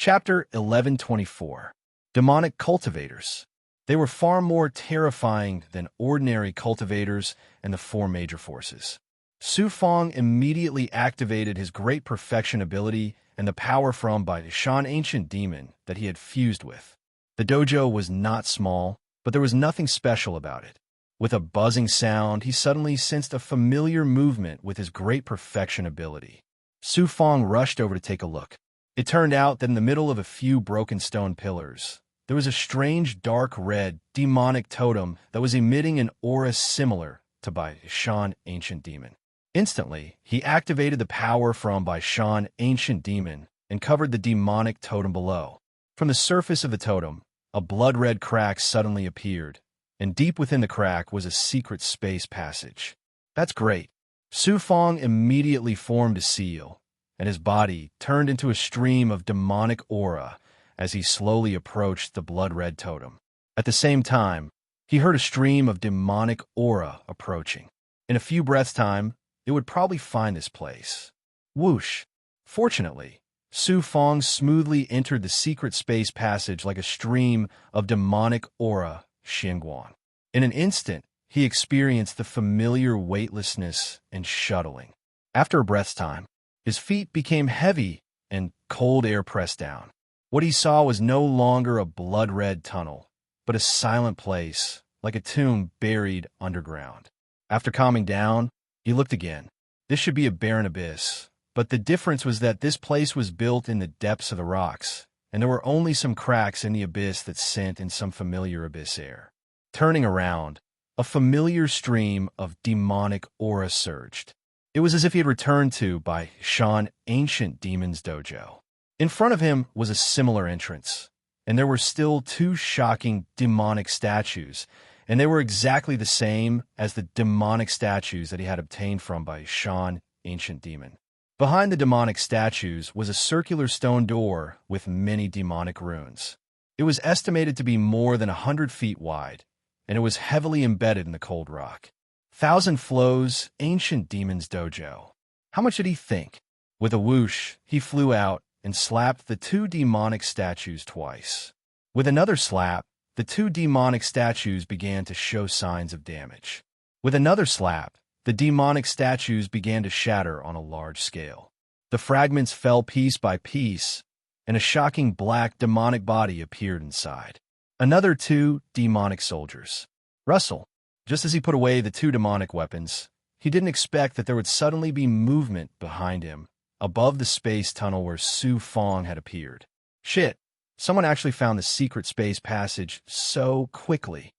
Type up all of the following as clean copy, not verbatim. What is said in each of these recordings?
Chapter 1124. Demonic Cultivators. They were far more terrifying than ordinary cultivators and the four major forces. Su Fong immediately activated his great perfection ability and the power from by Shan ancient demon that he had fused with. The dojo was not small, but there was nothing special about it. With a buzzing sound, he suddenly sensed a familiar movement with his great perfection ability. Su Fong rushed over to take a look. It turned out that in the middle of a few broken stone pillars, there was a strange dark red demonic totem that was emitting an aura similar to Bai Shan ancient demon. Instantly, he activated the power from Bai Shan ancient demon and covered the demonic totem below. From the surface of the totem, a blood-red crack suddenly appeared, and deep within the crack was a secret space passage. That's great. Su Fong immediately formed a seal, and his body turned into a stream of demonic aura as he slowly approached the blood-red totem. At the same time, he heard a stream of demonic aura approaching. In a few breaths' time, it would probably find this place. Whoosh! Fortunately, Su Fong smoothly entered the secret space passage like a stream of demonic aura Xinguang. In an instant, he experienced the familiar weightlessness and shuttling. After a breath's time, his feet became heavy and cold air pressed down. What he saw was no longer a blood-red tunnel, but a silent place, like a tomb buried underground. After calming down, he looked again. This should be a barren abyss, but the difference was that this place was built in the depths of the rocks, and there were only some cracks in the abyss that sent in some familiar abyss air. Turning around, a familiar stream of demonic aura surged. It was as if he had returned to Bai Shan ancient demon's dojo. In front of him was a similar entrance, and there were still two shocking demonic statues, and they were exactly the same as the demonic statues that he had obtained from Bai Shan ancient demon. Behind the demonic statues was a circular stone door with many demonic runes. It was estimated to be more than 100 feet wide, and it was heavily embedded in the cold rock. Thousand Flows, ancient demon's dojo. How much did he think? With a whoosh, he flew out and slapped the two demonic statues twice. With another slap, the two demonic statues began to show signs of damage. With another slap, the demonic statues began to shatter on a large scale. The fragments fell piece by piece, and a shocking black demonic body appeared inside. Another two demonic soldiers. Russell. Just as he put away the two demonic weapons, he didn't expect that there would suddenly be movement behind him, above the space tunnel where Su Fong had appeared. Shit, someone actually found the secret space passage so quickly.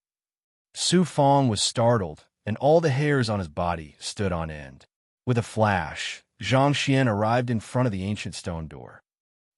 Su Fong was startled, and all the hairs on his body stood on end. With a flash, Zhang Xian arrived in front of the ancient stone door.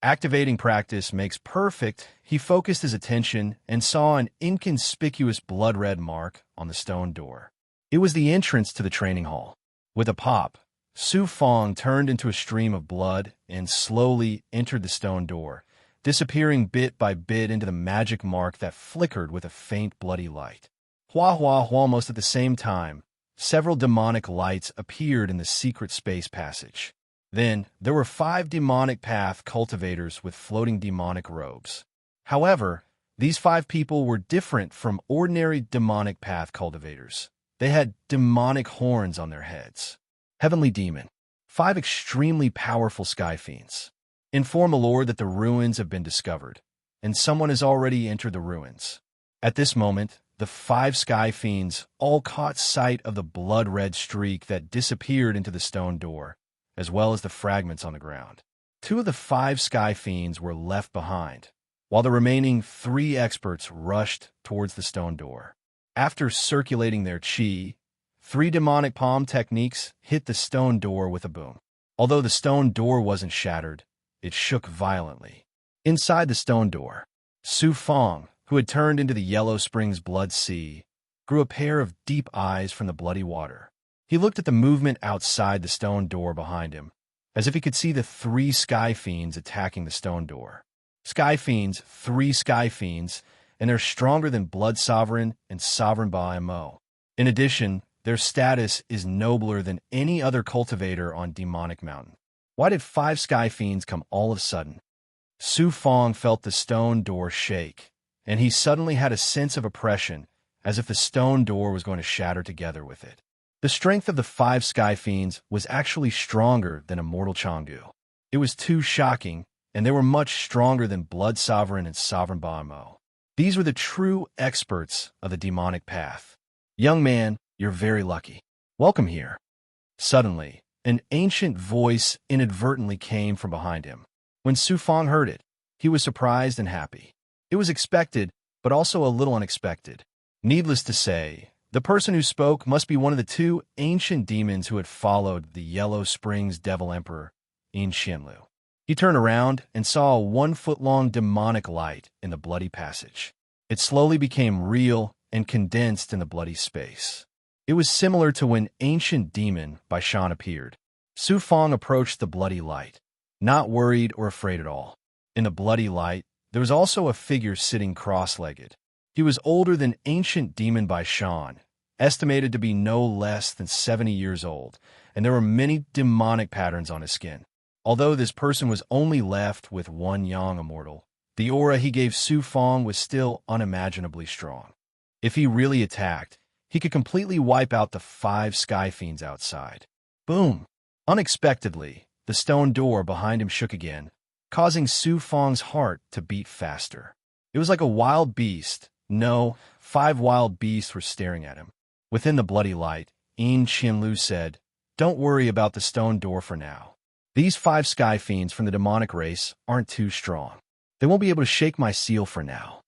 Activating practice makes perfect. He focused his attention and saw an inconspicuous blood-red mark on the stone door. It was the entrance to the training hall. With a pop, Su Fong turned into a stream of blood and slowly entered the stone door, disappearing bit by bit into the magic mark that flickered with a faint bloody light. Hua hua hua! Almost at the same time, several demonic lights appeared in the secret space passage. Then, there were 5 demonic path cultivators with floating demonic robes. However, these 5 people were different from ordinary demonic path cultivators. They had demonic horns on their heads. Heavenly Demon. 5 extremely powerful sky fiends. Inform the Lord that the ruins have been discovered, and someone has already entered the ruins. At this moment, the 5 sky fiends all caught sight of the blood-red streak that disappeared into the stone door, as well as the fragments on the ground. 2 of the 5 sky fiends were left behind, while the remaining 3 experts rushed towards the stone door. After circulating their chi, 3 demonic palm techniques hit the stone door with a boom. Although the stone door wasn't shattered, it shook violently. Inside the stone door, Su Fong, who had turned into the Yellow Springs Blood Sea, grew a pair of deep eyes from the bloody water. He looked at the movement outside the stone door behind him, as if he could see the 3 sky fiends attacking the stone door. Sky fiends, 3 sky fiends, and they're stronger than Blood Sovereign and Sovereign Ba Mo. In addition, their status is nobler than any other cultivator on Demonic Mountain. Why did 5 sky fiends come all of a sudden? Su Fong felt the stone door shake, and he suddenly had a sense of oppression, as if the stone door was going to shatter together with it. The strength of the 5 sky fiends was actually stronger than immortal Changgu. It was too shocking, and they were much stronger than Blood Sovereign and Sovereign Bamo. These were the true experts of the demonic path. Young man, you're very lucky. Welcome here. Suddenly, an ancient voice inadvertently came from behind him. When Su Fong heard it, he was surprised and happy. It was expected, but also a little unexpected. Needless to say, the person who spoke must be one of the 2 ancient demons who had followed the Yellow Springs Devil Emperor, In Qianlu. He turned around and saw a 1-foot-long demonic light in the bloody passage. It slowly became real and condensed in the bloody space. It was similar to when Ancient Demon by Shan appeared. Su Fong approached the bloody light, not worried or afraid at all. In the bloody light, there was also a figure sitting cross-legged. He was older than Ancient Demon by Shan, estimated to be no less than 70 years old, and there were many demonic patterns on his skin. Although this person was only left with 1 young immortal, the aura he gave Su Fong was still unimaginably strong. If he really attacked, he could completely wipe out the 5 sky fiends outside. Boom! Unexpectedly, the stone door behind him shook again, causing Su Fong's heart to beat faster. It was like a wild beast. No, 5 wild beasts were staring at him. Within the bloody light, In Qianlu said, "Don't worry about the stone door for now. These 5 sky fiends from the demonic race aren't too strong. They won't be able to shake my seal for now.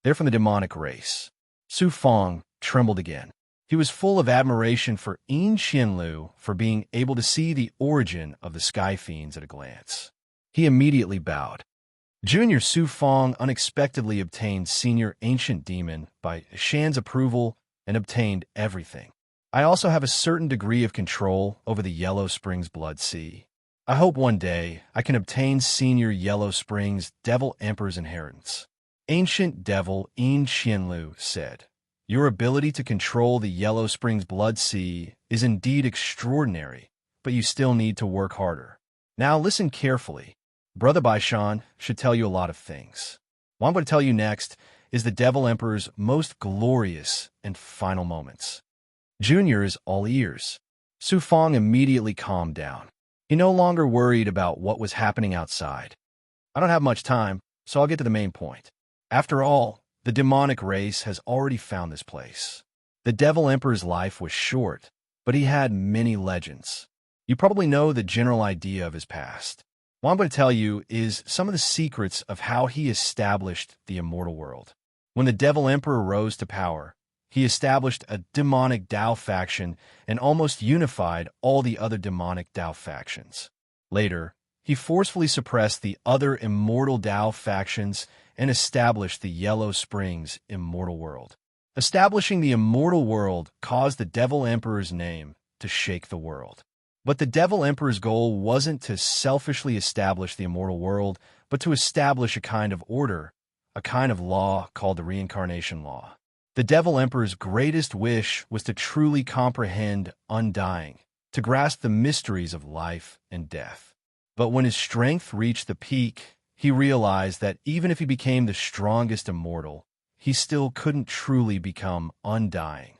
They're from the demonic race." Su Fong trembled again. He was full of admiration for In Qianlu for being able to see the origin of the sky fiends at a glance. He immediately bowed. Junior Su Fong unexpectedly obtained Senior Ancient Demon by Shan's approval and obtained everything. I also have a certain degree of control over the Yellow Springs Blood Sea. I hope one day I can obtain Senior Yellow Springs Devil Emperor's inheritance. Ancient Devil In Qianlu said, "Your ability to control the Yellow Springs Blood Sea is indeed extraordinary, but you still need to work harder. Now listen carefully. Brother Baishan should tell you a lot of things. What I'm going to tell you next is the Devil Emperor's most glorious and final moments." Junior is all ears. Su Fong immediately calmed down. He no longer worried about what was happening outside. "I don't have much time, so I'll get to the main point. After all, the demonic race has already found this place. The Devil Emperor's life was short, but he had many legends. You probably know the general idea of his past. What I'm going to tell you is some of the secrets of how he established the immortal world. When the Devil Emperor rose to power, he established a demonic Dao faction and almost unified all the other demonic Dao factions. Later, he forcefully suppressed the other immortal Dao factions and established the Yellow Springs Immortal World. Establishing the Immortal World caused the Devil Emperor's name to shake the world. But the Devil Emperor's goal wasn't to selfishly establish the immortal world, but to establish a kind of order, a kind of law called the reincarnation law. The Devil Emperor's greatest wish was to truly comprehend undying, to grasp the mysteries of life and death. But when his strength reached the peak, he realized that even if he became the strongest immortal, he still couldn't truly become undying.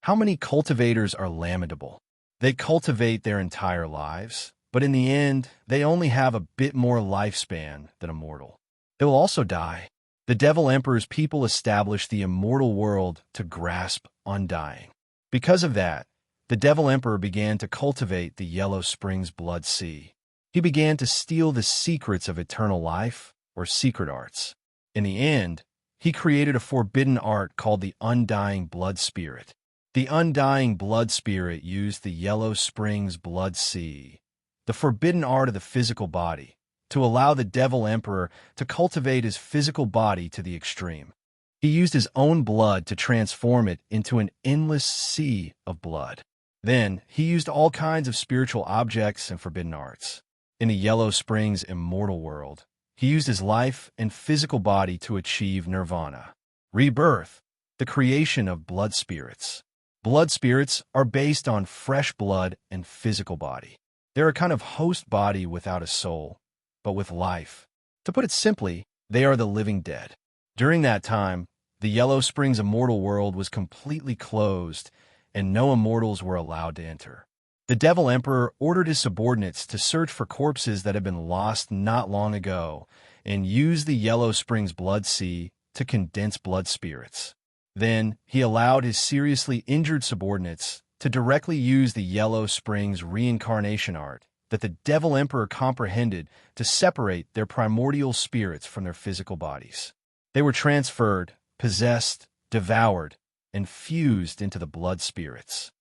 How many cultivators are lamentable? They cultivate their entire lives, but in the end, they only have a bit more lifespan than a mortal. They will also die. The Devil Emperor's people established the immortal world to grasp undying. Because of that, the Devil Emperor began to cultivate the Yellow Springs Blood Sea. He began to steal the secrets of eternal life, or secret arts. In the end, he created a forbidden art called the Undying Blood Spirit. The Undying Blood Spirit used the Yellow Springs Blood Sea, the forbidden art of the physical body, to allow the Devil Emperor to cultivate his physical body to the extreme. He used his own blood to transform it into an endless sea of blood. Then, he used all kinds of spiritual objects and forbidden arts. In the Yellow Springs Immortal World, he used his life and physical body to achieve nirvana, rebirth, the creation of blood spirits. Blood spirits are based on fresh blood and physical body. They're a kind of host body without a soul, but with life. To put it simply, they are the living dead. During that time, the Yellow Springs immortal world was completely closed, and no immortals were allowed to enter. The Devil Emperor ordered his subordinates to search for corpses that had been lost not long ago and use the Yellow Springs Blood Sea to condense blood spirits. Then, he allowed his seriously injured subordinates to directly use the Yellow Springs reincarnation art that the Devil Emperor comprehended to separate their primordial spirits from their physical bodies. They were transferred, possessed, devoured, and fused into the blood spirits.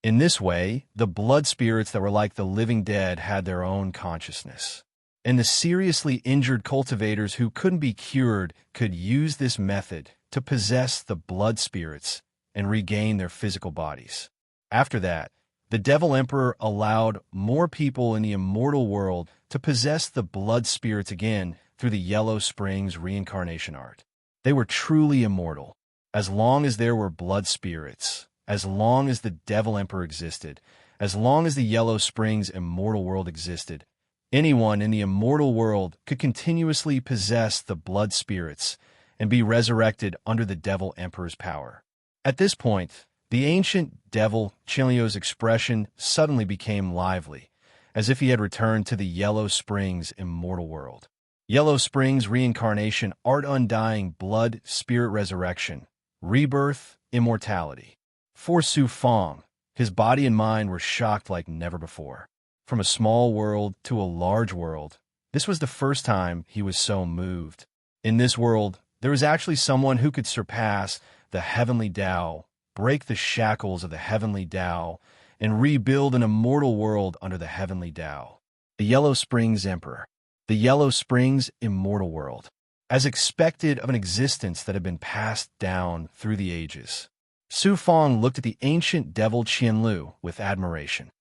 In this way, the blood spirits that were like the living dead had their own consciousness. And the seriously injured cultivators who couldn't be cured could use this method to possess the blood spirits and regain their physical bodies. After that, the Devil Emperor allowed more people in the immortal world to possess the blood spirits again through the Yellow Springs reincarnation art. They were truly immortal. As long as there were blood spirits, as long as the Devil Emperor existed, as long as the Yellow Springs immortal world existed, anyone in the immortal world could continuously possess the blood spirits and be resurrected under the Devil Emperor's power. At this point, the ancient devil Chiliu's expression suddenly became lively, as if he had returned to the Yellow Springs immortal world. Yellow Springs reincarnation, art undying, blood, spirit resurrection, rebirth, immortality. For Su Fong, his body and mind were shocked like never before. From a small world to a large world, this was the first time he was so moved. In this world, there was actually someone who could surpass the heavenly Tao, break the shackles of the heavenly Tao, and rebuild an immortal world under the heavenly Tao. The Yellow Springs Emperor. The Yellow Springs immortal world. As expected of an existence that had been passed down through the ages. Su Fong looked at the ancient devil Qianlu with admiration.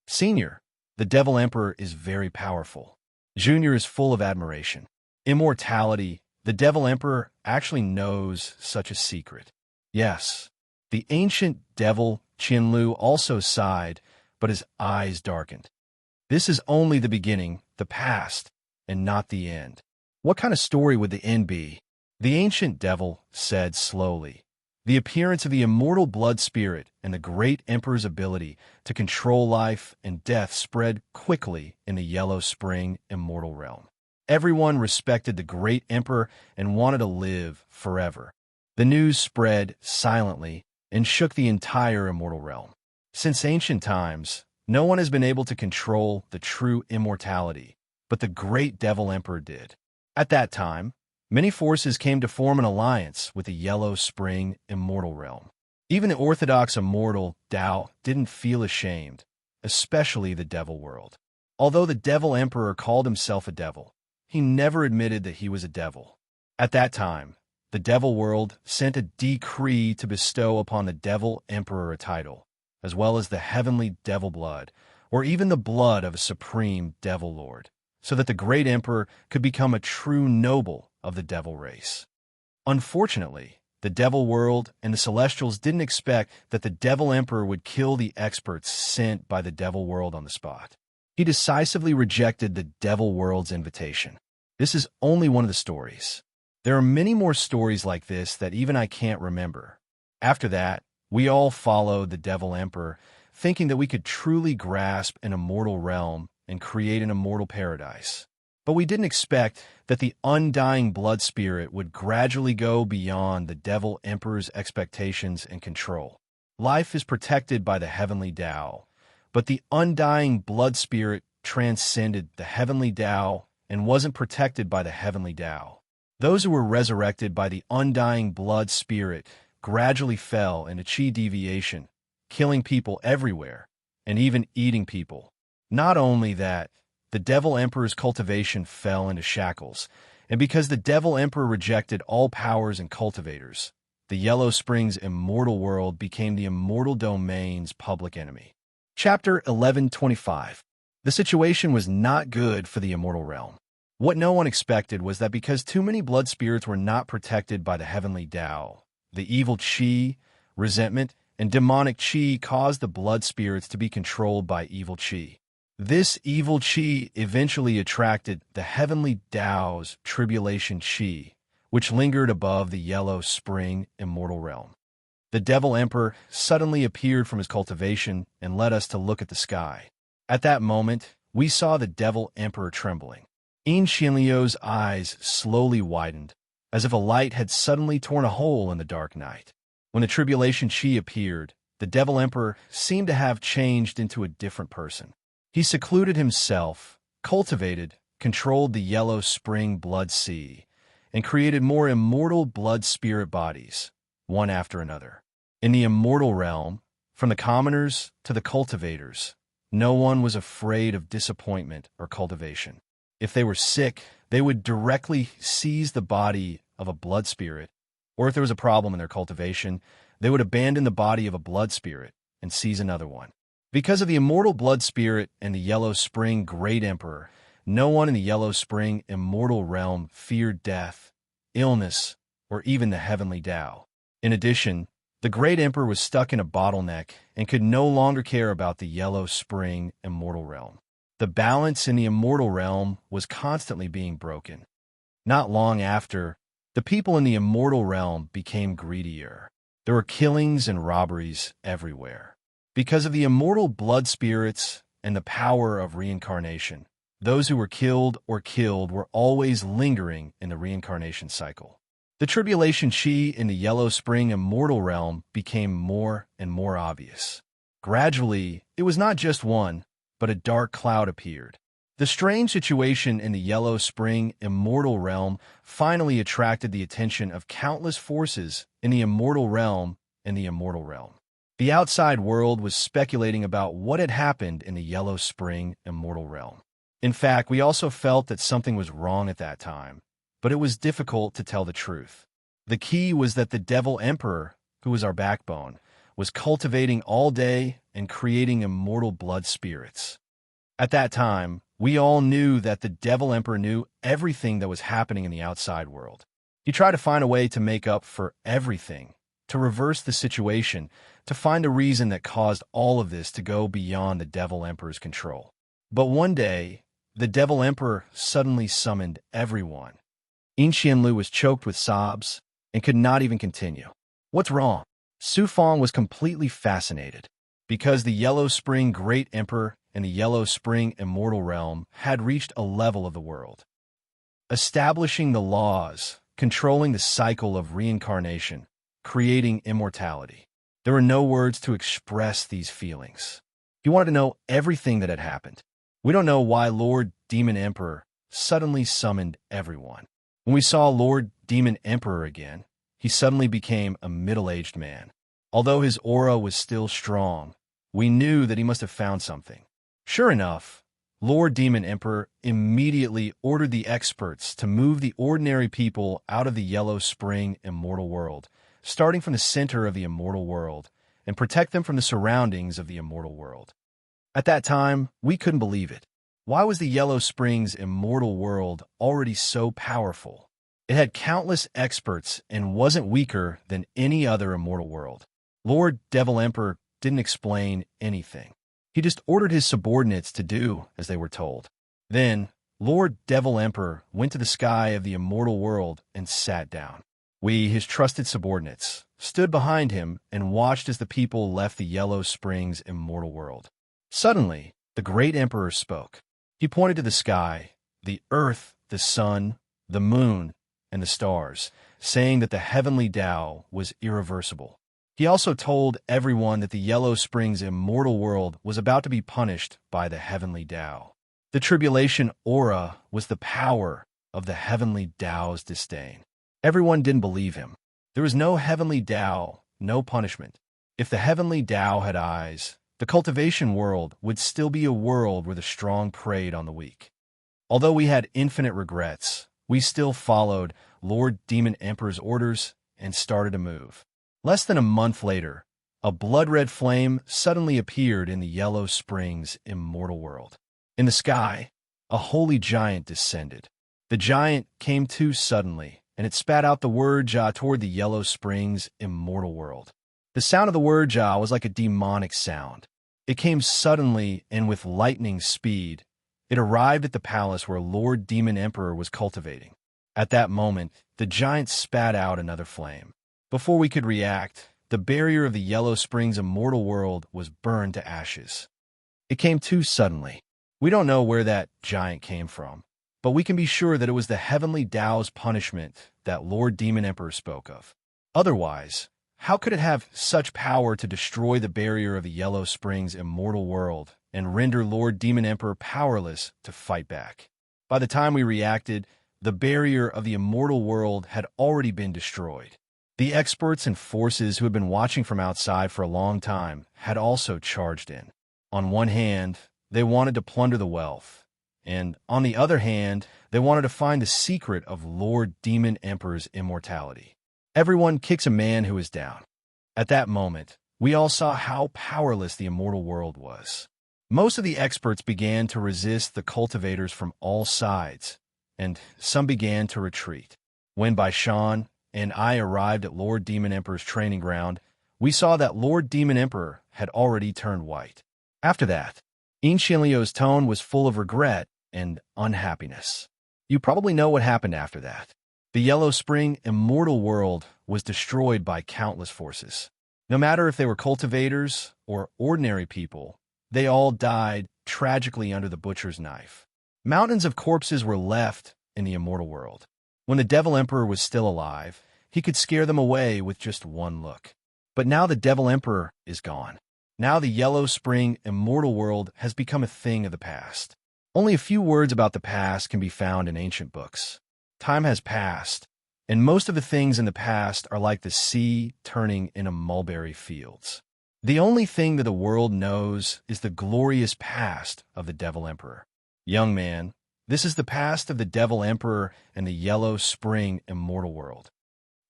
Senior, the Devil Emperor is very powerful. Junior is full of admiration. Immortality, the Devil Emperor actually knows such a secret. Yes, the ancient devil Qianlu also sighed, but his eyes darkened. This is only the beginning, the past, and not the end. What kind of story would the end be? The ancient devil said slowly. The appearance of the immortal blood spirit and the great emperor's ability to control life and death spread quickly in the Yellow Spring immortal realm. Everyone respected the great emperor and wanted to live forever. The news spread silently and shook the entire immortal realm. Since ancient times, no one has been able to control the true immortality, but the great Devil Emperor did. At that time, many forces came to form an alliance with the Yellow Spring immortal realm. Even the orthodox immortal Tao didn't feel ashamed, especially the devil world. Although the Devil Emperor called himself a devil, he never admitted that he was a devil. At that time, the devil world sent a decree to bestow upon the Devil Emperor a title, as well as the heavenly devil blood, or even the blood of a supreme devil lord, so that the great emperor could become a true noble of the devil race. Unfortunately, the devil world and the celestials didn't expect that the Devil Emperor would kill the experts sent by the devil world on the spot. He decisively rejected the devil world's invitation. This is only one of the stories. There are many more stories like this that even I can't remember. After that, we all followed the Devil Emperor, thinking that we could truly grasp an immortal realm and create an immortal paradise. But we didn't expect that the undying blood spirit would gradually go beyond the Devil Emperor's expectations and control. Life is protected by the heavenly Tao, but the undying blood spirit transcended the heavenly Tao and wasn't protected by the heavenly Tao. Those who were resurrected by the undying blood spirit gradually fell into chi deviation, killing people everywhere, and even eating people. Not only that, the Devil Emperor's cultivation fell into shackles, and because the Devil Emperor rejected all powers and cultivators, the Yellow Springs immortal world became the immortal domain's public enemy. Chapter 1125. The situation was not good for the immortal realm. What no one expected was that because too many blood spirits were not protected by the heavenly Tao, the evil chi, resentment, and demonic chi caused the blood spirits to be controlled by evil chi. This evil chi eventually attracted the heavenly Tao's tribulation chi, which lingered above the yellow spring immortal realm. The Devil Emperor suddenly appeared from his cultivation and led us to look at the sky. At that moment, we saw the Devil Emperor trembling. Yin Xianliu's eyes slowly widened, as if a light had suddenly torn a hole in the dark night. When the tribulation chi appeared, the Devil Emperor seemed to have changed into a different person. He secluded himself, cultivated, controlled the yellow spring blood sea, and created more immortal blood spirit bodies, one after another. In the immortal realm, from the commoners to the cultivators, no one was afraid of disappointment or cultivation. If they were sick, they would directly seize the body of a blood spirit, or if there was a problem in their cultivation, they would abandon the body of a blood spirit and seize another one. Because of the immortal blood spirit and the Yellow Spring Great Emperor, no one in the Yellow Spring immortal realm feared death, illness, or even the heavenly Tao. In addition, the Great Emperor was stuck in a bottleneck and could no longer care about the Yellow Spring immortal realm. The balance in the immortal realm was constantly being broken. Not long after, the people in the immortal realm became greedier. There were killings and robberies everywhere. Because of the immortal blood spirits and the power of reincarnation, those who were killed were always lingering in the reincarnation cycle. The tribulation chi in the Yellow Spring immortal realm became more and more obvious. Gradually, it was not just one, but a dark cloud appeared. The strange situation in the Yellow Spring immortal realm finally attracted the attention of countless forces in the immortal realm and the immortal realm. The outside world was speculating about what had happened in the Yellow Spring immortal realm. In fact, we also felt that something was wrong at that time, but it was difficult to tell the truth. The key was that the Devil Emperor, who was our backbone, was cultivating all day and creating immortal blood spirits. At that time, we all knew that the Devil Emperor knew everything that was happening in the outside world. He tried to find a way to make up for everything, to reverse the situation, to find a reason that caused all of this to go beyond the Devil Emperor's control. But one day, the Devil Emperor suddenly summoned everyone. Yin Xianlu was choked with sobs and could not even continue. What's wrong? Su Fang was completely fascinated. Because the Yellow Spring Great Emperor and the Yellow Spring Immortal Realm had reached a level of the world, establishing the laws, controlling the cycle of reincarnation, creating immortality. There were no words to express these feelings. He wanted to know everything that had happened. We don't know why Lord Demon Emperor suddenly summoned everyone. When we saw Lord Demon Emperor again, he suddenly became a middle-aged man. Although his aura was still strong, we knew that he must have found something. Sure enough, Lord Demon Emperor immediately ordered the experts to move the ordinary people out of the Yellow Spring immortal world, starting from the center of the immortal world, and protect them from the surroundings of the immortal world. At that time, we couldn't believe it. Why was the Yellow Springs immortal world already so powerful? It had countless experts and wasn't weaker than any other immortal world. Lord Devil Emperor didn't explain anything. He just ordered his subordinates to do as they were told. Then, Lord Devil Emperor went to the sky of the immortal world and sat down. We, his trusted subordinates, stood behind him and watched as the people left the Yellow Springs immortal world. Suddenly, the Great Emperor spoke. He pointed to the sky, the earth, the sun, the moon, and the stars, saying that the heavenly Tao was irreversible. He also told everyone that the Yellow Springs immortal world was about to be punished by the heavenly Tao. The tribulation aura was the power of the heavenly Tao's disdain. Everyone didn't believe him. There was no heavenly Tao, no punishment. If the heavenly Tao had eyes, the cultivation world would still be a world where the strong preyed on the weak. Although we had infinite regrets, we still followed Lord Demon Emperor's orders and started to move. Less than a month later, a blood-red flame suddenly appeared in the Yellow Springs immortal world. In the sky, a holy giant descended. The giant came to suddenly, and it spat out the word Ja toward the Yellow Springs immortal world. The sound of the word Ja was like a demonic sound. It came suddenly and with lightning speed. It arrived at the palace where Lord Demon Emperor was cultivating. At that moment, the giant spat out another flame. Before we could react, the barrier of the Yellow Springs immortal world was burned to ashes. It came too suddenly. We don't know where that giant came from, but we can be sure that it was the heavenly Tao's punishment that Lord Demon Emperor spoke of. Otherwise, how could it have such power to destroy the barrier of the Yellow Springs immortal world and render Lord Demon Emperor powerless to fight back? By the time we reacted, the barrier of the immortal world had already been destroyed. The experts and forces who had been watching from outside for a long time had also charged in. On one hand, they wanted to plunder the wealth, and on the other hand, they wanted to find the secret of Lord Demon Emperor's immortality. Everyone kicks a man who is down. At that moment, we all saw how powerless the immortal world was. Most of the experts began to resist the cultivators from all sides, and some began to retreat. When Baishan and I arrived at Lord Demon Emperor's training ground, we saw that Lord Demon Emperor had already turned white. After that, In Xianliu's tone was full of regret and unhappiness. You probably know what happened after that. The Yellow Spring immortal world was destroyed by countless forces. No matter if they were cultivators or ordinary people, they all died tragically under the butcher's knife. Mountains of corpses were left in the immortal world. When the Devil Emperor was still alive, he could scare them away with just one look. But now the Devil Emperor is gone. Now the Yellow Spring immortal world has become a thing of the past. Only a few words about the past can be found in ancient books. Time has passed, and most of the things in the past are like the sea turning into mulberry fields. The only thing that the world knows is the glorious past of the Devil Emperor. Young man, this is the past of the Devil Emperor and the Yellow Spring immortal world.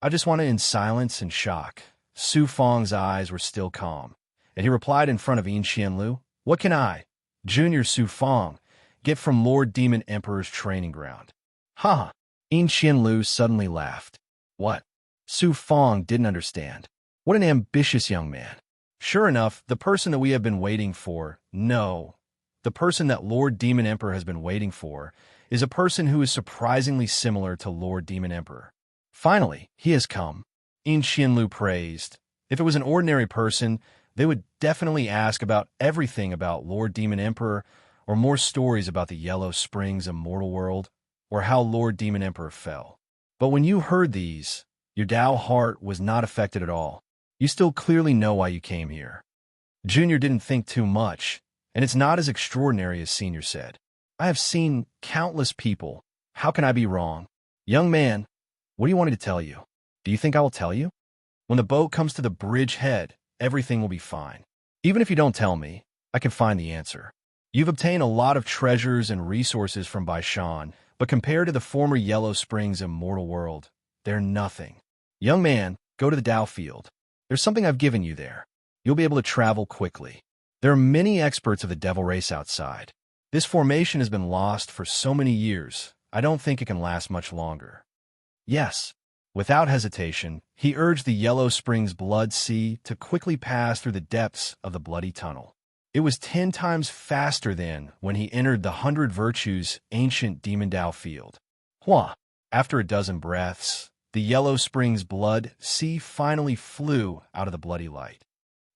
I just wanted in silence and shock. Su Feng's eyes were still calm, and he replied in front of Yin Xianlu, "What can I, Junior Su Feng, get from Lord Demon Emperor's training ground?" "Ha!" Yin Xianlu suddenly laughed. "What?" Su Feng didn't understand. What an ambitious young man. Sure enough, the person that we have been waiting for, no, the person that Lord Demon Emperor has been waiting for, is a person who is surprisingly similar to Lord Demon Emperor. Finally, he has come. Yin Xianlu praised. If it was an ordinary person, they would definitely ask about everything about Lord Demon Emperor, or more stories about the Yellow Springs immortal world, or how Lord Demon Emperor fell. But when you heard these, your Tao heart was not affected at all. You still clearly know why you came here. Junior didn't think too much, and it's not as extraordinary as Senior said. I have seen countless people. How can I be wrong? Young man, what do you want me to tell you? Do you think I will tell you? When the boat comes to the bridge head, everything will be fine. Even if you don't tell me, I can find the answer. You've obtained a lot of treasures and resources from Baishan, but compared to the former Yellow Springs immortal world, they're nothing. Young man, go to the Tao field. There's something I've given you there. You'll be able to travel quickly. There are many experts of the devil race outside. This formation has been lost for so many years, I don't think it can last much longer. Yes. Without hesitation, he urged the Yellow Springs Blood Sea to quickly pass through the depths of the bloody tunnel. It was 10 times faster than when he entered the 100 Virtues ancient Demon Tao field. Hua! After a dozen breaths, the Yellow Springs Blood Sea finally flew out of the bloody light.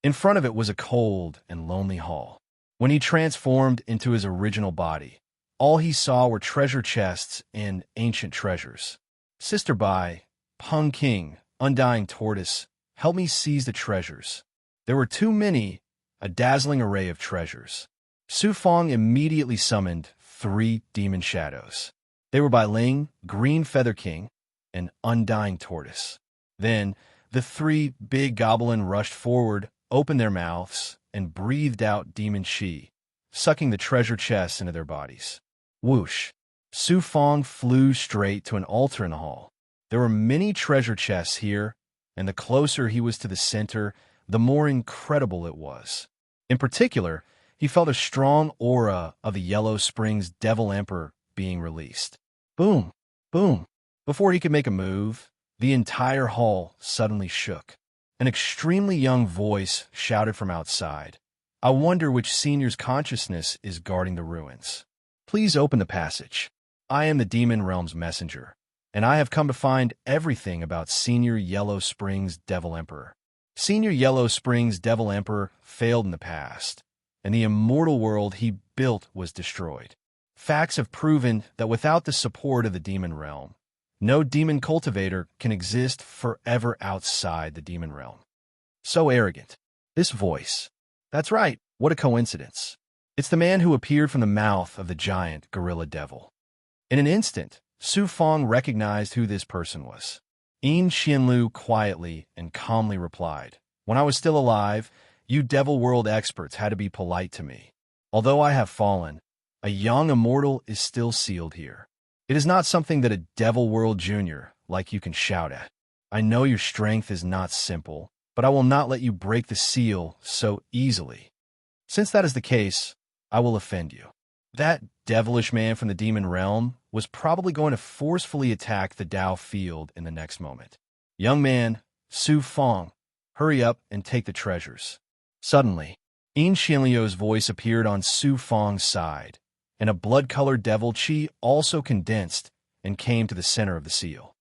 In front of it was a cold and lonely hall. When he transformed into his original body, all he saw were treasure chests and ancient treasures. Sister Bai, Peng King, Undying Tortoise, help me seize the treasures. There were too many, a dazzling array of treasures. Su Feng immediately summoned 3 demon shadows. They were Bai Ling, Green Feather King, and Undying Tortoise. Then, the 3 big goblin rushed forward, opened their mouths, and breathed out demon chi, sucking the treasure chests into their bodies. Whoosh! Su Feng flew straight to an altar in the hall. There were many treasure chests here, and the closer he was to the center, the more incredible it was. In particular, he felt a strong aura of the Yellow Springs Devil Emperor being released. Boom! Boom! Before he could make a move, the entire hall suddenly shook. An extremely young voice shouted from outside, I wonder which senior's consciousness is guarding the ruins. Please open the passage. I am the Demon Realm's messenger, and I have come to find everything about Senior Yellow Springs Devil Emperor. Senior Yellow Springs Devil Emperor failed in the past, and the immortal world he built was destroyed. Facts have proven that without the support of the Demon Realm, no demon cultivator can exist forever outside the Demon Realm. So arrogant. This voice. That's right, what a coincidence. It's the man who appeared from the mouth of the giant gorilla devil. In an instant, Su Fong recognized who this person was. Yin Xianlu quietly and calmly replied, "When I was still alive, you Devil World experts had to be polite to me. Although I have fallen, a young immortal is still sealed here. It is not something that a Devil World Junior like you can shout at. I know your strength is not simple, but I will not let you break the seal so easily. Since that is the case, I will offend you." That devilish man from the Demon Realm was probably going to forcefully attack the Dao field in the next moment. "Young man, Su Fong, hurry up and take the treasures." Suddenly, Yin Xianliu's voice appeared on Su Fong's side, and a blood-colored devil chi also condensed and came to the center of the seal.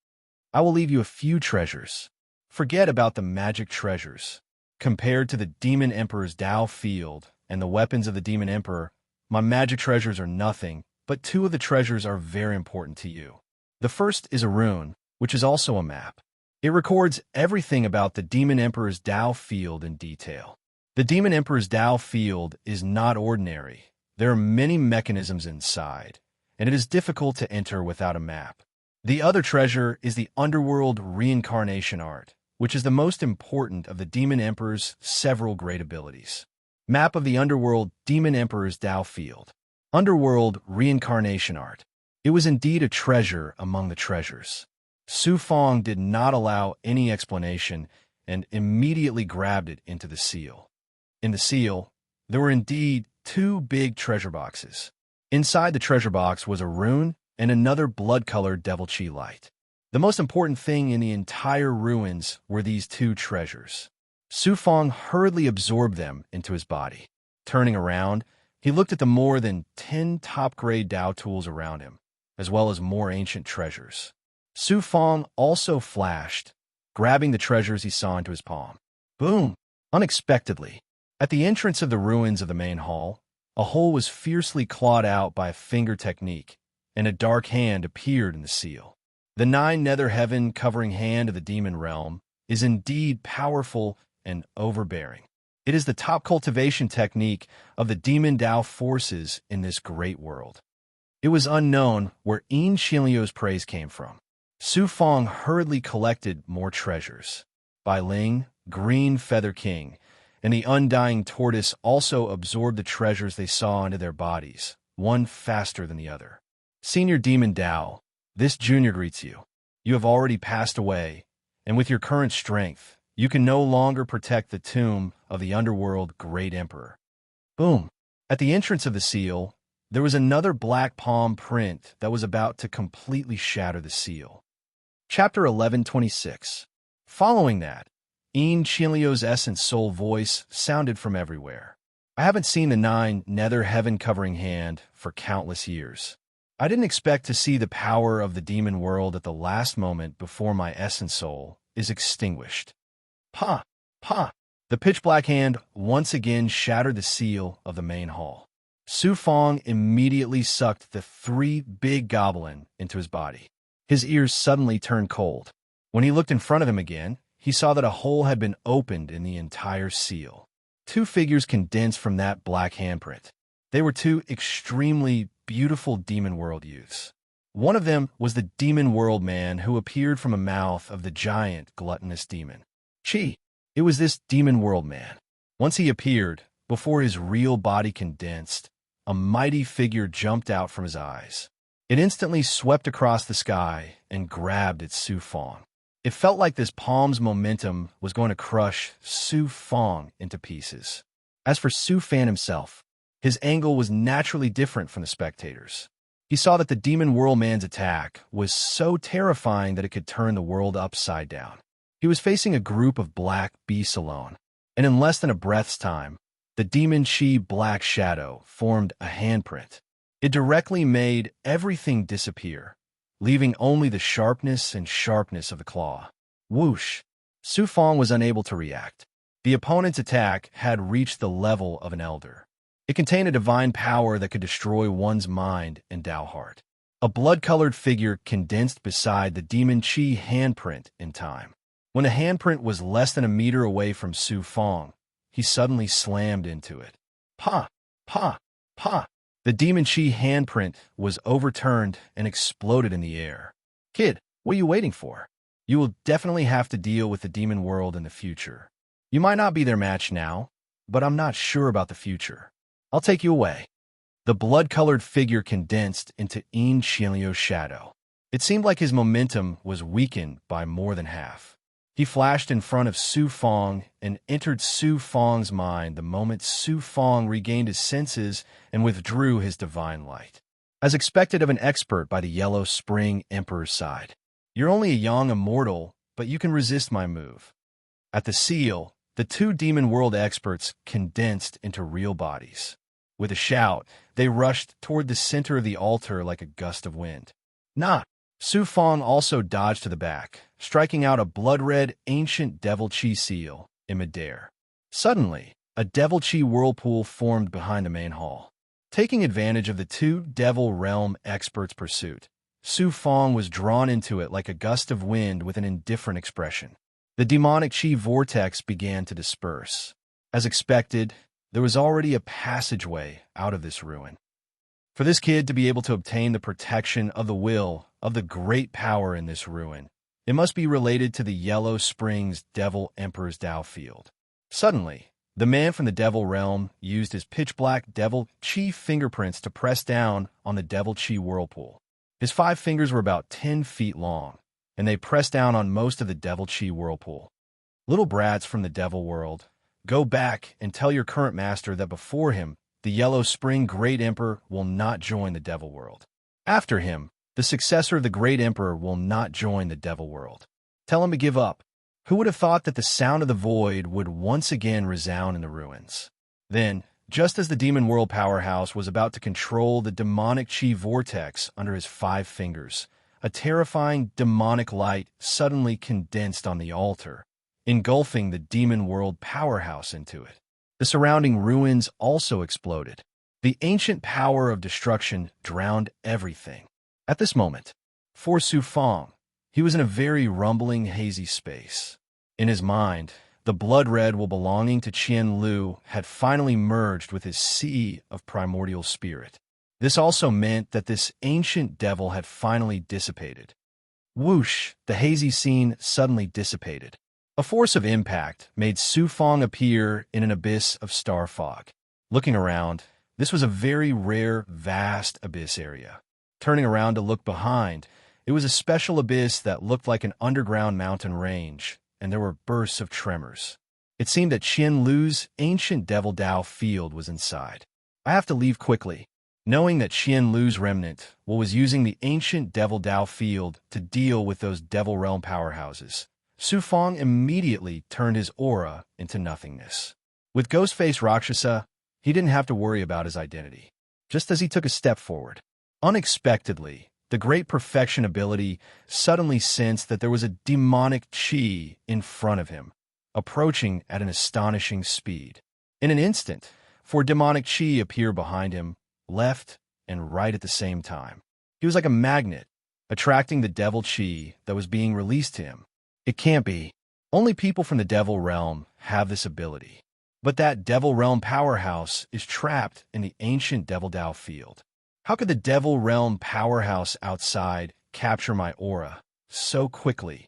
"I will leave you a few treasures. Forget about the magic treasures. Compared to the Demon Emperor's Dao field and the weapons of the Demon Emperor, my magic treasures are nothing, but two of the treasures are very important to you. The first is a rune, which is also a map. It records everything about the Demon Emperor's Dao field in detail. The Demon Emperor's Dao field is not ordinary. There are many mechanisms inside, and it is difficult to enter without a map. The other treasure is the Underworld Reincarnation Art, which is the most important of the Demon Emperor's several great abilities. Map of the Underworld Demon Emperor's Dao Field. Underworld Reincarnation Art. It was indeed a treasure among the treasures. Su Fong did not allow any explanation and immediately grabbed it into the seal. In the seal, there were indeed two big treasure boxes. Inside the treasure box was a rune and another blood-colored devil chi light. The most important thing in the entire ruins were these two treasures. Su Fong hurriedly absorbed them into his body. Turning around, he looked at the more than 10 top-grade Dao tools around him, as well as more ancient treasures. Su Fong also flashed, grabbing the treasures he saw into his palm. Boom! Unexpectedly, at the entrance of the ruins of the main hall, a hole was fiercely clawed out by a finger technique, and a dark hand appeared in the seal. The 9 nether heaven covering hand of the Demon Realm is indeed powerful and overbearing. It is the top cultivation technique of the Demon Dao forces in this great world. It was unknown where Yin Xianliu's praise came from. Su Fong hurriedly collected more treasures. Bai Ling, Green Feather King, and the Undying Tortoise also absorbed the treasures they saw into their bodies, one faster than the other. Senior Demon Dao, this junior greets you. You have already passed away, and with your current strength, you can no longer protect the tomb of the Underworld Great Emperor. Boom! At the entrance of the seal, there was another black palm print that was about to completely shatter the seal. Chapter 1126. Following that, Yin Qianliu's essence soul voice sounded from everywhere. I haven't seen the 9 nether heaven covering hand for countless years. I didn't expect to see the power of the demon world at the last moment before my essence soul is extinguished. Pa! Pa! The pitch-black hand once again shattered the seal of the main hall. Su Fong immediately sucked the 3 big goblin into his body. His ears suddenly turned cold. When he looked in front of him again, he saw that a hole had been opened in the entire seal. 2 figures condensed from that black handprint. They were 2 extremely beautiful Demon World youths. One of them was the Demon World man who appeared from the mouth of the giant gluttonous demon. Chi! It was this Demon World man. Once he appeared, before his real body condensed, a mighty figure jumped out from his eyes. It instantly swept across the sky and grabbed at Su Fong. It felt like this palm's momentum was going to crush Su Fong into pieces. As for Su Fan himself, his angle was naturally different from the spectators. He saw that the Demon World man's attack was so terrifying that it could turn the world upside down. He was facing a group of black beasts alone, and in less than a breath's time, The demon chi black shadow formed a handprint. It directly made everything disappear, leaving only the sharpness of the claw. Whoosh! Su Fong was unable to react. The opponent's attack had reached the level of an elder. It contained a divine power that could destroy one's mind and Dao heart. A blood-colored figure condensed beside the demon chi handprint in time. When the handprint was less than a meter away from Su Fong, he suddenly slammed into it. Pa! Pa! Pa! The demon chi handprint was overturned and exploded in the air. Kid, what are you waiting for? You will definitely have to deal with the demon world in the future. You might not be their match now, but I'm not sure about the future. I'll take you away. The blood-colored figure condensed into Yin Qianliu's shadow. It seemed like his momentum was weakened by more than half. He flashed in front of Su Fong and entered Su Fong's mind the moment Su Fong regained his senses and withdrew his divine light. As expected of an expert by the Yellow Spring Emperor's side. You're only a young immortal, but you can resist my move. At the seal, the two Demon World experts condensed into real bodies. With a shout, they rushed toward the center of the altar like a gust of wind. Nah! Su Fong also dodged to the back, striking out a blood-red ancient devil chi seal in midair. Suddenly, a devil chi whirlpool formed behind the main hall. Taking advantage of the two Devil Realm experts' pursuit, Su Fong was drawn into it like a gust of wind with an indifferent expression. The demonic chi vortex began to disperse. As expected, there was already a passageway out of this ruin. For this kid to be able to obtain the protection of the will of the great power in this ruin, it must be related to the Yellow Springs Devil Emperor's Dao field. Suddenly, the man from the Devil Realm used his pitch-black Devil Chi fingerprints to press down on the Devil Chi whirlpool. His 5 fingers were about 10 feet long, and they pressed down on most of the Devil Chi whirlpool. Little brats from the Devil World, go back and tell your current master that before him, the Yellow Spring Great Emperor will not join the Devil World. After him, the successor of the Great Emperor will not join the Devil World. Tell him to give up. Who would have thought that the sound of the void would once again resound in the ruins? Then, just as the Demon World powerhouse was about to control the demonic chi vortex under his 5 fingers, a terrifying demonic light suddenly condensed on the altar, engulfing the Demon World powerhouse into it. The surrounding ruins also exploded. The ancient power of destruction drowned everything. At this moment, for Su Fong, he was in a very rumbling, hazy space. In his mind, the blood red will belonging to Qian Lu had finally merged with his sea of primordial spirit. This also meant that this ancient devil had finally dissipated. Whoosh! The hazy scene suddenly dissipated. A force of impact made Su Fong appear in an abyss of star fog. Looking around, this was a very rare, vast abyss area. Turning around to look behind, it was a special abyss that looked like an underground mountain range, and there were bursts of tremors. It seemed that Qian Lu's ancient Devil Dao field was inside. I have to leave quickly. Knowing that Qian Lu's remnant was using the ancient Devil Dao field to deal with those Devil Realm powerhouses, Su Fong immediately turned his aura into nothingness. With Ghostface Rakshasa, he didn't have to worry about his identity. Just as he took a step forward, unexpectedly, the Great Perfection ability suddenly sensed that there was a demonic chi in front of him, approaching at an astonishing speed. In an instant, 4 demonic chi appeared behind him, left and right at the same time. He was like a magnet, attracting the devil chi that was being released to him. It can't be. Only people from the Devil Realm have this ability. But that Devil Realm powerhouse is trapped in the ancient Devil Dao field. How could the Devil Realm powerhouse outside capture my aura so quickly?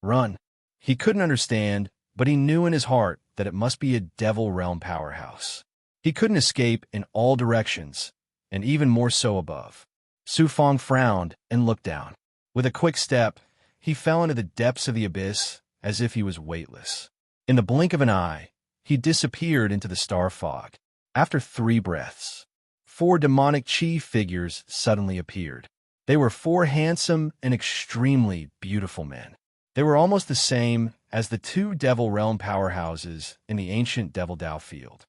Run. He couldn't understand, but he knew in his heart that it must be a Devil Realm powerhouse. He couldn't escape in all directions, and even more so above. Su Fong frowned and looked down. With a quick step, he fell into the depths of the abyss as if he was weightless. In the blink of an eye, he disappeared into the star fog. After 3 breaths, 4 demonic chi figures suddenly appeared. They were 4 handsome and extremely beautiful men. They were almost the same as the 2 Devil Realm powerhouses in the ancient Devil Dao field.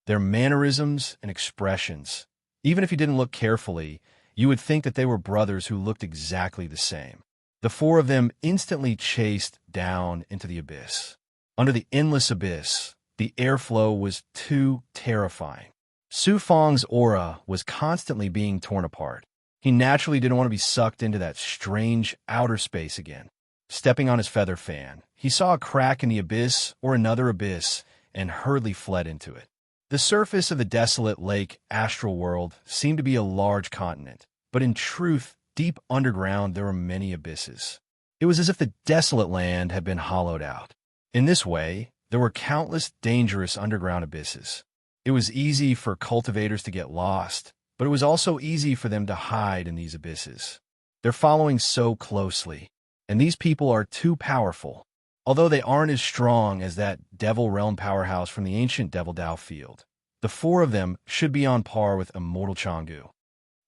their mannerisms and expressions. Even if you didn't look carefully, you would think that they were brothers who looked exactly the same. The four of them instantly chased down into the abyss. Under the endless abyss, the airflow was too terrifying. Su Fang's aura was constantly being torn apart. He naturally didn't want to be sucked into that strange outer space again. Stepping on his feather fan, he saw a crack in the abyss or another abyss and hurriedly fled into it. The surface of the desolate lake astral world seemed to be a large continent, but in truth, deep underground there were many abysses. It was as if the desolate land had been hollowed out. In this way, there were countless dangerous underground abysses. It was easy for cultivators to get lost, but it was also easy for them to hide in these abysses. They're following so closely, and these people are too powerful. Although they aren't as strong as that Devil Realm powerhouse from the ancient Devil Dao field, the four of them should be on par with Immortal Changgu.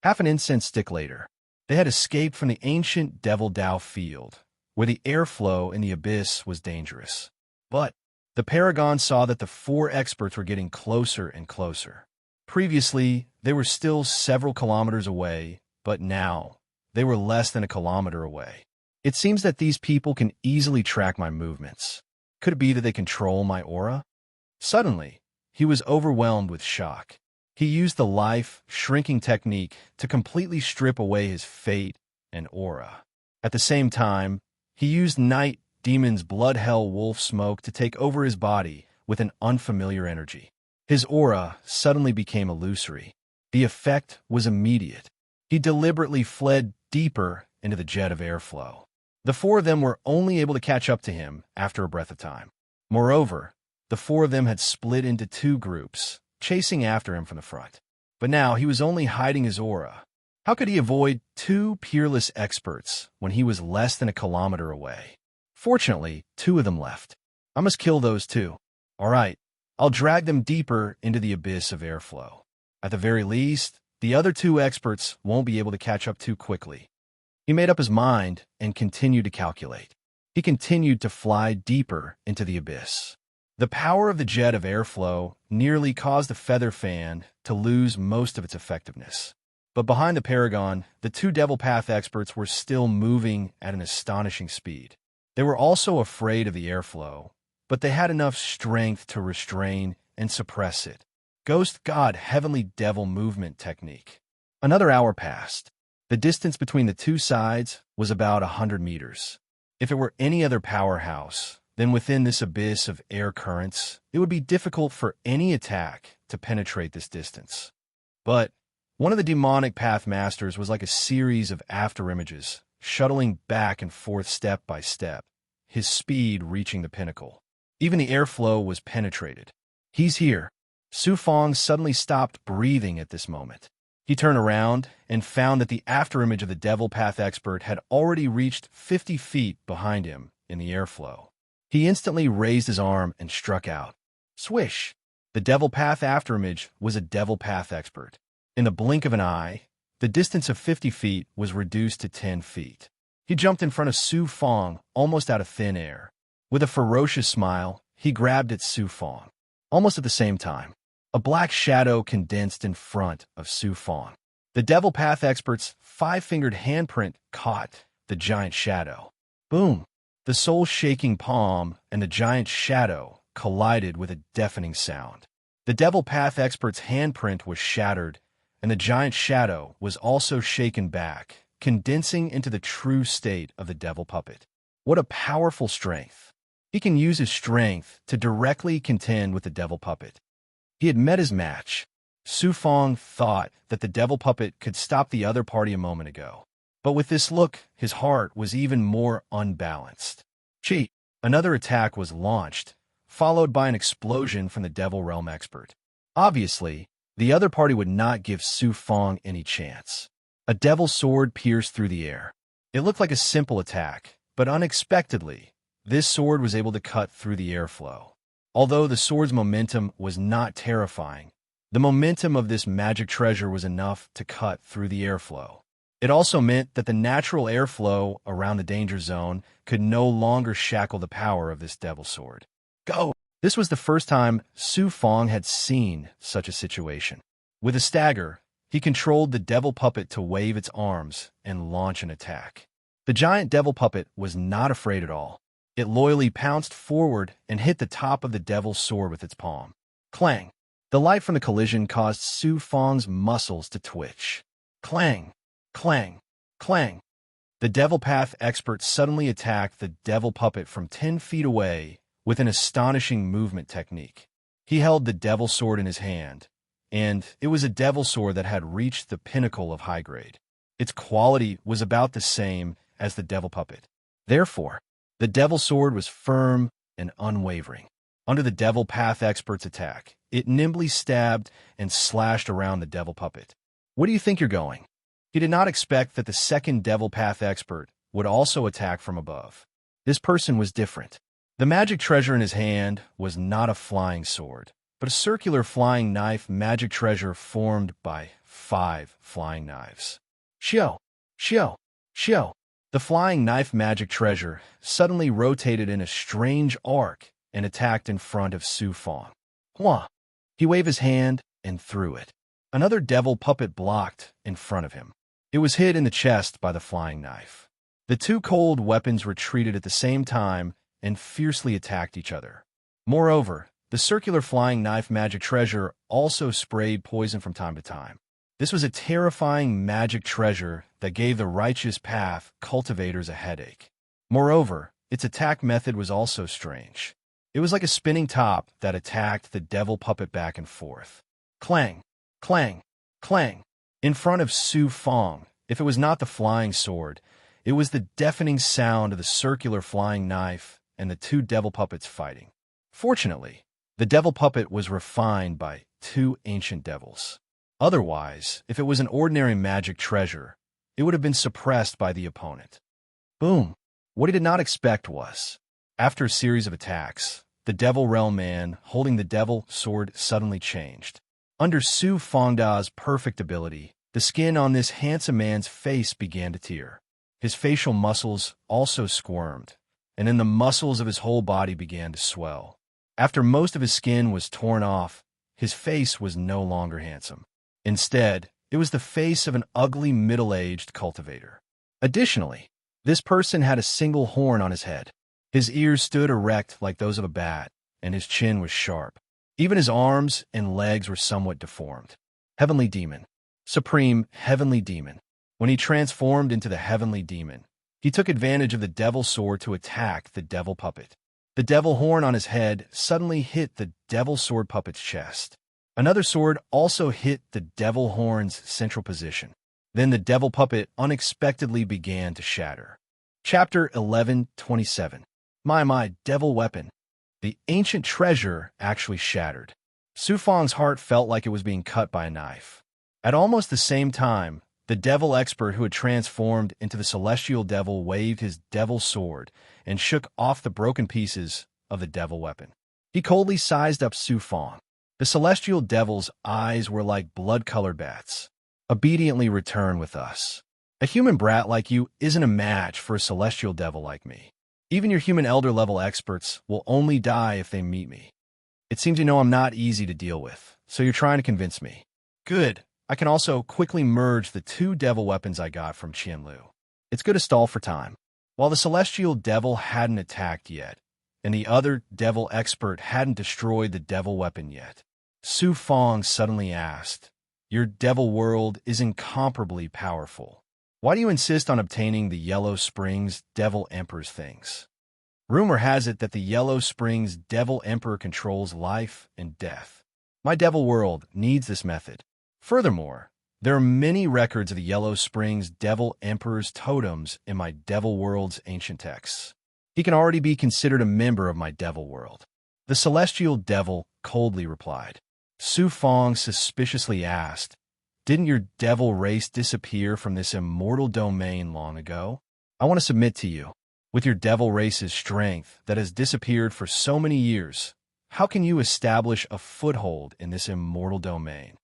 Half an incense stick later, they had escaped from the ancient Devil Dao field, where the airflow in the abyss was dangerous. But the Paragon saw that the four experts were getting closer and closer. Previously, they were still several kilometers away, but now they were less than a kilometer away. It seems that these people can easily track my movements. Could it be that they control my aura? Suddenly, he was overwhelmed with shock. He used the life-shrinking technique to completely strip away his fate and aura. At the same time, he used Night Demon's blood hell wolf smoke to take over his body with an unfamiliar energy. His aura suddenly became illusory. The effect was immediate. He deliberately fled deeper into the jet of airflow. The four of them were only able to catch up to him after a breath of time. Moreover, the four of them had split into two groups, chasing after him from the front. But now he was only hiding his aura. How could he avoid two peerless experts when he was less than a kilometer away? Fortunately, two of them left. I must kill those two. All right, I'll drag them deeper into the abyss of airflow. At the very least, the other two experts won't be able to catch up too quickly. He made up his mind and continued to calculate. He continued to fly deeper into the abyss. The power of the jet of airflow nearly caused the feather fan to lose most of its effectiveness. But behind the Paragon, the two Devil Path experts were still moving at an astonishing speed. They were also afraid of the airflow, but they had enough strength to restrain and suppress it. Ghost God Heavenly Devil Movement Technique. Another hour passed. The distance between the two sides was about 100 meters. If it were any other powerhouse, then within this abyss of air currents, it would be difficult for any attack to penetrate this distance. But one of the demonic path masters was like a series of afterimages, shuttling back and forth step by step, his speed reaching the pinnacle. Even the airflow was penetrated. He's here. Su Fang suddenly stopped breathing at this moment. He turned around and found that the afterimage of the Devil Path expert had already reached 50 feet behind him in the airflow. He instantly raised his arm and struck out. Swish! The Devil Path afterimage was a Devil Path expert. In the blink of an eye, the distance of 50 feet was reduced to 10 feet. He jumped in front of Su Fang almost out of thin air. With a ferocious smile, he grabbed at Su Fang. Almost at the same time, a black shadow condensed in front of Su Fang. The Devil Path expert's five-fingered handprint caught the giant shadow. Boom! The soul-shaking palm and the giant shadow collided with a deafening sound. The Devil Path expert's handprint was shattered, and the giant shadow was also shaken back, condensing into the true state of the devil puppet. What a powerful strength! He can use his strength to directly contend with the devil puppet. He had met his match. Su Fang thought that the devil puppet could stop the other party a moment ago. But with this look, his heart was even more unbalanced. Cheat! Another attack was launched, followed by an explosion from the Devil Realm expert. Obviously, the other party would not give Su Fang any chance. A devil sword pierced through the air. It looked like a simple attack, but unexpectedly, this sword was able to cut through the airflow. Although the sword's momentum was not terrifying, the momentum of this magic treasure was enough to cut through the airflow. It also meant that the natural airflow around the danger zone could no longer shackle the power of this devil sword. Go! This was the first time Su Fong had seen such a situation. With a stagger, he controlled the devil puppet to wave its arms and launch an attack. The giant devil puppet was not afraid at all. It loyally pounced forward and hit the top of the devil's sword with its palm. Clang! The light from the collision caused Su Fong's muscles to twitch. Clang! Clang! Clang! The devil path expert suddenly attacked the devil puppet from 10 feet away with an astonishing movement technique. He held the devil sword in his hand, and it was a devil sword that had reached the pinnacle of high grade. Its quality was about the same as the devil puppet. Therefore, the devil sword was firm and unwavering. Under the devil path expert's attack, it nimbly stabbed and slashed around the devil puppet. Where do you think you're going? He did not expect that the second devil path expert would also attack from above. This person was different. The magic treasure in his hand was not a flying sword, but a circular flying knife magic treasure formed by 5 flying knives. Shio! Shio! Shio! The flying knife magic treasure suddenly rotated in a strange arc and attacked in front of Su Fong. Hua! He waved his hand and threw it. Another devil puppet blocked in front of him. It was hit in the chest by the flying knife. The two cold weapons retreated at the same time and fiercely attacked each other. Moreover, the circular flying knife magic treasure also sprayed poison from time to time. This was a terrifying magic treasure that gave the righteous path cultivators a headache. Moreover, its attack method was also strange. It was like a spinning top that attacked the devil puppet back and forth. Clang! Clang! Clang! In front of Su Fong, if it was not the flying sword, it was the deafening sound of the circular flying knife and the two devil puppets fighting. Fortunately, the devil puppet was refined by 2 ancient devils. Otherwise, if it was an ordinary magic treasure, it would have been suppressed by the opponent. Boom! What he did not expect was, after a series of attacks, the devil realm man holding the devil sword suddenly changed. Under Su Fongda's perfect ability, the skin on this handsome man's face began to tear. His facial muscles also squirmed, and then the muscles of his whole body began to swell. After most of his skin was torn off, his face was no longer handsome. Instead, it was the face of an ugly middle-aged cultivator. Additionally, this person had a single horn on his head. His ears stood erect like those of a bat, and his chin was sharp. Even his arms and legs were somewhat deformed. Heavenly Demon. Supreme Heavenly Demon. When he transformed into the Heavenly Demon, he took advantage of the devil sword to attack the devil puppet. The devil horn on his head suddenly hit the devil sword puppet's chest. Another sword also hit the devil horn's central position. Then the devil puppet unexpectedly began to shatter. Chapter 11:27. My devil weapon. The ancient treasure actually shattered. Su Fong's heart felt like it was being cut by a knife. At almost the same time, the devil expert who had transformed into the celestial devil waved his devil sword and shook off the broken pieces of the devil weapon. He coldly sized up Su Fong. The celestial devil's eyes were like blood-colored bats. Obediently return with us. A human brat like you isn't a match for a celestial devil like me. Even your human elder-level experts will only die if they meet me. It seems you know I'm not easy to deal with, so you're trying to convince me. Good. I can also quickly merge the 2 devil weapons I got from Qianlu. It's good to stall for time. While the celestial devil hadn't attacked yet, and the other devil expert hadn't destroyed the devil weapon yet, Su Fong suddenly asked, "Your devil world is incomparably powerful. Why do you insist on obtaining the Yellow Springs Devil Emperor's things? Rumor has it that the Yellow Springs Devil Emperor controls life and death. My devil world needs this method. Furthermore, there are many records of the Yellow Springs Devil Emperor's totems in my devil world's ancient texts. He can already be considered a member of my devil world." The celestial devil coldly replied. Su Fong suspiciously asked, "Didn't your devil race disappear from this immortal domain long ago? I want to submit to you. With your devil race's strength that has disappeared for so many years, how can you establish a foothold in this immortal domain?"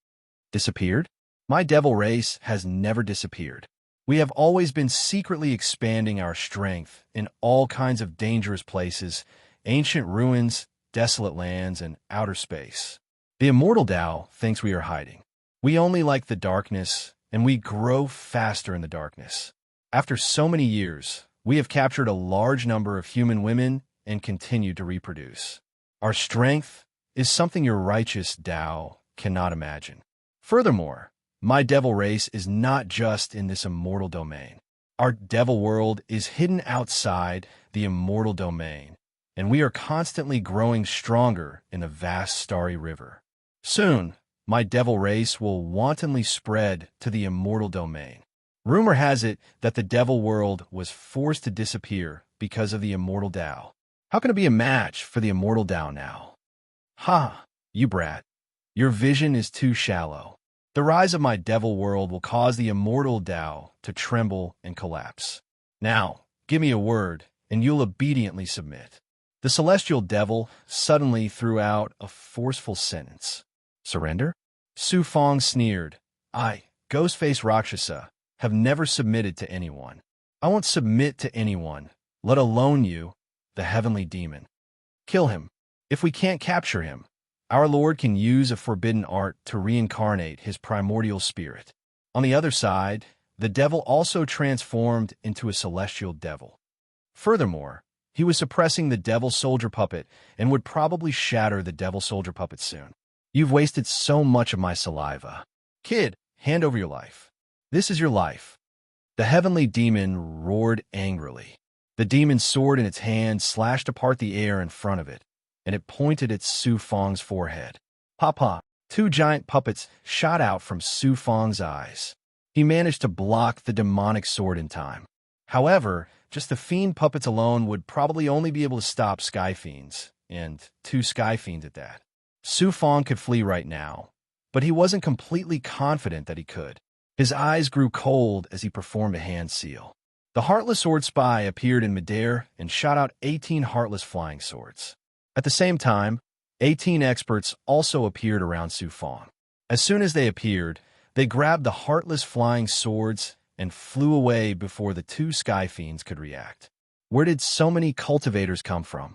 Disappeared? My devil race has never disappeared. We have always been secretly expanding our strength in all kinds of dangerous places, ancient ruins, desolate lands, and outer space. The immortal Tao thinks we are hiding. We only like the darkness, and we grow faster in the darkness. After so many years, we have captured a large number of human women and continue to reproduce. Our strength is something your righteous Tao cannot imagine. Furthermore, my devil race is not just in this immortal domain. Our devil world is hidden outside the immortal domain, and we are constantly growing stronger in the vast starry river. Soon, my devil race will wantonly spread to the immortal domain. Rumor has it that the devil world was forced to disappear because of the immortal Tao. How can it be a match for the immortal Tao now? Ha, you brat. Your vision is too shallow. The rise of my devil world will cause the immortal Tao to tremble and collapse. Now, give me a word, and you'll obediently submit. The celestial devil suddenly threw out a forceful sentence. Surrender? Su Fong sneered. I, Ghostface Rakshasa, have never submitted to anyone. I won't submit to anyone, let alone you, the heavenly demon. Kill him. If we can't capture him, our Lord can use a forbidden art to reincarnate his primordial spirit. On the other side, the devil also transformed into a celestial devil. Furthermore, he was suppressing the devil soldier puppet and would probably shatter the devil soldier puppet soon. You've wasted so much of my saliva. Kid, hand over your life. This is your life. The heavenly demon roared angrily. The demon's sword in its hand slashed apart the air in front of it, and it pointed at Su Fong's forehead. Papa, two giant puppets shot out from Su Fong's eyes. He managed to block the demonic sword in time. However, just the fiend puppets alone would probably only be able to stop sky fiends, and two sky fiends at that. Su Fong could flee right now, but he wasn't completely confident that he could. His eyes grew cold as he performed a hand seal. The Heartless Sword Spy appeared in midair and shot out 18 Heartless Flying Swords. At the same time, 18 experts also appeared around Su Fong. As soon as they appeared, they grabbed the Heartless Flying Swords and flew away before the two Sky Fiends could react. Where did so many cultivators come from?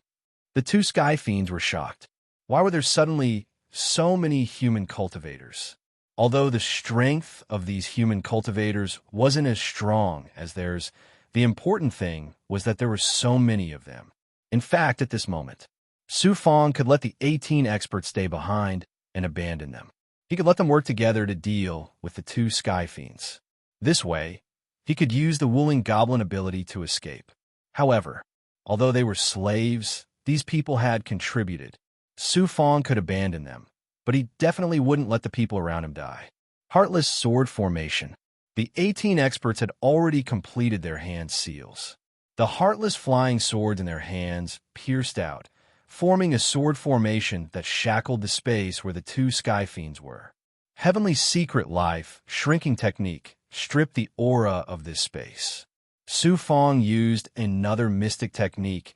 The two Sky Fiends were shocked. Why were there suddenly so many human cultivators? Although the strength of these human cultivators wasn't as strong as theirs, the important thing was that there were so many of them. In fact, at this moment, Su Fong could let the 18 experts stay behind and abandon them. He could let them work together to deal with the two Sky Fiends. This way, he could use the Wooling Goblin ability to escape. However, although they were slaves, these people had contributed. Su Fong could abandon them, but he definitely wouldn't let the people around him die. Heartless Sword Formation. The 18 experts had already completed their hand seals. The Heartless Flying Swords in their hands pierced out, forming a sword formation that shackled the space where the two Sky Fiends were. Heavenly Secret Life Shrinking Technique stripped the aura of this space. Su Fong used another mystic technique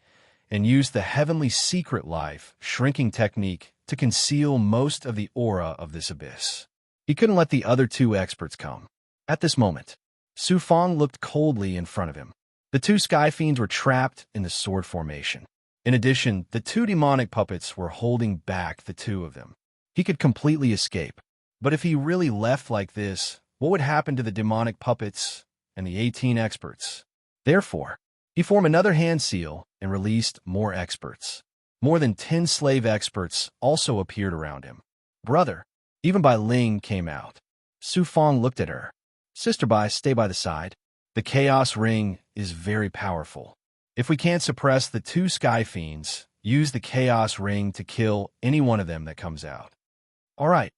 and used the Heavenly Secret Life Shrinking Technique to conceal most of the aura of this abyss. He couldn't let the other two experts come. At this moment, Su Fong looked coldly in front of him. The two Sky Fiends were trapped in the sword formation. In addition, the two demonic puppets were holding back the two of them. He could completely escape. But if he really left like this, what would happen to the demonic puppets and the 18 experts? Therefore, he formed another hand seal and released more experts. More than 10 slave experts also appeared around him. Brother, even Bai Ling came out. Su Fong looked at her. Sister Bai, stay by the side. The Chaos Ring is very powerful. If we can't suppress the two Sky Fiends, use the Chaos Ring to kill any one of them that comes out. All right,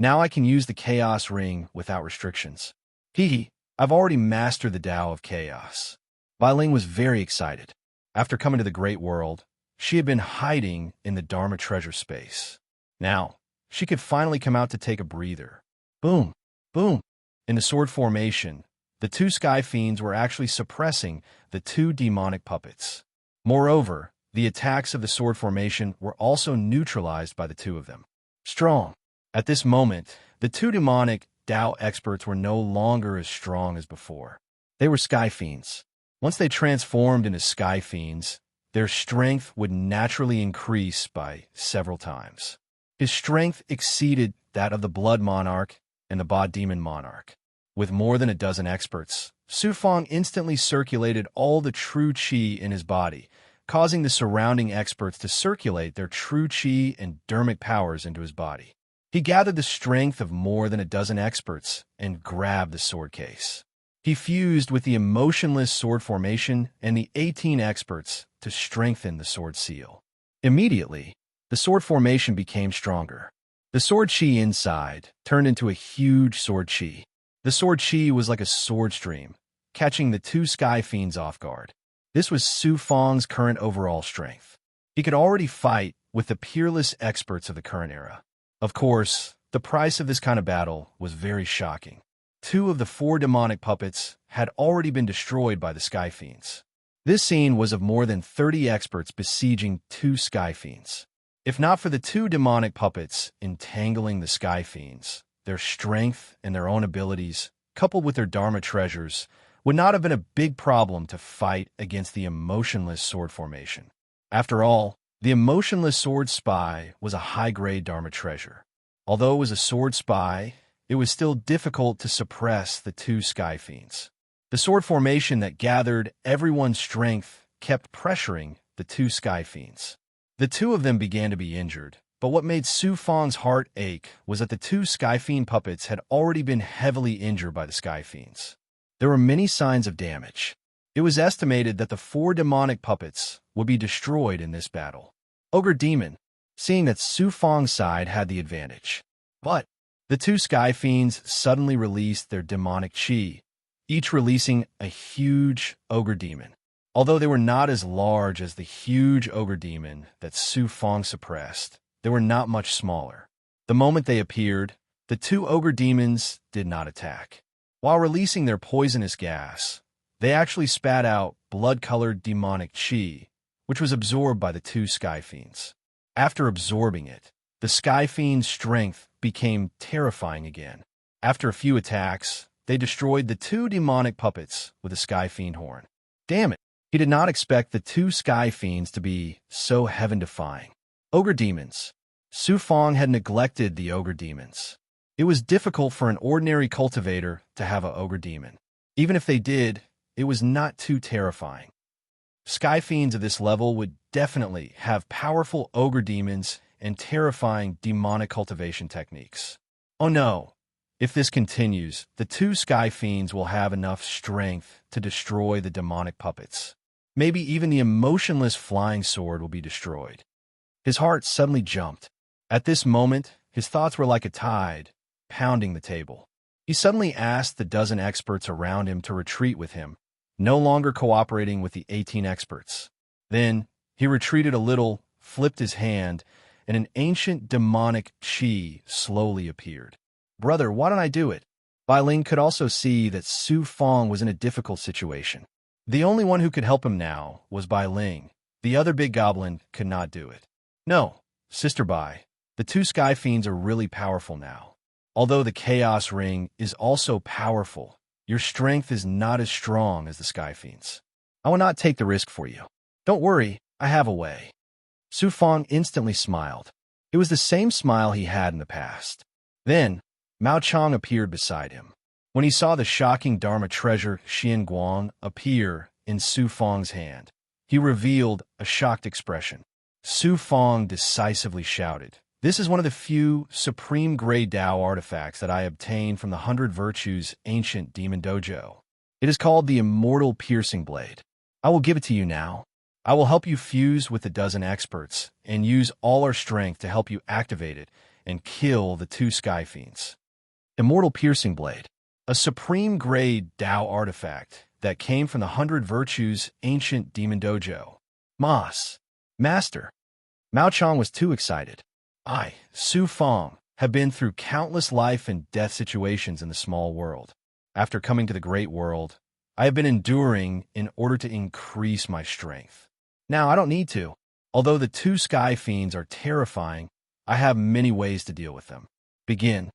now I can use the Chaos Ring without restrictions. Hee, I've already mastered the Tao of Chaos. Bai Ling was very excited. After coming to the Great World, she had been hiding in the Dharma treasure space. Now, she could finally come out to take a breather. Boom, boom. In the sword formation, the two Sky Fiends were actually suppressing the two demonic puppets. Moreover, the attacks of the sword formation were also neutralized by the two of them. Strong. At this moment, the two demonic Tao experts were no longer as strong as before. They were Sky Fiends. Once they transformed into Sky Fiends, their strength would naturally increase by several times. His strength exceeded that of the Blood Monarch and the Ba Demon Monarch. With more than a dozen experts, Su Fong instantly circulated all the true qi in his body, causing the surrounding experts to circulate their true qi and dermic powers into his body. He gathered the strength of more than a dozen experts and grabbed the sword case. He fused with the emotionless sword formation and the 18 experts to strengthen the sword seal. Immediately, the sword formation became stronger. The sword qi inside turned into a huge sword qi. The sword qi was like a sword stream, catching the two sky fiends off guard. This was Su Fong's current overall strength. He could already fight with the peerless experts of the current era. Of course, the price of this kind of battle was very shocking. 2 of the 4 demonic puppets had already been destroyed by the Sky Fiends. This scene was of more than 30 experts besieging 2 Sky Fiends. If not for the 2 demonic puppets entangling the Sky Fiends, their strength and their own abilities, coupled with their Dharma treasures, would not have been a big problem to fight against the emotionless sword formation. After all, the emotionless sword spy was a high-grade Dharma treasure. Although it was a sword spy, it was still difficult to suppress the 2 Sky Fiends. The sword formation that gathered everyone's strength kept pressuring the 2 Sky Fiends. The 2 of them began to be injured, but what made Su Fong's heart ache was that the 2 Sky Fiend puppets had already been heavily injured by the Sky Fiends. There were many signs of damage. It was estimated that the 4 demonic puppets would be destroyed in this battle. Ogre Demon, seeing that Su Fong's side had the advantage. But the 2 Sky Fiends suddenly released their demonic qi, each releasing a huge Ogre Demon. Although they were not as large as the huge Ogre Demon that Su Fong suppressed, they were not much smaller. The moment they appeared, the 2 Ogre Demons did not attack. While releasing their poisonous gas, they actually spat out blood-colored demonic qi, which was absorbed by the 2 Sky Fiends. After absorbing it, the Sky Fiend's strength became terrifying again. After a few attacks, they destroyed the 2 demonic puppets with a Sky Fiend horn. Damn it! He did not expect the 2 Sky Fiends to be so heaven-defying. Ogre Demons. Su Fong had neglected the Ogre Demons. It was difficult for an ordinary cultivator to have an Ogre Demon. Even if they did, it was not too terrifying. Sky Fiends of this level would definitely have powerful Ogre Demons and terrifying demonic cultivation techniques. Oh no! If this continues, the 2 Sky Fiends will have enough strength to destroy the demonic puppets. Maybe even the emotionless flying sword will be destroyed. His heart suddenly jumped. At this moment, his thoughts were like a tide, pounding the table. He suddenly asked the dozen experts around him to retreat with him, no longer cooperating with the 18 experts. Then, he retreated a little, flipped his hand, and an ancient demonic qi slowly appeared. Brother, why don't I do it? Bai Ling could also see that Su Fong was in a difficult situation. The only one who could help him now was Bai Ling. The other big goblin could not do it. No, Sister Bai, the 2 Sky Fiends are really powerful now. Although the Chaos Ring is also powerful, your strength is not as strong as the Sky Fiends. I will not take the risk for you. Don't worry, I have a way. Su Fong instantly smiled. It was the same smile he had in the past. Then, Mao Chang appeared beside him. When he saw the shocking Dharma treasure Xian Guan appear in Su Fong's hand, he revealed a shocked expression. Su Fong decisively shouted, "This is one of the few supreme-grade Dao artifacts that I obtained from the 100 Virtues ancient demon dojo. It is called the Immortal Piercing Blade. I will give it to you now. I will help you fuse with the dozen experts and use all our strength to help you activate it and kill the 2 Sky Fiends." Immortal Piercing Blade, a supreme-grade Dao artifact that came from the 100 Virtues ancient demon dojo. Master. Mao Chang was too excited. I, Su Fong, have been through countless life and death situations in the small world. After coming to the great world, I have been enduring in order to increase my strength. Now I don't need to. Although the 2 Sky Fiends are terrifying, I have many ways to deal with them. Begin.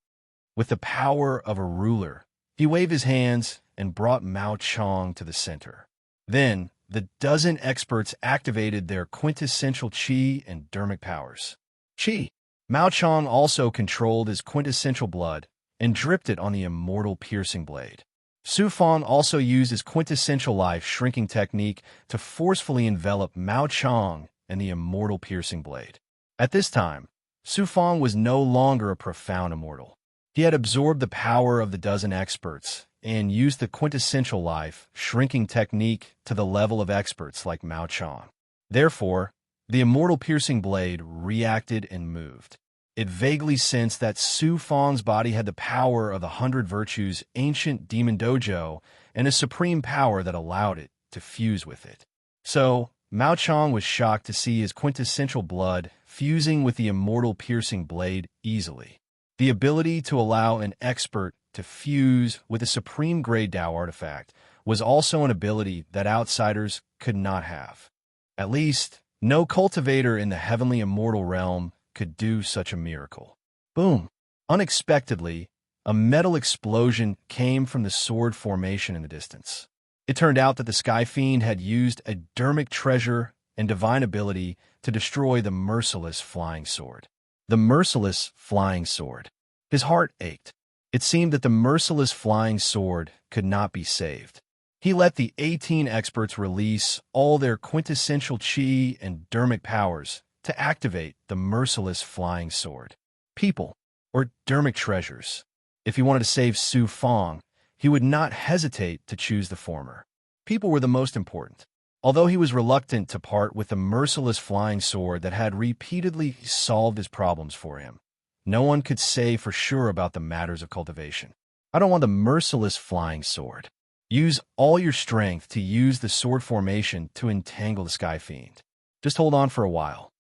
With the power of a ruler, he waved his hands and brought Mao Chang to the center. Then, the dozen experts activated their quintessential qi and dermic powers. Qi. Mao Chang also controlled his quintessential blood and dripped it on the immortal piercing blade. Su Fang also used his quintessential life shrinking technique to forcefully envelop Mao Chang and the immortal piercing blade. At this time, Su Fang was no longer a profound immortal. He had absorbed the power of the dozen experts and used the quintessential life shrinking technique to the level of experts like Mao Chang. Therefore, the immortal piercing blade reacted and moved. It vaguely sensed that Su Fang's body had the power of the 100 Virtues' ancient demon dojo and a supreme power that allowed it to fuse with it. So, Mao Chang was shocked to see his quintessential blood fusing with the immortal piercing blade easily. The ability to allow an expert to fuse with a supreme grade Dao artifact was also an ability that outsiders could not have. At least, no cultivator in the heavenly immortal realm could do such a miracle. Boom! Unexpectedly, a metal explosion came from the sword formation in the distance. It turned out that the Sky Fiend had used a dermic treasure and divine ability to destroy the merciless flying sword. The merciless flying sword. His heart ached. It seemed that the merciless flying sword could not be saved. He let the 18 experts release all their quintessential qi and dermic powers to activate the merciless flying sword. People, or dermic treasures. If he wanted to save Su Fang, he would not hesitate to choose the former. People were the most important. Although he was reluctant to part with the merciless flying sword that had repeatedly solved his problems for him, no one could say for sure about the matters of cultivation. I don't want the merciless flying sword. Use all your strength to use the sword formation to entangle the Sky Fiend. Just hold on for a while.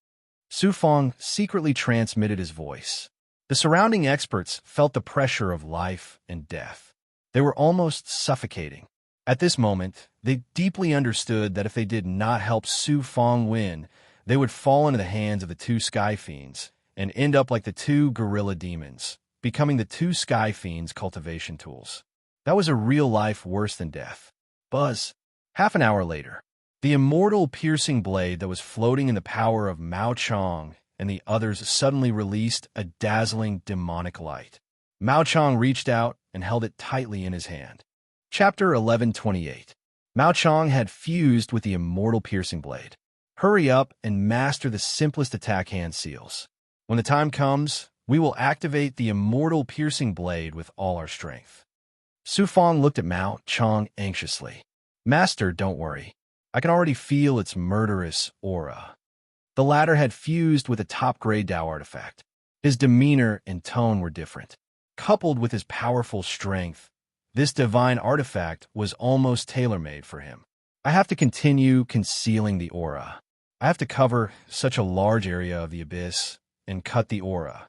Su Fang secretly transmitted his voice. The surrounding experts felt the pressure of life and death. They were almost suffocating. At this moment, they deeply understood that if they did not help Su Fang win, they would fall into the hands of the two Sky Fiends and end up like the two gorilla demons, becoming the two Sky Fiends' cultivation tools. That was a real life worse than death. Buzz. Half an hour later, the immortal piercing blade that was floating in the power of Mao Chang and the others suddenly released a dazzling demonic light. Mao Chang reached out and held it tightly in his hand. Chapter 1128. Mao Chang had fused with the immortal piercing blade. Hurry up and master the simplest attack hand seals. When the time comes, we will activate the immortal piercing blade with all our strength. Su Fang looked at Mao Chang anxiously. Master, don't worry. I can already feel its murderous aura. The latter had fused with a top-grade Dao artifact. His demeanor and tone were different. Coupled with his powerful strength, this divine artifact was almost tailor-made for him. I have to continue concealing the aura. I have to cover such a large area of the abyss and cut the aura.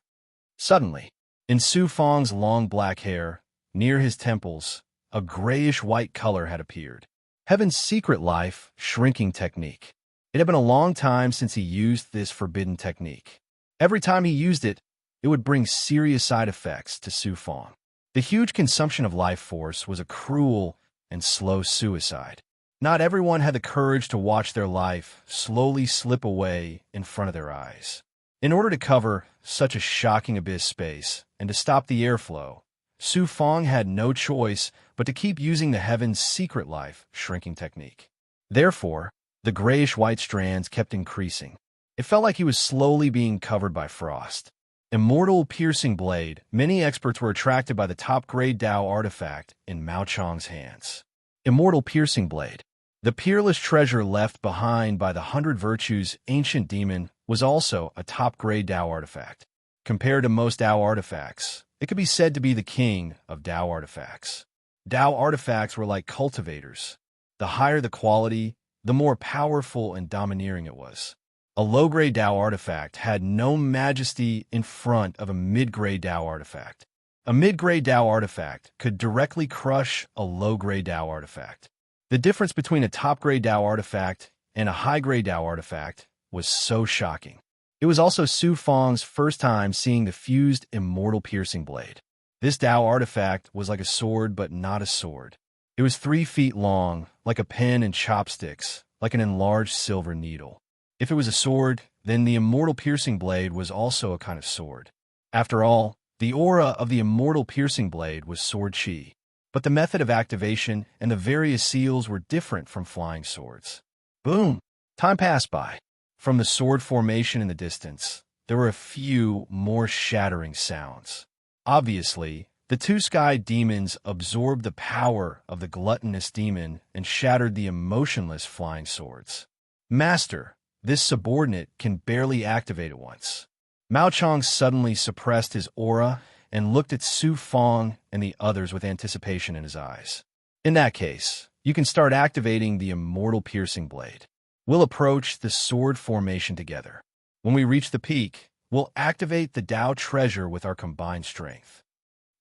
Suddenly, in Su Fang's long black hair, near his temples, a grayish-white color had appeared. Heaven's secret life shrinking technique. It had been a long time since he used this forbidden technique. Every time he used it, it would bring serious side effects to Su Fang. The huge consumption of life force was a cruel and slow suicide. Not everyone had the courage to watch their life slowly slip away in front of their eyes. In order to cover such a shocking abyss space and to stop the airflow, Su Fang had no choice but to keep using the Heaven's secret life shrinking technique. Therefore, the grayish-white strands kept increasing. It felt like he was slowly being covered by frost. Immortal piercing blade, many experts were attracted by the top-grade Dao artifact in Mao Chang's hands. Immortal piercing blade. The peerless treasure left behind by the 100 Virtues' ancient demon was also a top-grade Dao artifact. Compared to most Dao artifacts, it could be said to be the king of Dao artifacts. Dao artifacts were like cultivators. The higher the quality, the more powerful and domineering it was. A low-grade Dao artifact had no majesty in front of a mid-grade Dao artifact. A mid-grade Dao artifact could directly crush a low-grade Dao artifact. The difference between a top-grade Dao artifact and a high-grade Dao artifact was so shocking. It was also Su Fang's first time seeing the fused immortal piercing blade. This Dao artifact was like a sword but not a sword. It was 3 feet long, like a pen and chopsticks, like an enlarged silver needle. If it was a sword, then the immortal piercing blade was also a kind of sword. After all, the aura of the immortal piercing blade was sword chi. But the method of activation and the various seals were different from flying swords. Boom! Time passed by. From the sword formation in the distance, there were a few more shattering sounds. Obviously, the two sky demons absorbed the power of the gluttonous demon and shattered the emotionless flying swords. Master, this subordinate can barely activate at once. Mao Chong suddenly suppressed his aura and looked at Su Fong and the others with anticipation in his eyes. In that case, you can start activating the immortal piercing blade. We'll approach the sword formation together. When we reach the peak, we'll activate the Dao treasure with our combined strength.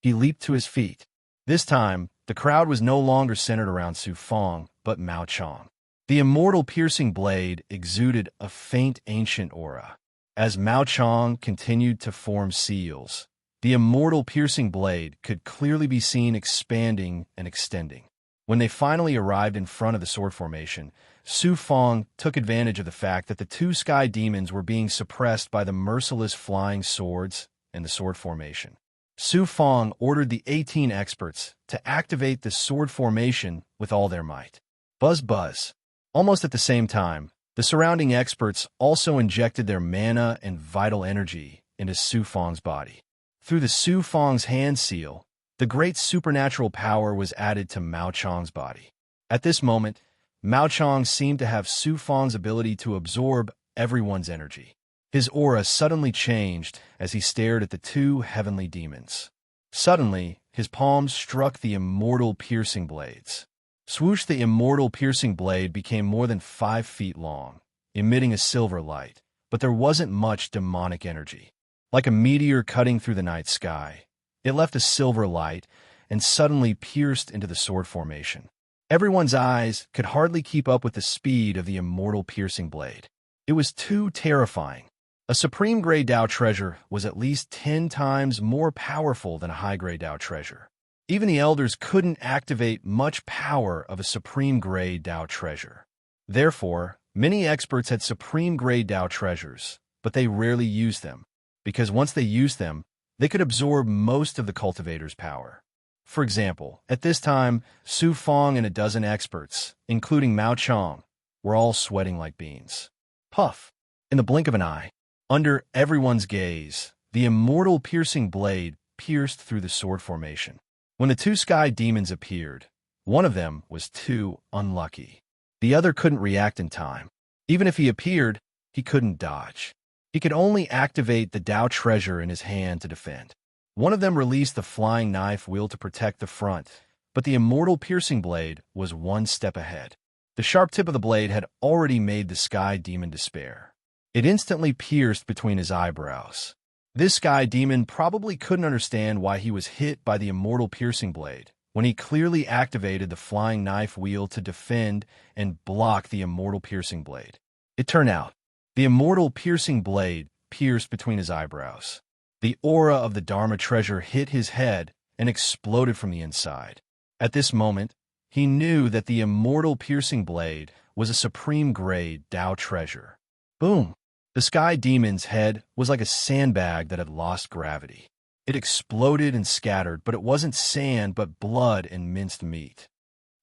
He leaped to his feet. This time, the crowd was no longer centered around Su Fong, but Mao Chong. The immortal piercing blade exuded a faint ancient aura. As Mao Chong continued to form seals, the immortal piercing blade could clearly be seen expanding and extending. When they finally arrived in front of the sword formation, Su Fong took advantage of the fact that the two sky demons were being suppressed by the merciless flying swords and the sword formation. Su Fong ordered the 18 experts to activate the sword formation with all their might. Buzz buzz. Almost at the same time, the surrounding experts also injected their mana and vital energy into Su Fong's body. Through the Su Fong's hand seal, the great supernatural power was added to Mao Chong's body. At this moment, Mao Chong seemed to have Su Fong's ability to absorb everyone's energy. His aura suddenly changed as he stared at the two heavenly demons. Suddenly, his palms struck the immortal piercing blades. Swoosh! The immortal piercing blade became more than 5 feet long, emitting a silver light, but there wasn't much demonic energy. Like a meteor cutting through the night sky, it left a silver light and suddenly pierced into the sword formation. Everyone's eyes could hardly keep up with the speed of the immortal piercing blade. It was too terrifying. A supreme-grade Dao treasure was at least 10 times more powerful than a high-grade Dao treasure. Even the elders couldn't activate much power of a supreme-grade Dao treasure. Therefore, many experts had supreme-grade Dao treasures, but they rarely used them, because once they used them, they could absorb most of the cultivator's power. For example, at this time, Su Fong and a dozen experts, including Mao Chong, were all sweating like beans. Puff! In the blink of an eye, under everyone's gaze, the immortal piercing blade pierced through the sword formation. When the two sky demons appeared, one of them was too unlucky. The other couldn't react in time. Even if he appeared, he couldn't dodge. He could only activate the Dao treasure in his hand to defend. One of them released the flying knife wheel to protect the front, but the immortal piercing blade was one step ahead. The sharp tip of the blade had already made the sky demon despair. It instantly pierced between his eyebrows. This sky demon probably couldn't understand why he was hit by the immortal piercing blade, when he clearly activated the flying knife wheel to defend and block the immortal piercing blade. It turned out, the immortal piercing blade pierced between his eyebrows. The aura of the Dharma treasure hit his head and exploded from the inside. At this moment, he knew that the immortal piercing blade was a supreme-grade Dao treasure. Boom! The sky demon's head was like a sandbag that had lost gravity. It exploded and scattered, but it wasn't sand but blood and minced meat.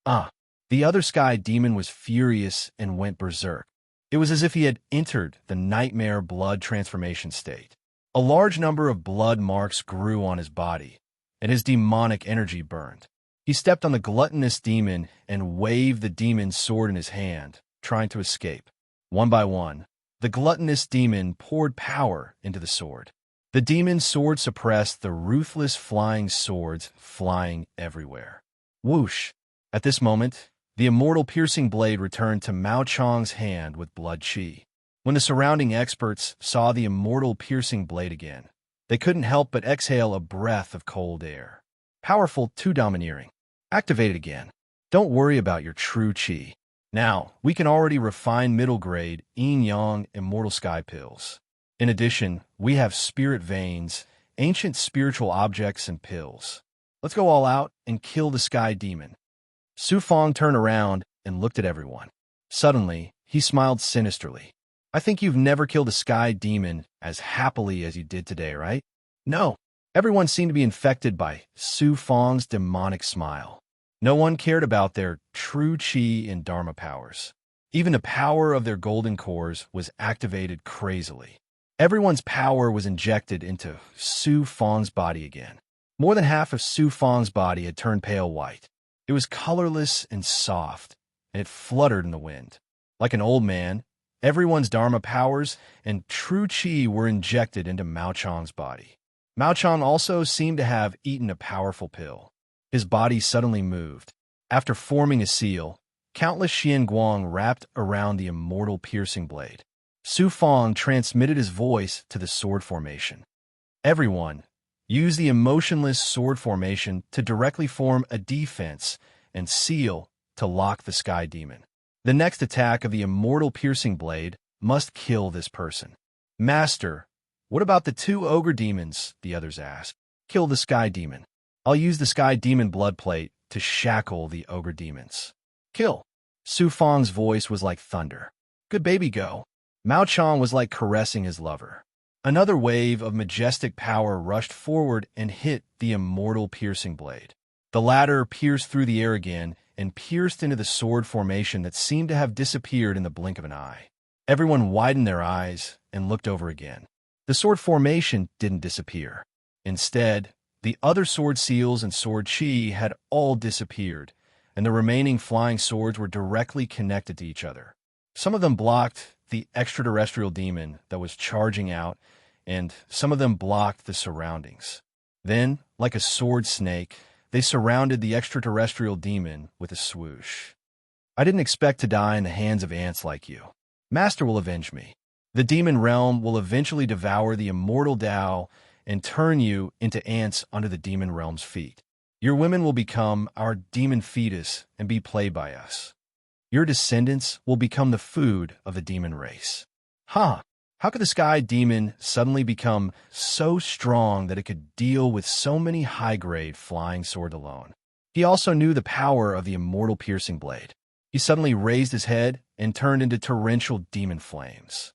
The other sky demon was furious and went berserk. It was as if he had entered the nightmare blood transformation state. A large number of blood marks grew on his body, and his demonic energy burned. He stepped on the gluttonous demon and waved the demon's sword in his hand, trying to escape. One by one, the gluttonous demon poured power into the sword. The demon's sword suppressed the ruthless flying swords flying everywhere. Whoosh! At this moment, the immortal piercing blade returned to Mao Chong's hand with blood chi. When the surrounding experts saw the immortal piercing blade again, they couldn't help but exhale a breath of cold air. Powerful, too domineering. Activate it again. Don't worry about your true chi. Now, we can already refine middle-grade, yin-yang, immortal sky pills. In addition, we have spirit veins, ancient spiritual objects, and pills. Let's go all out and kill the sky demon. Su Fong turned around and looked at everyone. Suddenly, he smiled sinisterly. I think you've never killed a sky demon as happily as you did today, right? No. Everyone seemed to be infected by Su Fang's demonic smile. No one cared about their true chi and dharma powers. Even the power of their golden cores was activated crazily. Everyone's power was injected into Su Fang's body again. More than half of Su Fang's body had turned pale white. It was colorless and soft, and it fluttered in the wind. Like an old man, everyone's dharma powers and true chi were injected into Mao Chang's body. Mao Chang also seemed to have eaten a powerful pill. His body suddenly moved. After forming a seal, countless Xian Guang wrapped around the immortal piercing blade. Su Fang transmitted his voice to the sword formation. Everyone, use the emotionless sword formation to directly form a defense and seal to lock the sky demon. The next attack of the immortal piercing blade must kill this person. Master, what about the two ogre demons? The others asked. Kill the sky demon. I'll use the sky demon blood plate to shackle the ogre demons. Kill. Su Fang's voice was like thunder. Good baby, go. Mao Chang was like caressing his lover. Another wave of majestic power rushed forward and hit the immortal piercing blade. The latter pierced through the air again and pierced into the sword formation that seemed to have disappeared in the blink of an eye. Everyone widened their eyes and looked over again. The sword formation didn't disappear. Instead, the other sword seals and sword chi had all disappeared, and the remaining flying swords were directly connected to each other. Some of them blocked the extraterrestrial demon that was charging out, and some of them blocked the surroundings. Then, like a sword snake, they surrounded the extraterrestrial demon with a swoosh. I didn't expect to die in the hands of ants like you. Master will avenge me. The demon realm will eventually devour the immortal Tao and turn you into ants under the demon realm's feet. Your women will become our demon fetus and be played by us. Your descendants will become the food of the demon race. Huh? How could the sky demon suddenly become so strong that it could deal with so many high-grade flying swords alone? He also knew the power of the immortal piercing blade. He suddenly raised his head and turned into torrential demon flames.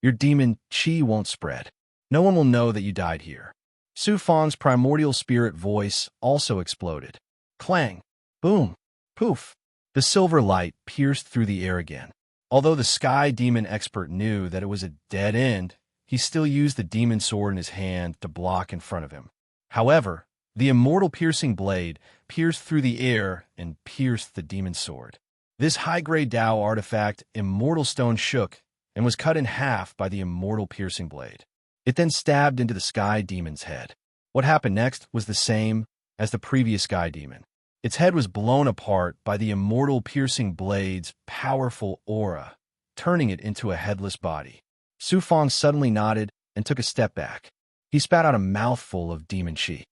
Your demon chi won't spread. No one will know that you died here. Su Fang's primordial spirit voice also exploded. Clang! Boom! Poof! The silver light pierced through the air again. Although the sky demon expert knew that it was a dead end, he still used the demon sword in his hand to block in front of him. However, the immortal piercing blade pierced through the air and pierced the demon sword. This high-grade Tao artifact, Immortal Stone, shook and was cut in half by the immortal piercing blade. It then stabbed into the sky demon's head. What happened next was the same as the previous sky demon. Its head was blown apart by the immortal piercing blade's powerful aura, turning it into a headless body. Su Fang suddenly nodded and took a step back. He spat out a mouthful of demon chi.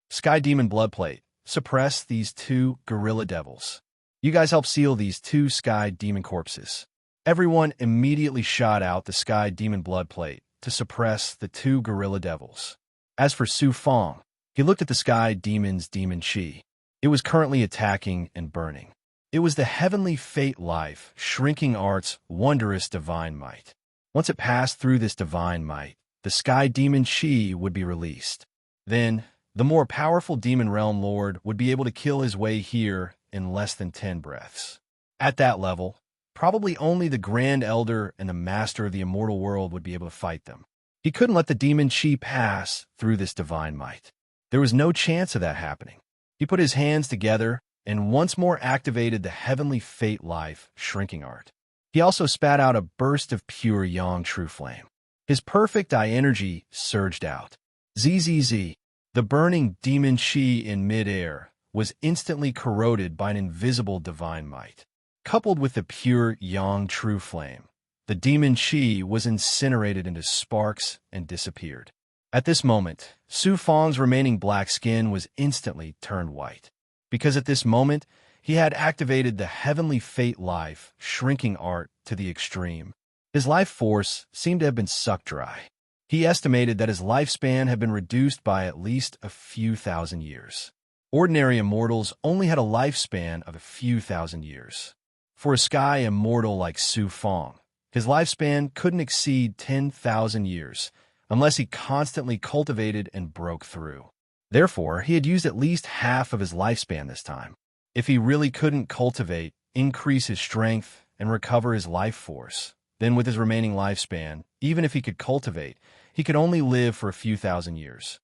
Sky demon blood plate, suppress these two gorilla devils. You guys help seal these two sky demon corpses. Everyone immediately shot out the sky demon blood plate to suppress the two gorilla devils. As for Su Fang, he looked at the sky demon's demon chi. It was currently attacking and burning. It was the heavenly fate life, shrinking art's wondrous divine might. Once it passed through this divine might, the sky demon chi would be released. Then, the more powerful demon realm lord would be able to kill his way here in less than 10 breaths. At that level, probably only the Grand Elder and the Master of the Immortal World would be able to fight them. He couldn't let the demon chi pass through this divine might. There was no chance of that happening. He put his hands together and once more activated the heavenly fate life, shrinking art. He also spat out a burst of pure yang true flame. His perfect eye energy surged out. ZZZ, the burning demon chi in midair, was instantly corroded by an invisible divine might. Coupled with the pure yang true flame, the demon chi was incinerated into sparks and disappeared. At this moment, Su Fang's remaining black skin was instantly turned white. Because at this moment, he had activated the heavenly fate life, shrinking art to the extreme. His life force seemed to have been sucked dry. He estimated that his lifespan had been reduced by at least a few thousand years. Ordinary immortals only had a lifespan of a few thousand years. For a sky immortal like Su Fong, his lifespan couldn't exceed 10,000 years unless he constantly cultivated and broke through. Therefore, he had used at least half of his lifespan this time. If he really couldn't cultivate, increase his strength, and recover his life force, then with his remaining lifespan, even if he could cultivate, he could only live for a few thousand years.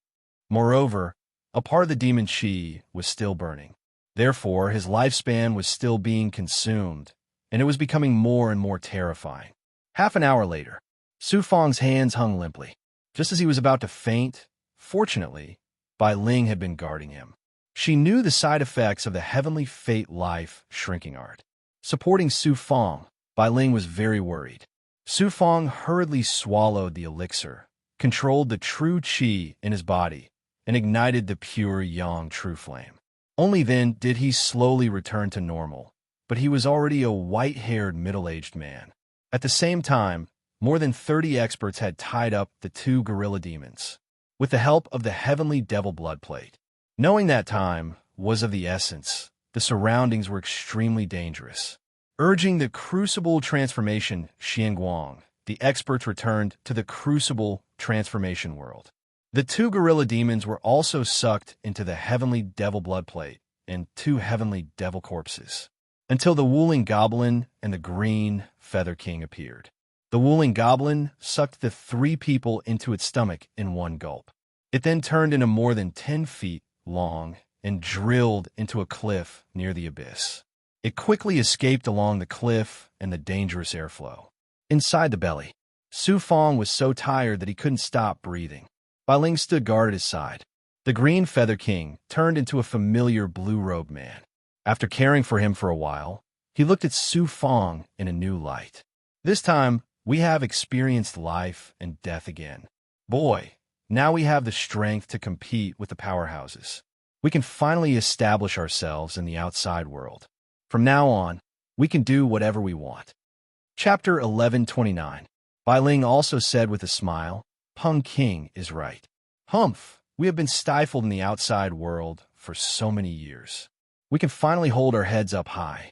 Moreover, a part of the demon chi was still burning. Therefore, his lifespan was still being consumed, and it was becoming more and more terrifying. Half an hour later, Su Fong's hands hung limply. Just as he was about to faint, fortunately, Bai Ling had been guarding him. She knew the side effects of the heavenly fate life shrinking art. Supporting Su Fong, Bai Ling was very worried. Su Fong hurriedly swallowed the elixir, controlled the true qi in his body, and ignited the pure yang true flame. Only then did he slowly return to normal, but he was already a white-haired middle-aged man. At the same time, more than 30 experts had tied up the two gorilla demons, with the help of the heavenly devil blood plate. Knowing that time was of the essence, the surroundings were extremely dangerous. Urging the crucible transformation Xianguang, the experts returned to the crucible transformation world. The two gorilla demons were also sucked into the heavenly devil blood plate and two heavenly devil corpses, until the Wuling Goblin and the Green Feather King appeared. The Wuling Goblin sucked the three people into its stomach in one gulp. It then turned into more than 10 feet long and drilled into a cliff near the abyss. It quickly escaped along the cliff and the dangerous airflow. Inside the belly, Su Fong was so tired that he couldn't stop breathing. Bai Ling stood guard at his side. The Green Feather King turned into a familiar blue-robed man. After caring for him for a while, he looked at Su Fong in a new light. This time, we have experienced life and death again. Boy, now we have the strength to compete with the powerhouses. We can finally establish ourselves in the outside world. From now on, we can do whatever we want. Chapter 1129. Bai Ling also said with a smile, Peng King is right. Humph, we have been stifled in the outside world for so many years. We can finally hold our heads up high.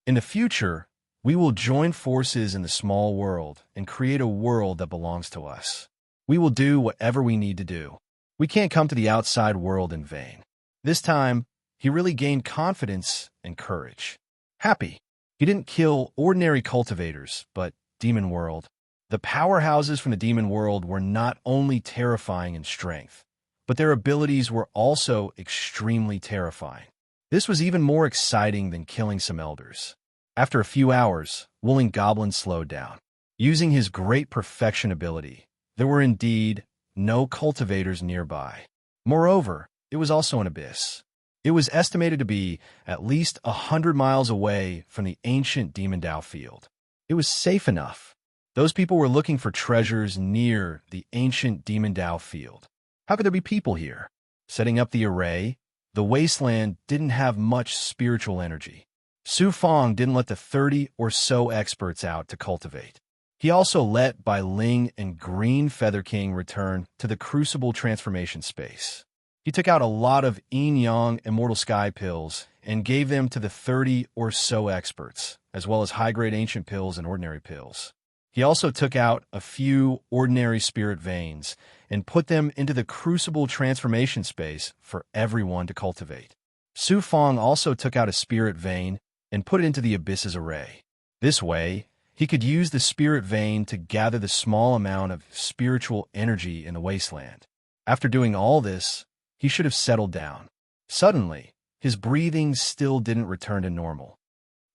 In the future, we will join forces in the small world and create a world that belongs to us. We will do whatever we need to do. We can't come to the outside world in vain. This time, he really gained confidence and courage. Happy. He didn't kill ordinary cultivators, but demon world. The powerhouses from the demon world were not only terrifying in strength, but their abilities were also extremely terrifying. This was even more exciting than killing some elders. After a few hours, Wuling Goblin slowed down. Using his great perfection ability, there were indeed no cultivators nearby. Moreover, it was also an abyss. It was estimated to be at least 100 miles away from the ancient Demon Dao field. It was safe enough. Those people were looking for treasures near the ancient Demon Dao field. How could there be people here? Setting up the array, the wasteland didn't have much spiritual energy. Su Fong didn't let the 30 or so experts out to cultivate. He also let Bai Ling and Green Feather King return to the crucible transformation space. He took out a lot of yin-yang immortal sky pills and gave them to the 30 or so experts, as well as high-grade ancient pills and ordinary pills. He also took out a few ordinary spirit veins and put them into the crucible transformation space for everyone to cultivate. Su Fong also took out a spirit vein and put it into the abyss's array. This way, he could use the spirit vein to gather the small amount of spiritual energy in the wasteland. After doing all this, he should have settled down. Suddenly, his breathing still didn't return to normal.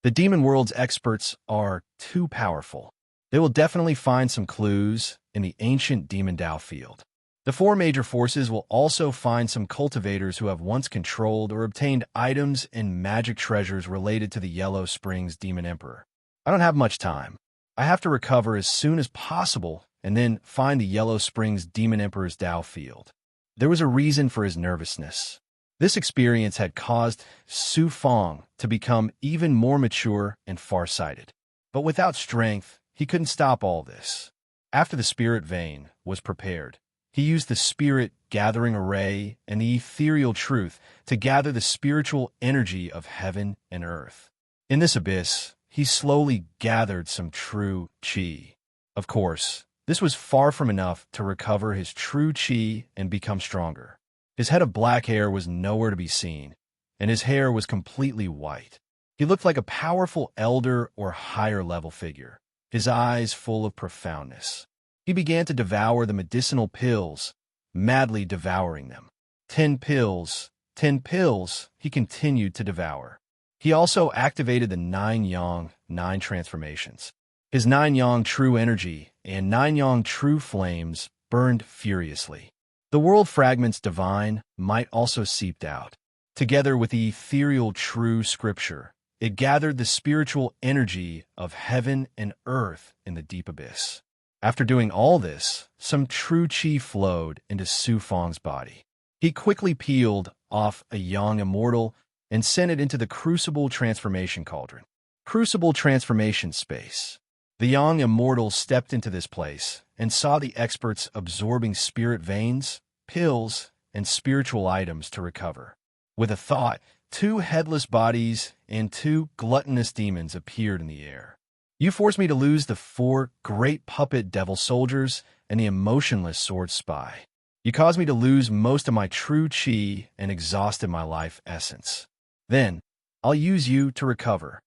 The demon world's experts are too powerful. They will definitely find some clues in the ancient Demon Dao field. The four major forces will also find some cultivators who have once controlled or obtained items and magic treasures related to the Yellow Springs Demon Emperor. I don't have much time. I have to recover as soon as possible and then find the Yellow Springs Demon Emperor's Dao field. There was a reason for his nervousness. This experience had caused Su Fong to become even more mature and far-sighted. But without strength, he couldn't stop all this. After the spirit vein was prepared, he used the spirit gathering array and the ethereal truth to gather the spiritual energy of heaven and earth. In this abyss, he slowly gathered some true chi. Of course, this was far from enough to recover his true chi and become stronger. His head of black hair was nowhere to be seen, and his hair was completely white. He looked like a powerful elder or higher-level figure, his eyes full of profoundness. He began to devour the medicinal pills, madly devouring them. 10 pills, 10 pills, he continued to devour. He also activated the 9 yang, 9 transformations. His 9 yang true energy and 9 yang true flames burned furiously. The world fragments divine might also seeped out. Together with the ethereal true scripture, it gathered the spiritual energy of heaven and earth in the deep abyss. After doing all this, some true chi flowed into Su Fang's body. He quickly peeled off a young immortal and sent it into the crucible transformation cauldron. Crucible transformation space. The young immortal stepped into this place and saw the experts absorbing spirit veins, pills, and spiritual items to recover. With a thought, 2 headless bodies and 2 gluttonous demons appeared in the air. You forced me to lose the 4 great puppet devil soldiers and the emotionless sword spy. You caused me to lose most of my true chi and exhausted my life essence. Then, I'll use you to recover.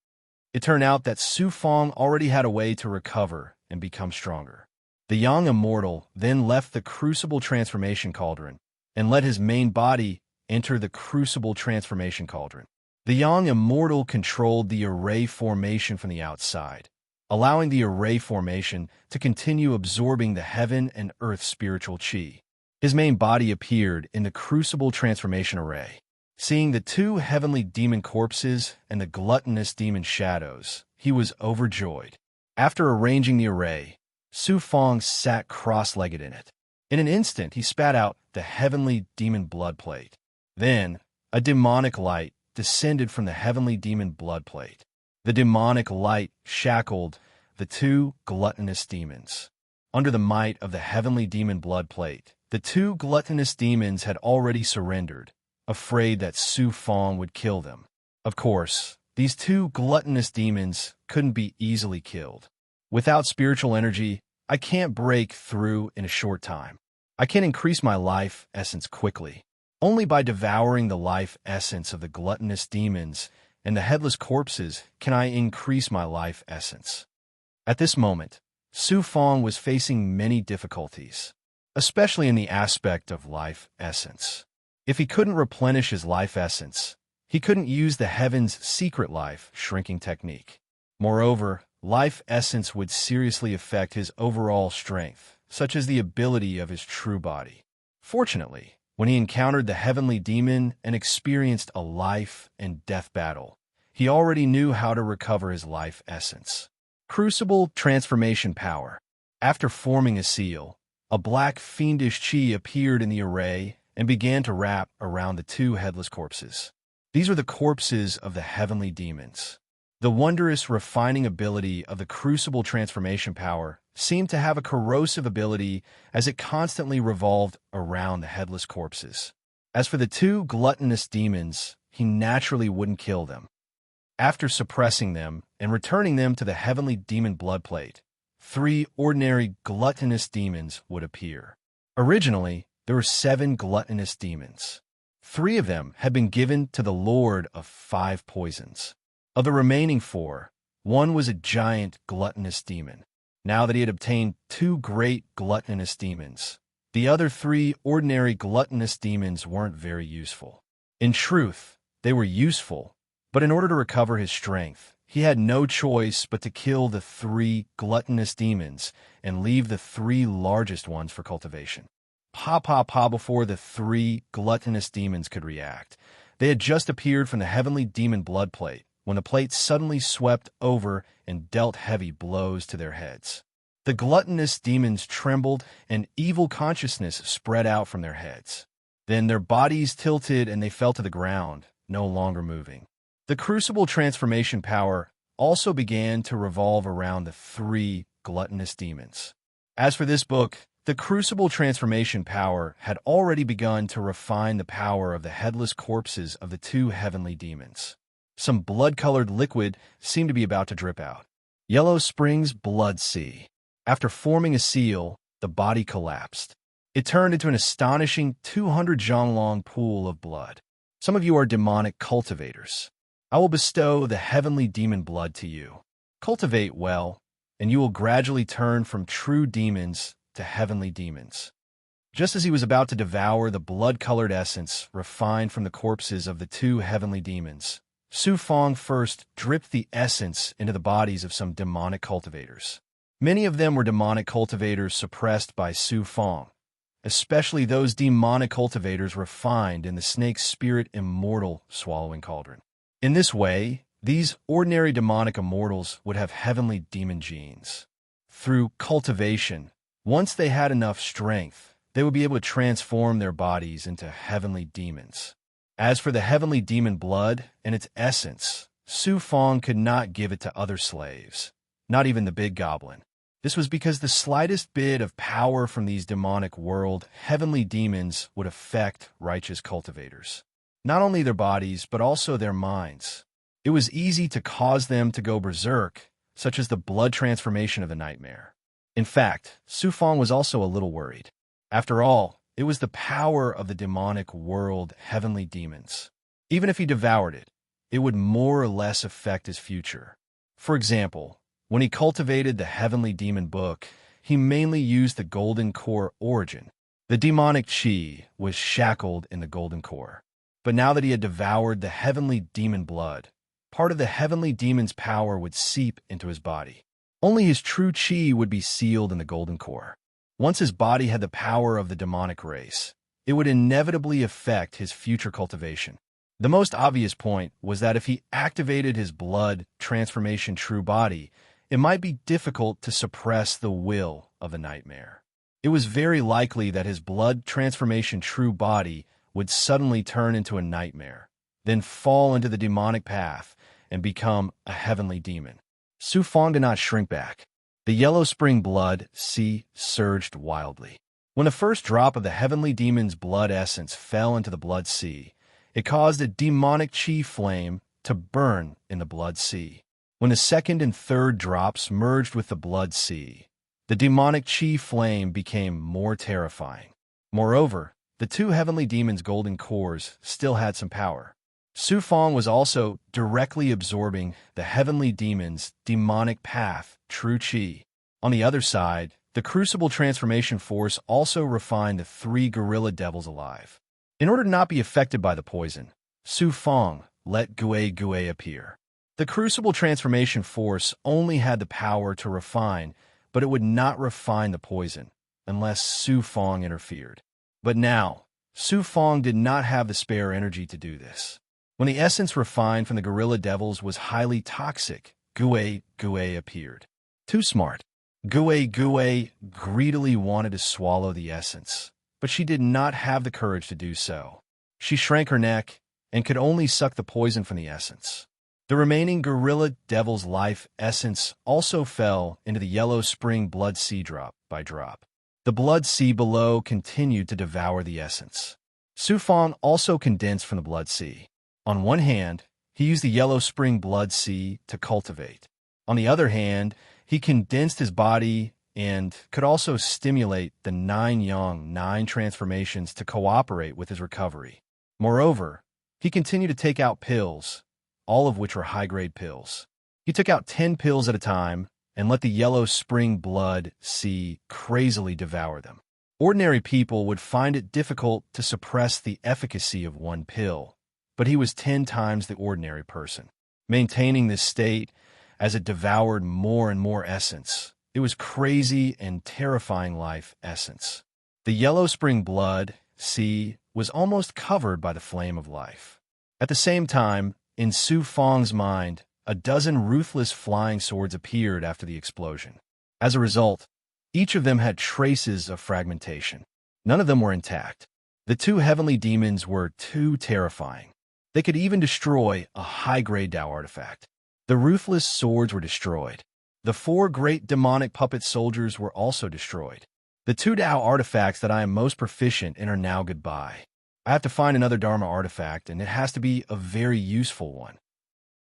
It turned out that Su Fang already had a way to recover and become stronger. The young immortal then left the crucible transformation cauldron and let his main body enter the crucible transformation cauldron. The young immortal controlled the array formation from the outside, allowing the array formation to continue absorbing the heaven and earth spiritual chi. His main body appeared in the crucible transformation array. Seeing the 2 heavenly demon corpses and the gluttonous demon shadows, he was overjoyed. After arranging the array, Su Fang sat cross-legged in it. In an instant, he spat out the heavenly demon blood plate. Then, a demonic light descended from the heavenly demon blood plate. The demonic light shackled the 2 gluttonous demons. Under the might of the heavenly demon blood plate, the 2 gluttonous demons had already surrendered, afraid that Su Fang would kill them. Of course, these 2 gluttonous demons couldn't be easily killed. Without spiritual energy, I can't break through in a short time. I can't increase my life essence quickly. Only by devouring the life essence of the gluttonous demons and the headless corpses can I increase my life essence. At this moment, Su Fang was facing many difficulties, especially in the aspect of life essence. If he couldn't replenish his life essence, he couldn't use the heaven's secret life shrinking technique. Moreover, life essence would seriously affect his overall strength, such as the ability of his true body. Fortunately, when he encountered the heavenly demon and experienced a life and death battle, he already knew how to recover his life essence. Crucible transformation power. After forming a seal, a black fiendish chi appeared in the array and began to wrap around the 2 headless corpses. These were the corpses of the heavenly demons. The wondrous refining ability of the crucible transformation power seemed to have a corrosive ability as it constantly revolved around the headless corpses. As for the 2 gluttonous demons, he naturally wouldn't kill them. After suppressing them and returning them to the heavenly demon blood plate, 3 ordinary gluttonous demons would appear. Originally, there were 7 gluttonous demons. 3 of them had been given to the Lord of 5 poisons. Of the remaining 4, 1 was a giant gluttonous demon. Now that he had obtained 2 great gluttonous demons, the other 3 ordinary gluttonous demons weren't very useful. In truth, they were useful, but in order to recover his strength, he had no choice but to kill the 3 gluttonous demons and leave the 3 largest ones for cultivation. Before the 3 gluttonous demons could react. They had just appeared from the heavenly demon blood plate when the plate suddenly swept over and dealt heavy blows to their heads. The gluttonous demons trembled and evil consciousness spread out from their heads. Then their bodies tilted and they fell to the ground, no longer moving. The crucible transformation power also began to revolve around the 3 gluttonous demons. As for this book, the crucible transformation power had already begun to refine the power of the headless corpses of the 2 heavenly demons. Some blood-colored liquid seemed to be about to drip out. Yellow Spring's blood sea. After forming a seal, the body collapsed. It turned into an astonishing 200-jong-long pool of blood. Some of you are demonic cultivators. I will bestow the heavenly demon blood to you. Cultivate well, and you will gradually turn from true demons to heavenly demons. Just as he was about to devour the blood-colored essence refined from the corpses of the two heavenly demons, Su Fong first dripped the essence into the bodies of some demonic cultivators. Many of them were demonic cultivators suppressed by Su Fong, especially those demonic cultivators refined in the snake's spirit immortal swallowing cauldron. In this way, these ordinary demonic immortals would have heavenly demon genes. Through cultivation, once they had enough strength, they would be able to transform their bodies into heavenly demons. As for the heavenly demon blood and its essence, Su Fong could not give it to other slaves, not even the big goblin. This was because the slightest bit of power from these demonic world heavenly demons would affect righteous cultivators. Not only their bodies, but also their minds. It was easy to cause them to go berserk, such as the blood transformation of the nightmare. In fact, Su Fong was also a little worried. After all, it was the power of the demonic world heavenly demons. Even if he devoured it, it would more or less affect his future. For example, when he cultivated the heavenly demon book, he mainly used the golden core origin. The demonic chi was shackled in the golden core. But now that he had devoured the heavenly demon blood, part of the heavenly demon's power would seep into his body. Only his true chi would be sealed in the golden core. Once his body had the power of the demonic race, it would inevitably affect his future cultivation. The most obvious point was that if he activated his blood transformation true body, it might be difficult to suppress the will of the nightmare. It was very likely that his blood transformation true body would suddenly turn into a nightmare, then fall into the demonic path and become a heavenly demon. Su Fong did not shrink back. The yellow spring blood sea surged wildly. When the first drop of the heavenly demon's blood essence fell into the blood sea, it caused a demonic chi flame to burn in the blood sea. When the second and third drops merged with the blood sea, the demonic chi flame became more terrifying. Moreover, the two heavenly demons' golden cores still had some power. Su Fong was also directly absorbing the heavenly demon's demonic path, true chi. On the other side, the crucible transformation force also refined the three gorilla devils alive. In order to not be affected by the poison, Su Fong let Gui Gui appear. The crucible transformation force only had the power to refine, but it would not refine the poison unless Su Fong interfered. But now, Su Fong did not have the spare energy to do this. When the essence refined from the gorilla devils was highly toxic, Gui Gui appeared. Too smart. Gui Gui greedily wanted to swallow the essence, but she did not have the courage to do so. She shrank her neck and could only suck the poison from the essence. The remaining gorilla devil's life essence also fell into the yellow spring blood sea drop by drop. The blood sea below continued to devour the essence. Su Fong also condensed from the blood sea. On one hand, he used the yellow spring blood sea to cultivate. On the other hand, he condensed his body and could also stimulate the 9 transformations to cooperate with his recovery. Moreover, he continued to take out pills, all of which were high-grade pills. He took out 10 pills at a time and let the yellow spring blood sea crazily devour them. Ordinary people would find it difficult to suppress the efficacy of one pill, but he was 10 times the ordinary person. Maintaining this state as it devoured more and more essence, it was crazy and terrifying life essence. The yellow spring blood sea was almost covered by the flame of life. At the same time, in Su Fong's mind, a dozen ruthless flying swords appeared after the explosion. As a result, each of them had traces of fragmentation. None of them were intact. The two heavenly demons were too terrifying. They could even destroy a high-grade Dao artifact. The ruthless swords were destroyed. The 4 great demonic puppet soldiers were also destroyed. The 2 Dao artifacts that I am most proficient in are now goodbye. I have to find another Dharma artifact, and it has to be a very useful one.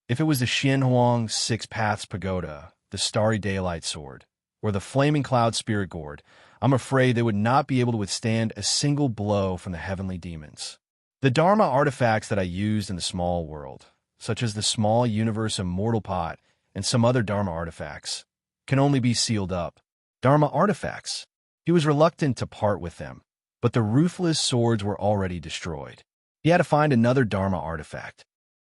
If it was the Xianhuang Six Paths Pagoda, the Starry Daylight Sword, or the Flaming Cloud Spirit Gourd, I'm afraid they would not be able to withstand a single blow from the heavenly demons. The Dharma artifacts that I used in the small world, such as the small universe immortal pot and some other Dharma artifacts, can only be sealed up. Dharma artifacts. He was reluctant to part with them, but the ruthless swords were already destroyed. He had to find another Dharma artifact.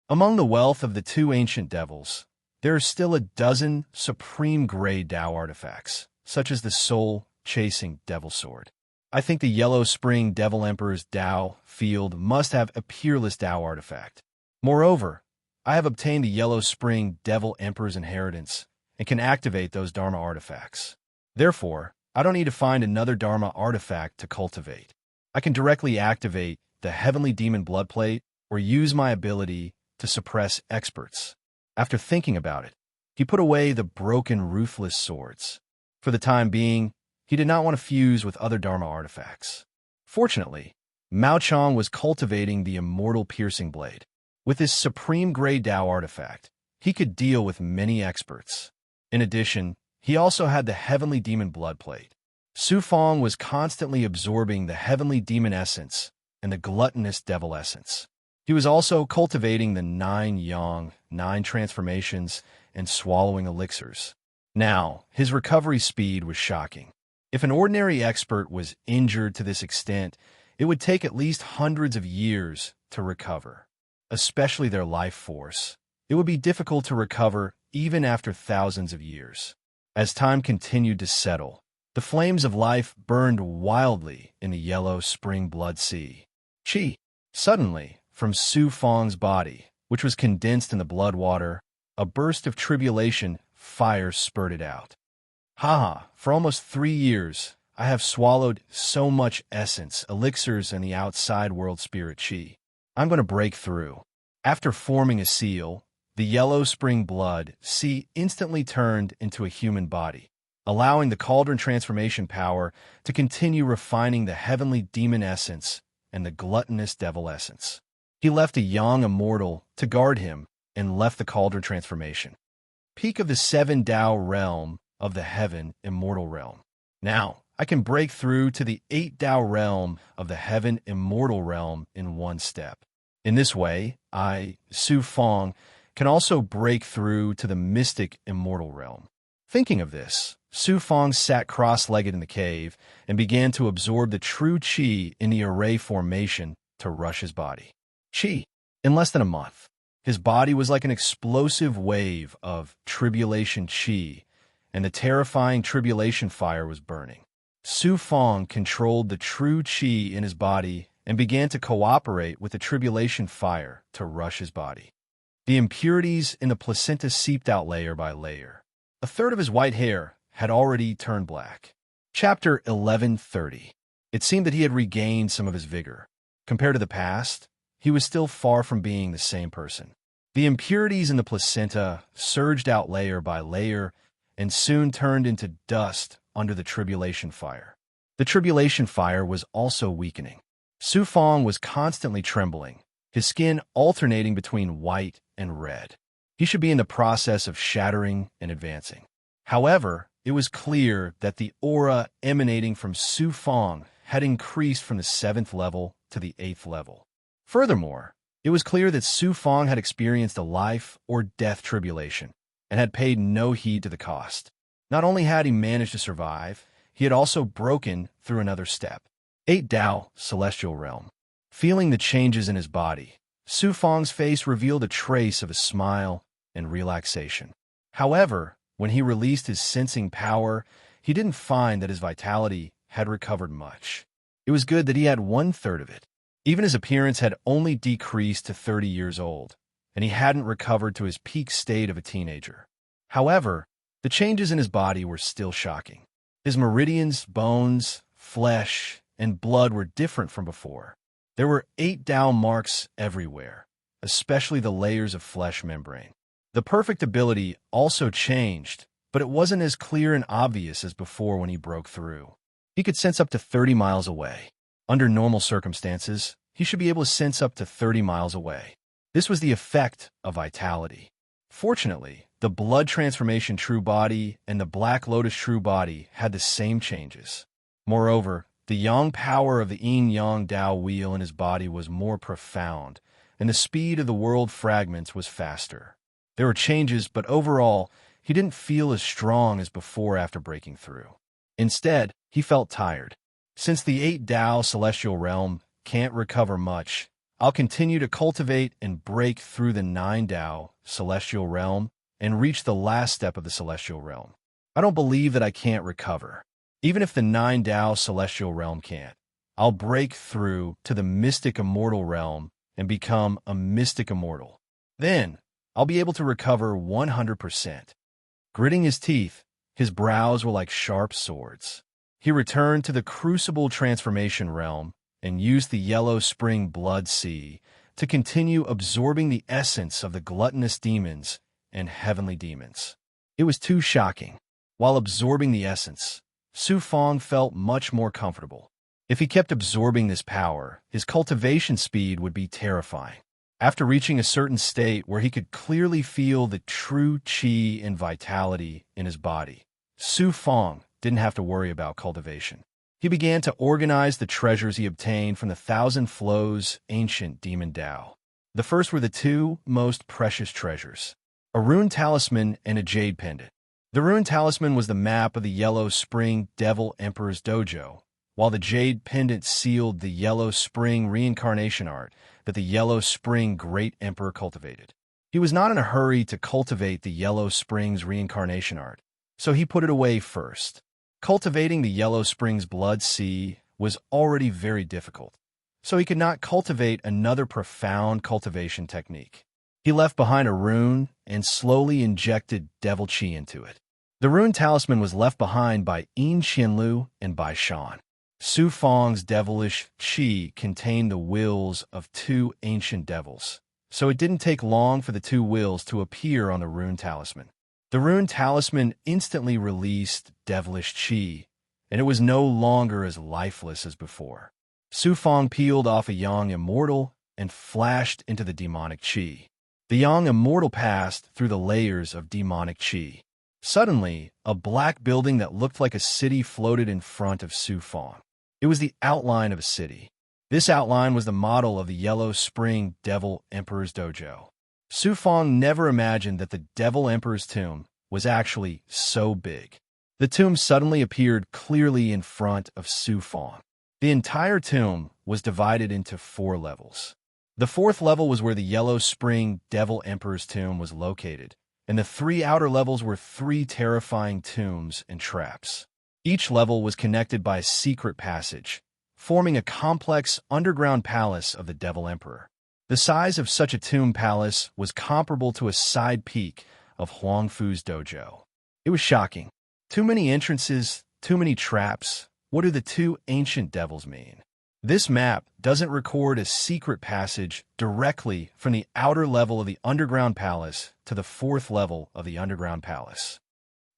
Among the wealth of the two ancient devils, there are still a dozen supreme-grade Tao artifacts, such as the soul-chasing devil sword. I think the Yellow Spring Devil Emperor's Tao field must have a peerless Tao artifact. Moreover, I have obtained the Yellow Spring Devil Emperor's inheritance and can activate those Dharma artifacts. Therefore, I don't need to find another Dharma artifact to cultivate. I can directly activate the Heavenly Demon Bloodplate or use my ability to suppress experts. After thinking about it, he put away the broken, ruthless swords. For the time being, he did not want to fuse with other Dharma artifacts. Fortunately, Mao Chong was cultivating the Immortal Piercing Blade. With his supreme grade Tao artifact, he could deal with many experts. In addition, he also had the Heavenly Demon Bloodplate. Su Fong was constantly absorbing the Heavenly Demon Essence and the Gluttonous Devil Essence. He was also cultivating the 9 Yang, 9 transformations, and swallowing elixirs. Now, his recovery speed was shocking. If an ordinary expert was injured to this extent, it would take at least hundreds of years to recover, especially their life force. It would be difficult to recover even after thousands of years. As time continued to settle, the flames of life burned wildly in the yellow spring blood sea. Qi. Suddenly, from Su Fong's body, which was condensed in the blood water, a burst of tribulation fire spurted out. For almost 3 years, I have swallowed so much essence, elixirs, and the outside world spirit Qi. I'm going to break through. After forming a seal, the yellow spring blood sea instantly turned into a human body, allowing the cauldron transformation power to continue refining the heavenly demon essence and the gluttonous devil essence. He left a young immortal to guard him and left the cauldron transformation. Peak of the 7 Tao realm of the heaven immortal realm. Now, I can break through to the 8 Tao realm of the heaven immortal realm in one step. In this way, I, Su Fong, can also break through to the mystic immortal realm. Thinking of this, Su Fong sat cross-legged in the cave and began to absorb the true Qi in the array formation to rush his body. Qi. In less than a month, his body was like an explosive wave of tribulation Qi, and the terrifying tribulation fire was burning. Su Fong controlled the true Qi in his body and began to cooperate with the tribulation fire to rush his body. The impurities in the placenta seeped out layer by layer. A third of his white hair had already turned black. Chapter 1130. It seemed that he had regained some of his vigor. Compared to the past, he was still far from being the same person. The impurities in the placenta surged out layer by layer and soon turned into dust under the tribulation fire. The tribulation fire was also weakening. Su Fong was constantly trembling, his skin alternating between white and red. He should be in the process of shattering and advancing. However, it was clear that the aura emanating from Su Fong had increased from the 7th level to the 8th level. Furthermore, it was clear that Su Fong had experienced a life or death tribulation and had paid no heed to the cost. Not only had he managed to survive, he had also broken through another step. 8 Tao, Celestial Realm. Feeling the changes in his body, Su Fong's face revealed a trace of a smile and relaxation. However, when he released his sensing power, he didn't find that his vitality had recovered much. It was good that he had 1/3 of it. Even his appearance had only decreased to 30 years old, and he hadn't recovered to his peak state of a teenager. However, the changes in his body were still shocking. His meridians, bones, flesh, and blood were different from before. There were 8 Tao marks everywhere, especially the layers of flesh membrane. The perfect ability also changed, but it wasn't as clear and obvious as before when he broke through. He could sense up to 30 miles away. Under normal circumstances, he should be able to sense up to 30 miles away. This was the effect of vitality. Fortunately, the blood transformation true body and the black lotus true body had the same changes. Moreover, the yang power of the yin-yang Dao wheel in his body was more profound, and the speed of the world fragments was faster. There were changes, but overall, he didn't feel as strong as before after breaking through. Instead, he felt tired. Since the 8 Dao celestial realm can't recover much, I'll continue to cultivate and break through the 9 Dao celestial realm and reach the last step of the celestial realm. I don't believe that I can't recover. Even if the 9 Dao celestial realm can't, I'll break through to the mystic immortal realm and become a mystic immortal. Then, I'll be able to recover 100%. Gritting his teeth, his brows were like sharp swords. He returned to the crucible transformation realm and used the yellow spring blood sea to continue absorbing the essence of the gluttonous demons and heavenly demons. It was too shocking. While absorbing the essence, Su Fong felt much more comfortable. If he kept absorbing this power, his cultivation speed would be terrifying. After reaching a certain state where he could clearly feel the true qi and vitality in his body, Su Fong didn't have to worry about cultivation. He began to organize the treasures he obtained from the Thousand Flows ancient demon Dao. The first were the 2 most precious treasures, a rune talisman and a jade pendant. The rune talisman was the map of the Yellow Spring Devil Emperor's dojo, while the jade pendant sealed the Yellow Spring reincarnation art that the Yellow Spring Great Emperor cultivated. He was not in a hurry to cultivate the Yellow Spring's reincarnation art, so he put it away first. Cultivating the Yellow Spring's blood sea was already very difficult, so he could not cultivate another profound cultivation technique. He left behind a rune and slowly injected devil qi into it. The rune talisman was left behind by Yin Qianlu and Bai Shan. Su Fong's devilish qi contained the wills of 2 ancient devils, so it didn't take long for the 2 wills to appear on the rune talisman. The rune talisman instantly released devilish qi, and it was no longer as lifeless as before. Su Fong peeled off a yang immortal and flashed into the demonic qi. The yang immortal passed through the layers of demonic qi. Suddenly, a black building that looked like a city floated in front of Su Fong. It was the outline of a city. This outline was the model of the Yellow Spring Devil Emperor's dojo. Su Fong never imagined that the Devil Emperor's tomb was actually so big. The tomb suddenly appeared clearly in front of Su Fong. The entire tomb was divided into 4 levels. The 4th level was where the Yellow Spring Devil Emperor's tomb was located, and the 3 outer levels were 3 terrifying tombs and traps. Each level was connected by a secret passage, forming a complex underground palace of the Devil Emperor. The size of such a tomb palace was comparable to a side peak of Huang Fu's dojo. It was shocking. Too many entrances, too many traps. What do the 2 ancient devils mean? This map doesn't record a secret passage directly from the outer level of the underground palace to the 4th level of the underground palace.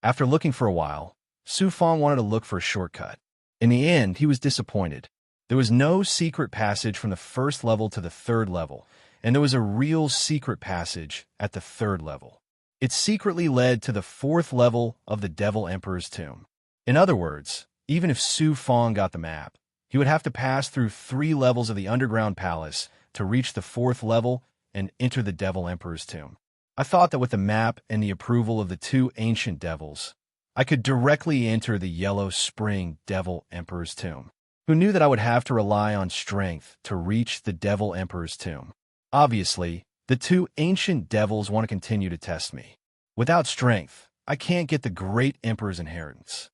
After looking for a while, Su Fong wanted to look for a shortcut. In the end, he was disappointed. There was no secret passage from the 1st level to the 3rd level, and there was a real secret passage at the 3rd level. It secretly led to the 4th level of the Devil Emperor's tomb. In other words, even if Su Fong got the map, he would have to pass through 3 levels of the underground palace to reach the 4th level and enter the Devil Emperor's tomb. I thought that with the map and the approval of the 2 ancient devils, I could directly enter the Yellow Spring Devil Emperor's tomb. Who knew that I would have to rely on strength to reach the Devil Emperor's tomb? Obviously, the 2 ancient devils want to continue to test me. Without strength, I can't get the Great Emperor's inheritance.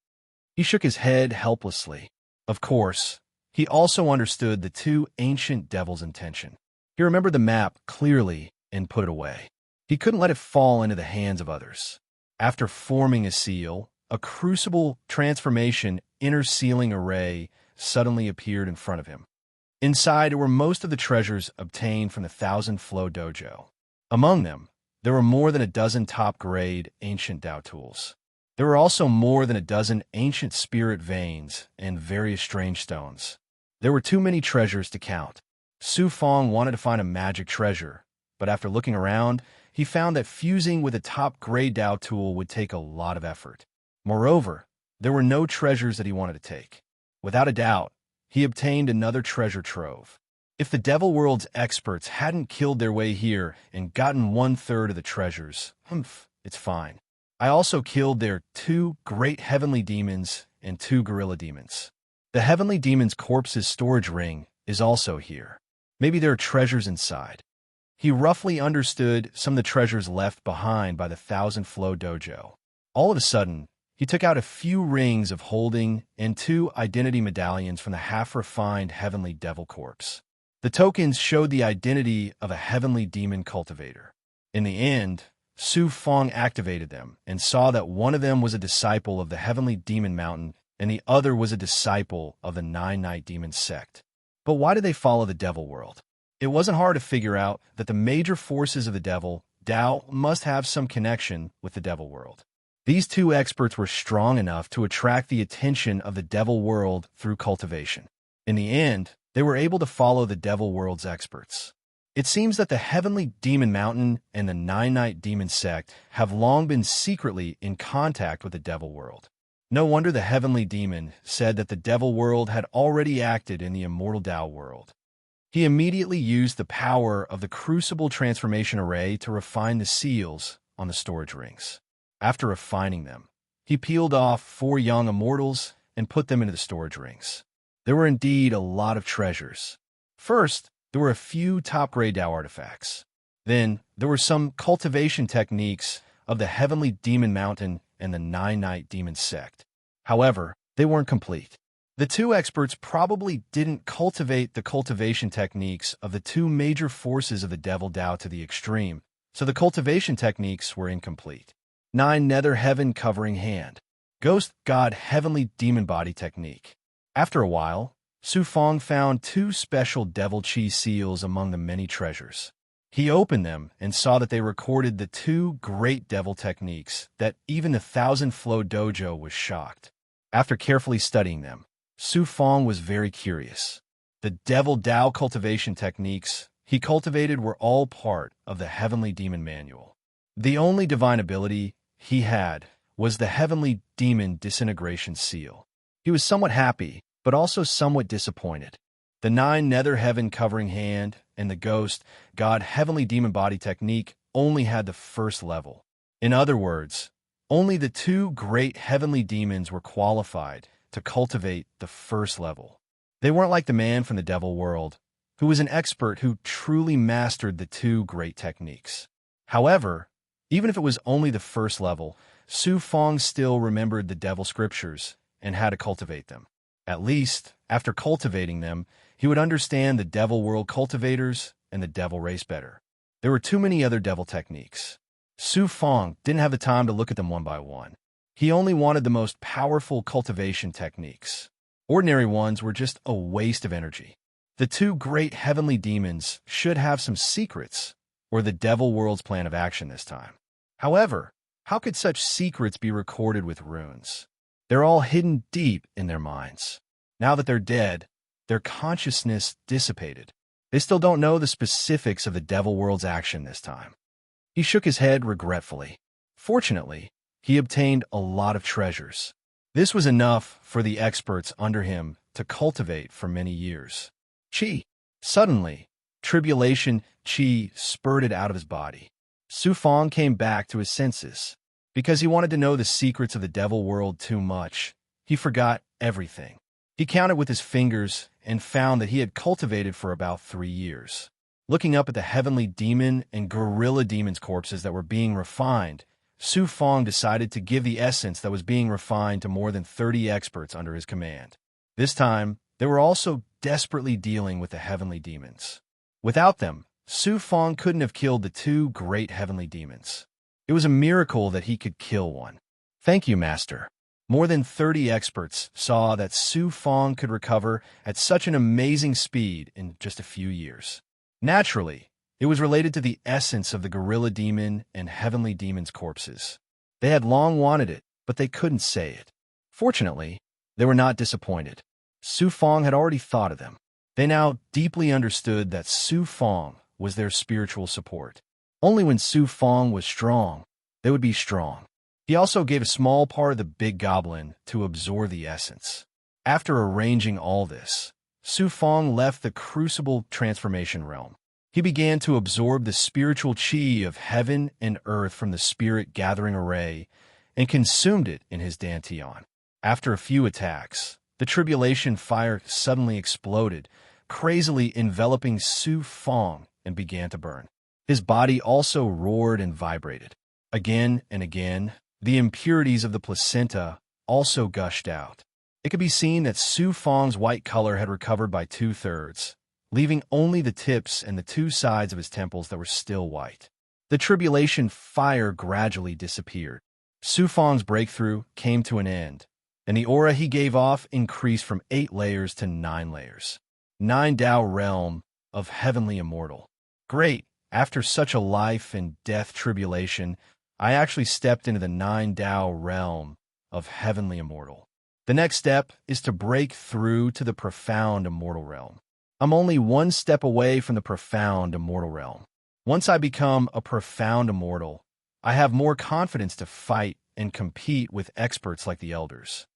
He shook his head helplessly. Of course, he also understood the 2 ancient devils' intention. He remembered the map clearly and put it away. He couldn't let it fall into the hands of others. After forming a seal, a crucible transformation inner sealing array suddenly appeared in front of him. Inside were most of the treasures obtained from the Thousand Flow dojo. Among them, there were more than a dozen top-grade ancient Dao tools. There were also more than a dozen ancient spirit veins and various strange stones. There were too many treasures to count. Su Fong wanted to find a magic treasure, but after looking around, he found that fusing with a top-grade Dao tool would take a lot of effort. Moreover, there were no treasures that he wanted to take. Without a doubt, he obtained another treasure trove. If the Devil World's experts hadn't killed their way here and gotten 1/3 of the treasures, it's fine. I also killed their 2 great heavenly demons and 2 gorilla demons. The heavenly demon's corpse's storage ring is also here. Maybe there are treasures inside. He roughly understood some of the treasures left behind by the Thousand Flow Dojo. All of a sudden, he took out a few rings of holding and 2 identity medallions from the half-refined heavenly devil corpse. The tokens showed the identity of a heavenly demon cultivator. In the end, Su Fong activated them and saw that one of them was a disciple of the heavenly demon mountain and the other was a disciple of the Nine-Night Demon sect. But why did they follow the Devil World? It wasn't hard to figure out that the major forces of the devil, Dao, must have some connection with the Devil World. These 2 experts were strong enough to attract the attention of the Devil World through cultivation. In the end, they were able to follow the Devil World's experts. It seems that the Heavenly Demon Mountain and the Nine-Night Demon sect have long been secretly in contact with the Devil World. No wonder the Heavenly Demon said that the Devil World had already acted in the Immortal Dao World. He immediately used the power of the Crucible Transformation Array to refine the seals on the storage rings. After refining them, he peeled off 4 young immortals and put them into the storage rings. There were indeed a lot of treasures. First, there were a few top-grade Dao artifacts. Then, there were some cultivation techniques of the Heavenly Demon Mountain and the Nine-Night Demon sect. However, they weren't complete. The 2 experts probably didn't cultivate the cultivation techniques of the 2 major forces of the Devil Dao to the extreme, so the cultivation techniques were incomplete. 9 Nether Heaven Covering Hand. Ghost God Heavenly Demon Body Technique. After a while, Su Fong found 2 special Devil Chi seals among the many treasures. He opened them and saw that they recorded the 2 great devil techniques that even the Thousand Flow Dojo was shocked. After carefully studying them, Su Fong was very curious. The Devil Dao cultivation techniques he cultivated were all part of the Heavenly Demon Manual. The only divine ability he had was the Heavenly Demon Disintegration Seal. He was somewhat happy, but also somewhat disappointed. The 9 Nether Heaven Covering Hand and the Ghost God Heavenly Demon Body Technique only had the first level. In other words, only the 2 great heavenly demons were qualified to cultivate the first level. They weren't like the man from the Devil World, who was an expert who truly mastered the 2 great techniques. However, even if it was only the first level, Su Fong still remembered the Devil Scriptures and how to cultivate them. At least, after cultivating them, he would understand the Devil World cultivators and the Devil race better. There were too many other devil techniques. Su Fong didn't have the time to look at them one by one. He only wanted the most powerful cultivation techniques. Ordinary ones were just a waste of energy. The 2 great heavenly demons should have some secrets, or the Devil World's plan of action this time. However, how could such secrets be recorded with runes? They're all hidden deep in their minds. Now that they're dead, their consciousness dissipated. They still don't know the specifics of the Devil World's action this time. He shook his head regretfully. Fortunately, he obtained a lot of treasures. This was enough for the experts under him to cultivate for many years. Qi. Suddenly, tribulation qi spurted out of his body. Su Fong came back to his senses. Because he wanted to know the secrets of the Devil World too much, he forgot everything. He counted with his fingers and found that he had cultivated for about 3 years. Looking up at the heavenly demon and gorilla demon's corpses that were being refined, Su Fong decided to give the essence that was being refined to more than 30 experts under his command. This time, they were also desperately dealing with the heavenly demons. Without them, Su Fong couldn't have killed the 2 great heavenly demons. It was a miracle that he could kill one. Thank you, Master. More than 30 experts saw that Su Fong could recover at such an amazing speed in just a few years. Naturally, it was related to the essence of the gorilla demon and heavenly demon's corpses. They had long wanted it, but they couldn't say it. Fortunately, they were not disappointed. Su Fong had already thought of them. They now deeply understood that Su Fong was their spiritual support. Only when Su Fong was strong, they would be strong. He also gave a small part of the big goblin to absorb the essence. After arranging all this, Su Fong left the crucible transformation realm. He began to absorb the spiritual chi of heaven and earth from the spirit gathering array and consumed it in his dantian. After a few attacks, the tribulation fire suddenly exploded, crazily enveloping Su Fong and began to burn. His body also roared and vibrated. Again and again, the impurities of the placenta also gushed out. It could be seen that Su Fong's white color had recovered by 2/3, leaving only the tips and the two sides of his temples that were still white. The tribulation fire gradually disappeared. Su Fong's breakthrough came to an end, and the aura he gave off increased from 8 layers to 9 layers. 9 Tao realm of heavenly immortal. Great! After such a life and death tribulation, I actually stepped into the 9 Tao realm of heavenly immortal. The next step is to break through to the profound immortal realm. I'm only one step away from the profound immortal realm. Once I become a profound immortal, I have more confidence to fight and compete with experts like the elders.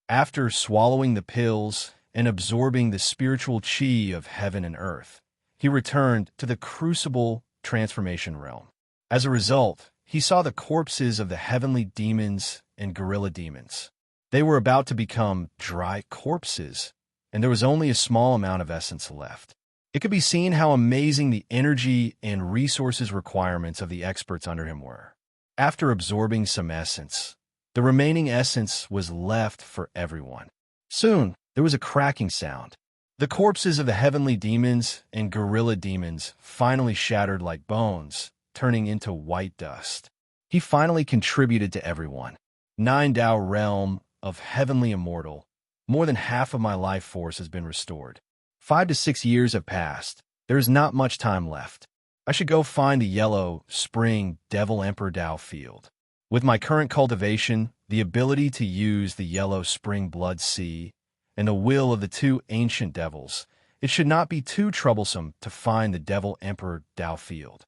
After swallowing the pills and absorbing the spiritual chi of heaven and earth, he returned to the crucible transformation realm. As a result, he saw the corpses of the heavenly demons and gorilla demons. They were about to become dry corpses, and there was only a small amount of essence left. It could be seen how amazing the energy and resources requirements of the experts under him were. After absorbing some essence, the remaining essence was left for everyone. Soon, there was a cracking sound. The corpses of the heavenly demons and gorilla demons finally shattered like bones, turning into white dust. He finally contributed to everyone. 9 Tao realm of heavenly immortal. More than half of my life force has been restored. 5 to 6 years have passed. There is not much time left. I should go find the yellow spring Devil Emperor Tao field. With my current cultivation, the ability to use the yellow spring blood sea, and the will of the 2 ancient devils, it should not be too troublesome to find the Devil Emperor Tao field.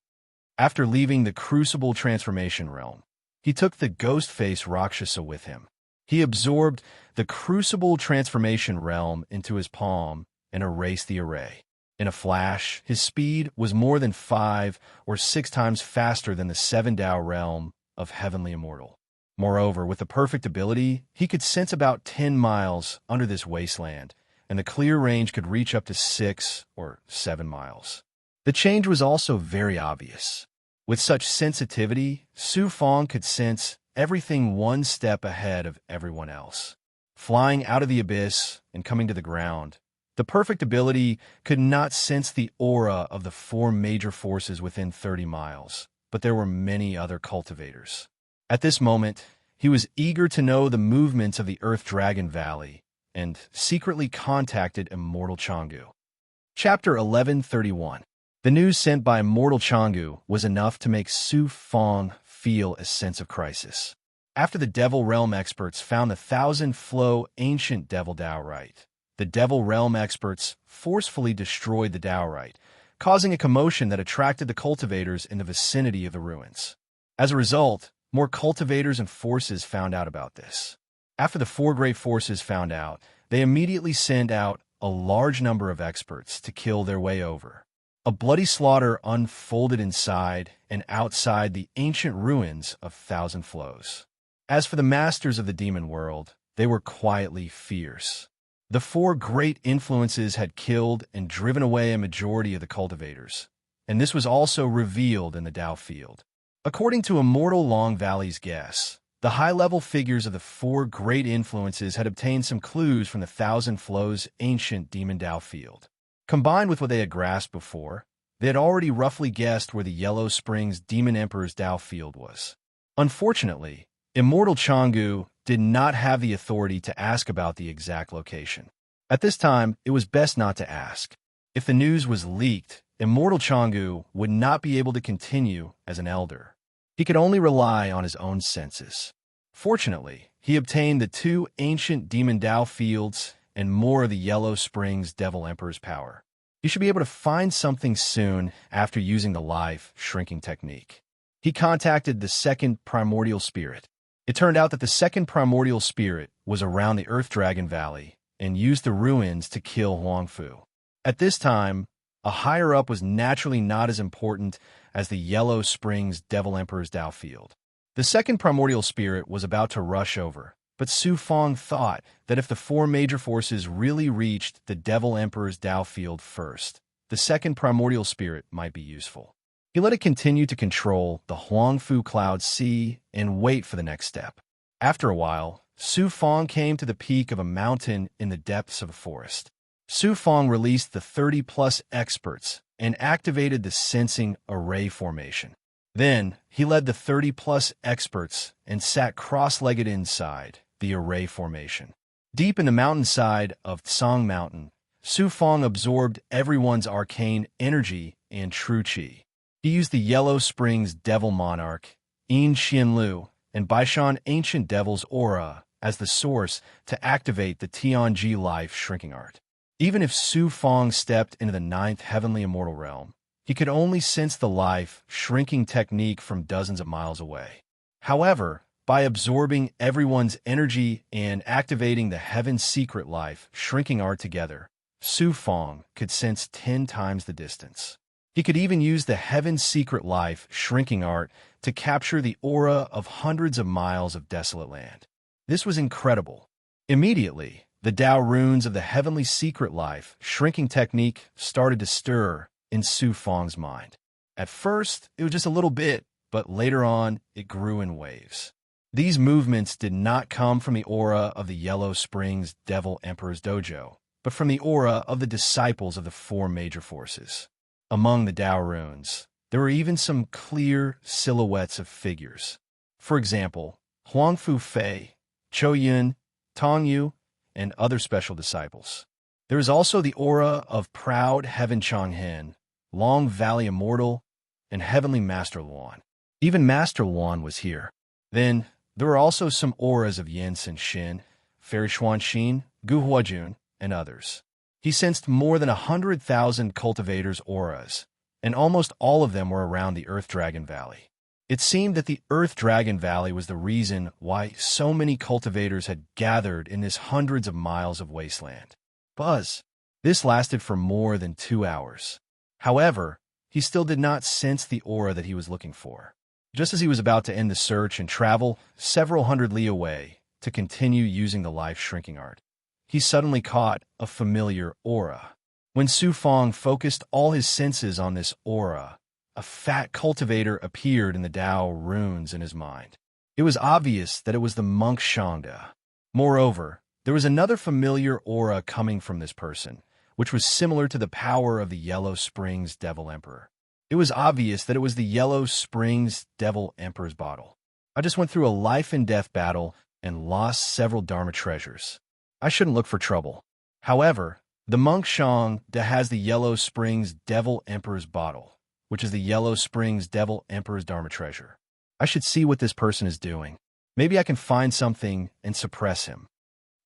After leaving the crucible transformation realm, he took the ghost face Rakshasa with him. He absorbed the crucible transformation realm into his palm and erased the array. In a flash, his speed was more than 5 or 6 times faster than the 7 Tao realm of heavenly immortal. Moreover, with the perfect ability, he could sense about 10 miles under this wasteland, and the clear range could reach up to 6 or 7 miles. The change was also very obvious. With such sensitivity, Su Fong could sense everything one step ahead of everyone else. Flying out of the abyss and coming to the ground, the perfect ability could not sense the aura of the 4 major forces within 30 miles, but there were many other cultivators. At this moment, he was eager to know the movements of the Earth Dragon Valley and secretly contacted Immortal Changu. Chapter 1131. The news sent by Immortal Changu was enough to make Su Fong feel a sense of crisis. After the Devil Realm experts found the 1,000-flow ancient Devil Daorite, the Devil Realm experts forcefully destroyed the Daorite, causing a commotion that attracted the cultivators in the vicinity of the ruins. As a result, more cultivators and forces found out about this. After the 4 great forces found out, they immediately sent out a large number of experts to kill their way over. A bloody slaughter unfolded inside and outside the ancient ruins of 1,000 Flows. As for the masters of the demon world, they were quietly fierce. The 4 great influences had killed and driven away a majority of the cultivators, and this was also revealed in the Tao field. According to Immortal Long Valley's guess, the high-level figures of the 4 great influences had obtained some clues from the 1,000 Flows ancient demon Tao field. Combined with what they had grasped before, they had already roughly guessed where the Yellow Springs Demon Emperor's Tao field was. Unfortunately, Immortal Changu did not have the authority to ask about the exact location. At this time, it was best not to ask. If the news was leaked, Immortal Changu would not be able to continue as an elder. He could only rely on his own senses. Fortunately, he obtained the 2 ancient demon Tao fields and more of the Yellow Springs Devil Emperor's power. You should be able to find something soon after using the life shrinking technique. He contacted the second primordial spirit. It turned out that the second primordial spirit was around the Earth Dragon Valley and used the ruins to kill Huangfu. At this time, a higher-up was naturally not as important as the Yellow Springs Devil Emperor's Dao Field. The second primordial spirit was about to rush over, but Su Fong thought that if the four major forces really reached the Devil Emperor's Dao Field first, the second primordial spirit might be useful. He let it continue to control the Huangfu Cloud Sea and wait for the next step. After a while, Su Fong came to the peak of a mountain in the depths of a forest. Su Fong released the 30-plus experts and activated the sensing array formation. Then, he led the 30-plus experts and sat cross-legged inside the array formation. Deep in the mountainside of Tsang Mountain, Su Fong absorbed everyone's arcane energy and true qi. He used the Yellow Springs Devil Monarch, Yin Xianlu, and Baishan Ancient Devil's aura as the source to activate the Tianji Life Shrinking Art. Even if Su Fong stepped into the ninth heavenly immortal realm, he could only sense the life shrinking technique from dozens of miles away. However, by absorbing everyone's energy and activating the Heaven Secret Life Shrinking Art together, Su Fong could sense 10 times the distance. He could even use the Heaven Secret Life Shrinking Art to capture the aura of hundreds of miles of desolate land. This was incredible. Immediately, the Tao runes of the Heavenly Secret Life Shrinking technique started to stir in Su Fong's mind. At first, it was just a little bit, but later on, it grew in waves. These movements did not come from the aura of the Yellow Springs Devil Emperor's dojo, but from the aura of the disciples of the four major forces. Among the Tao runes, there were even some clear silhouettes of figures. For example, Huangfu Fei, Chou Yun, Tong Yu, and other special disciples. There is also the aura of Proud Heaven Changhen, Long Valley Immortal, and Heavenly Master Luan. Even Master Luan was here. Then, there were also some auras of Yansen Shin, Fairy Xuanxin, Gu Huajun, and others. He sensed more than 100,000 cultivators' auras, and almost all of them were around the Earth Dragon Valley. It seemed that the Earth Dragon Valley was the reason why so many cultivators had gathered in this hundreds of miles of wasteland. Buzz. This lasted for more than 2 hours. However, he still did not sense the aura that he was looking for. Just as he was about to end the search and travel several hundred li away to continue using the life shrinking art, he suddenly caught a familiar aura. When Su Fong focused all his senses on this aura, a fat cultivator appeared in the Tao runes in his mind. It was obvious that it was the monk Shangda. Moreover, there was another familiar aura coming from this person, which was similar to the power of the Yellow Springs Devil Emperor. It was obvious that it was the Yellow Springs Devil Emperor's bottle. I just went through a life and death battle and lost several Dharma treasures. I shouldn't look for trouble. However, the monk Shangda has the Yellow Springs Devil Emperor's bottle, which is the Yellow Springs Devil Emperor's Dharma treasure. I should see what this person is doing. Maybe I can find something and suppress him.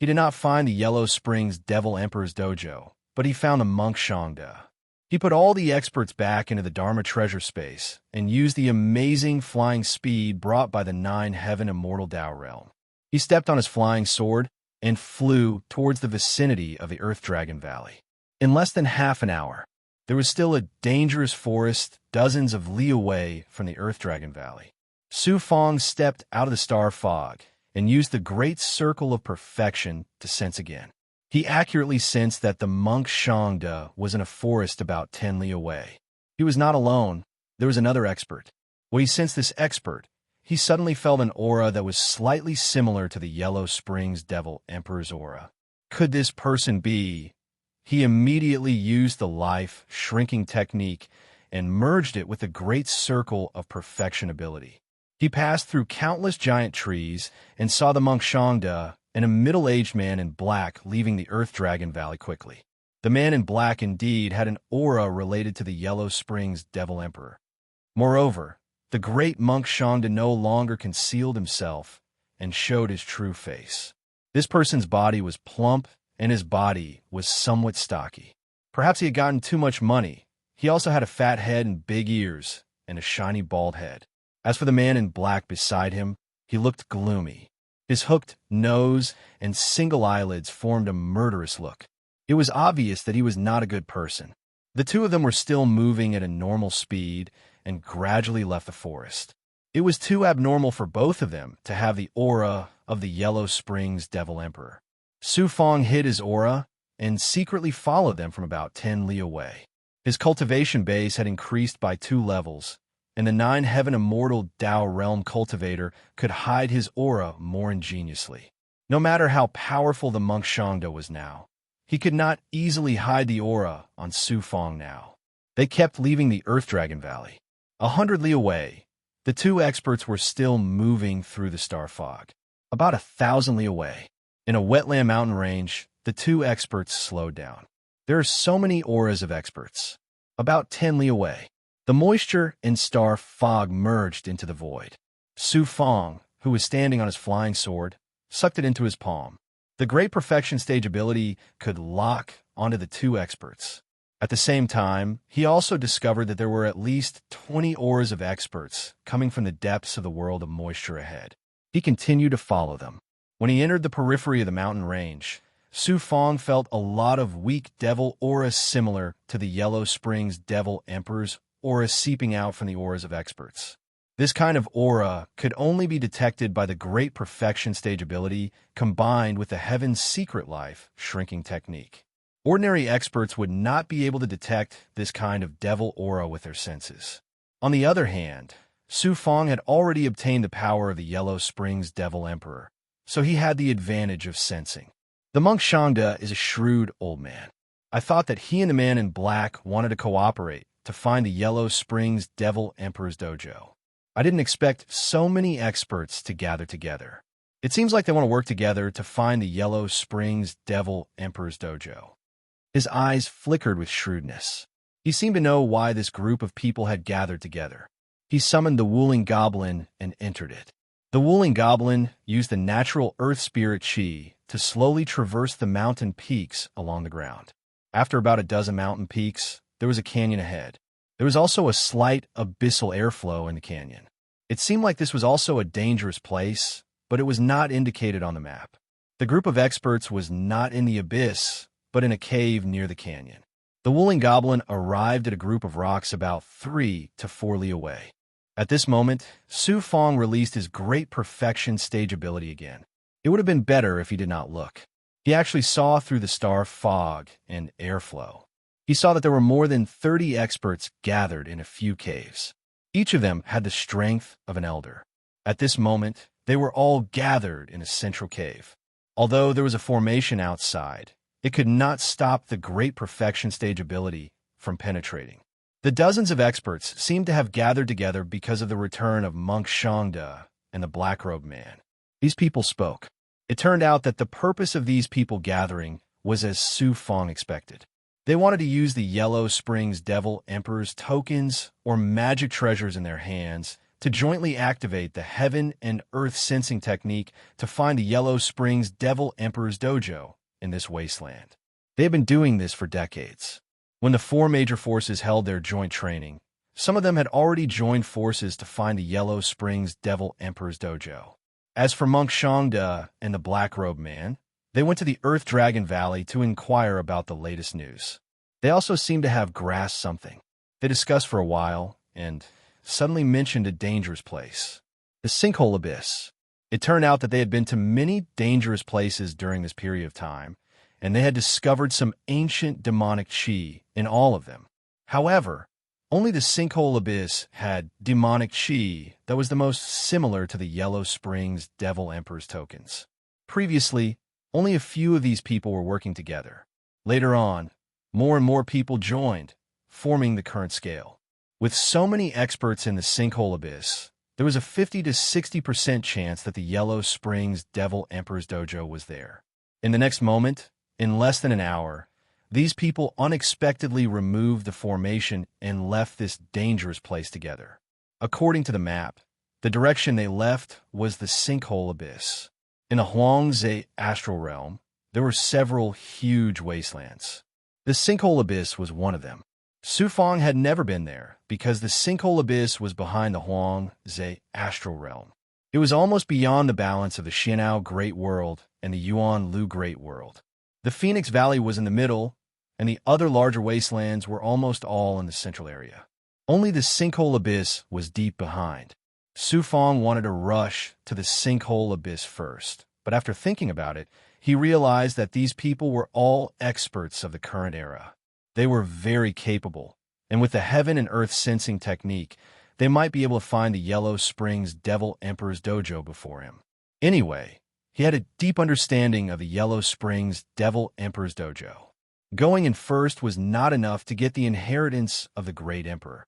He did not find the Yellow Springs Devil Emperor's dojo, but he found the monk Shangda. He put all the experts back into the Dharma treasure space and used the amazing flying speed brought by the 9 heaven immortal Tao realm. He stepped on his flying sword and flew towards the vicinity of the Earth Dragon Valley. In less than half an hour, there was still a dangerous forest dozens of li away from the Earth Dragon Valley. Su Fong stepped out of the star fog and used the great circle of perfection to sense again. He accurately sensed that the monk Shangda was in a forest about 10 li away. He was not alone. There was another expert. When he sensed this expert, he suddenly felt an aura that was slightly similar to the Yellow Springs Devil Emperor's aura. Could this person be? He immediately used the life shrinking technique and merged it with the great circle of perfection ability. He passed through countless giant trees and saw the monk Shangda and a middle-aged man in black leaving the Earth Dragon Valley quickly. The man in black indeed had an aura related to the Yellow Springs Devil Emperor. Moreover, the great monk Shangda no longer concealed himself and showed his true face. This person's body was plump and his body was somewhat stocky. Perhaps he had gotten too much money. He also had a fat head and big ears, and a shiny bald head. As for the man in black beside him, he looked gloomy. His hooked nose and single eyelids formed a murderous look. It was obvious that he was not a good person. The two of them were still moving at a normal speed and gradually left the forest. It was too abnormal for both of them to have the aura of the Yellow Springs Devil Emperor. Su Fong hid his aura and secretly followed them from about 10 li away. His cultivation base had increased by 2 levels, and the 9-heaven immortal Dao realm cultivator could hide his aura more ingeniously. No matter how powerful the monk Shangda was now, he could not easily hide the aura on Su Fong now. They kept leaving the Earth Dragon Valley. 100 li away, the two experts were still moving through the star fog. About 1,000 li away, in a wetland mountain range, the two experts slowed down. There are so many auras of experts. About 10 li away, the moisture and star fog merged into the void. Su Fong, who was standing on his flying sword, sucked it into his palm. The Great Perfection stage ability could lock onto the two experts. At the same time, he also discovered that there were at least 20 auras of experts coming from the depths of the world of moisture ahead. He continued to follow them. When he entered the periphery of the mountain range, Su Fong felt a lot of weak devil auras similar to the Yellow Springs Devil Emperor's aura seeping out from the auras of experts. This kind of aura could only be detected by the Great Perfection stage ability combined with the Heaven's Secret Life shrinking technique. Ordinary experts would not be able to detect this kind of devil aura with their senses. On the other hand, Su Fong had already obtained the power of the Yellow Springs Devil Emperor, so he had the advantage of sensing. The monk Shangda is a shrewd old man. I thought that he and the man in black wanted to cooperate to find the Yellow Springs Devil Emperor's dojo. I didn't expect so many experts to gather together. It seems like they want to work together to find the Yellow Springs Devil Emperor's dojo. His eyes flickered with shrewdness. He seemed to know why this group of people had gathered together. He summoned the Wuling Goblin and entered it. The Wuling Goblin used the natural earth spirit chi to slowly traverse the mountain peaks along the ground. After about a dozen mountain peaks, there was a canyon ahead. There was also a slight abyssal airflow in the canyon. It seemed like this was also a dangerous place, but it was not indicated on the map. The group of experts was not in the abyss, but in a cave near the canyon. The Wuling Goblin arrived at a group of rocks about 3 to 4 li away. At this moment, Su Fong released his Great Perfection stage ability again. It would have been better if he did not look. He actually saw through the star fog and airflow. He saw that there were more than 30 experts gathered in a few caves. Each of them had the strength of an elder. At this moment, they were all gathered in a central cave. Although there was a formation outside, it could not stop the Great Perfection stage ability from penetrating. The dozens of experts seemed to have gathered together because of the return of Monk Shangda and the Black-Robed Man. These people spoke. It turned out that the purpose of these people gathering was as Su Fong expected. They wanted to use the Yellow Springs Devil Emperor's tokens or magic treasures in their hands to jointly activate the Heaven and Earth sensing technique to find the Yellow Springs Devil Emperor's dojo in this wasteland. They had been doing this for decades. When the 4 major forces held their joint training, some of them had already joined forces to find the Yellow Springs Devil Emperor's dojo. As for Monk Shangda and the Black-Robed Man, they went to the Earth Dragon Valley to inquire about the latest news. They also seemed to have grasped something. They discussed for a while and suddenly mentioned a dangerous place, the Sinkhole Abyss. It turned out that they had been to many dangerous places during this period of time, and they had discovered some ancient demonic chi in all of them. However, only the Sinkhole Abyss had demonic chi that was the most similar to the Yellow Springs Devil Emperor's tokens. Previously, only a few of these people were working together. Later on, more and more people joined, forming the current scale. With so many experts in the Sinkhole Abyss, there was a 50 to 60% chance that the Yellow Springs Devil Emperor's dojo was there. In the next moment, in less than an hour, these people unexpectedly removed the formation and left this dangerous place together. According to the map, the direction they left was the Sinkhole Abyss. In the Huangze astral realm, there were several huge wastelands. The sinkhole abyss was one of them. Su Fong had never been there because the sinkhole abyss was behind the Huang-Ze astral realm. It was almost beyond the balance of the Xianao Great World and the Yuan-Lu Great World. The Phoenix Valley was in the middle, and the other larger wastelands were almost all in the central area. Only the sinkhole abyss was deep behind. Su Fong wanted to rush to the sinkhole abyss first, but after thinking about it, he realized that these people were all experts of the current era. They were very capable, and with the heaven and earth sensing technique, they might be able to find the Yellow Springs Devil Emperor's dojo before him. Anyway, he had a deep understanding of the Yellow Springs Devil Emperor's dojo. Going in first was not enough to get the inheritance of the Great Emperor.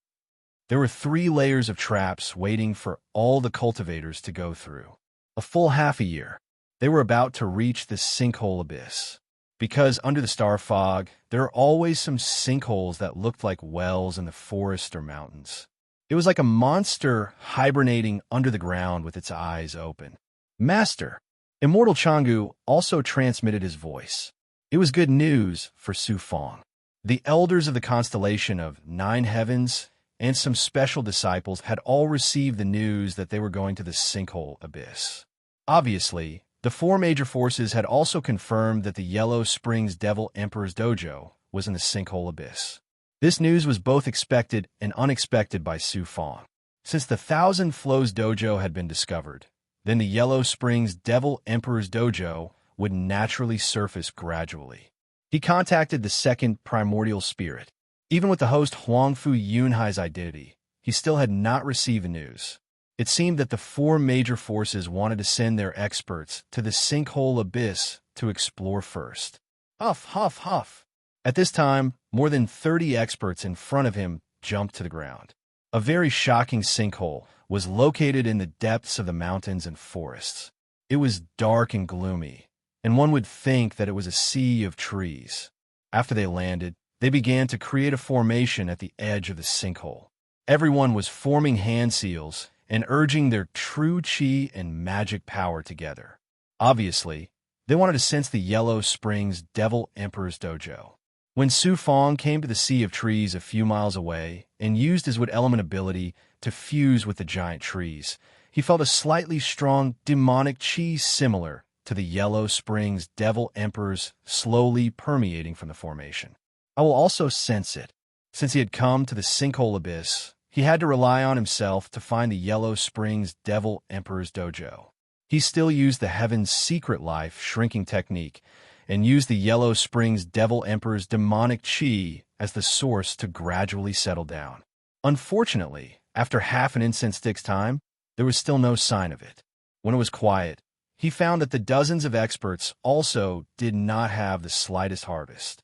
There were 3 layers of traps waiting for all the cultivators to go through. A full half a year, they were about to reach the sinkhole abyss. Because under the star fog, there are always some sinkholes that looked like wells in the forest or mountains. It was like a monster hibernating under the ground with its eyes open. Master, Immortal Changu also transmitted his voice. It was good news for Su Fong. The elders of the constellation of 9 heavens and some special disciples had all received the news that they were going to the sinkhole abyss. Obviously, the 4 major forces had also confirmed that the Yellow Springs Devil Emperor's dojo was in the sinkhole abyss. This news was both expected and unexpected by Su Fong. Since the Thousand Flows dojo had been discovered, then the Yellow Springs Devil Emperor's dojo would naturally surface gradually. He contacted the second primordial spirit. Even with the host Huangfu Yunhai's identity, he still had not received the news. It seemed that the 4 major forces wanted to send their experts to the sinkhole abyss to explore first. Huff, huff, huff. At this time, more than 30 experts in front of him jumped to the ground. A very shocking sinkhole was located in the depths of the mountains and forests. It was dark and gloomy, and one would think that it was a sea of trees. After they landed, they began to create a formation at the edge of the sinkhole. Everyone was forming hand seals and urging their true chi and magic power together. Obviously, they wanted to sense the Yellow Springs Devil Emperor's dojo. When Su Fong came to the sea of trees a few miles away and used his wood element ability to fuse with the giant trees, he felt a slightly strong demonic chi similar to the Yellow Springs Devil Emperor's slowly permeating from the formation. I will also sense it. Since he had come to the sinkhole abyss, he had to rely on himself to find the Yellow Springs Devil Emperor's dojo. He still used the Heaven's Secret Life shrinking technique and used the Yellow Springs Devil Emperor's demonic chi as the source to gradually settle down. Unfortunately, after half an incense stick's time, there was still no sign of it. When it was quiet, he found that the dozens of experts also did not have the slightest harvest.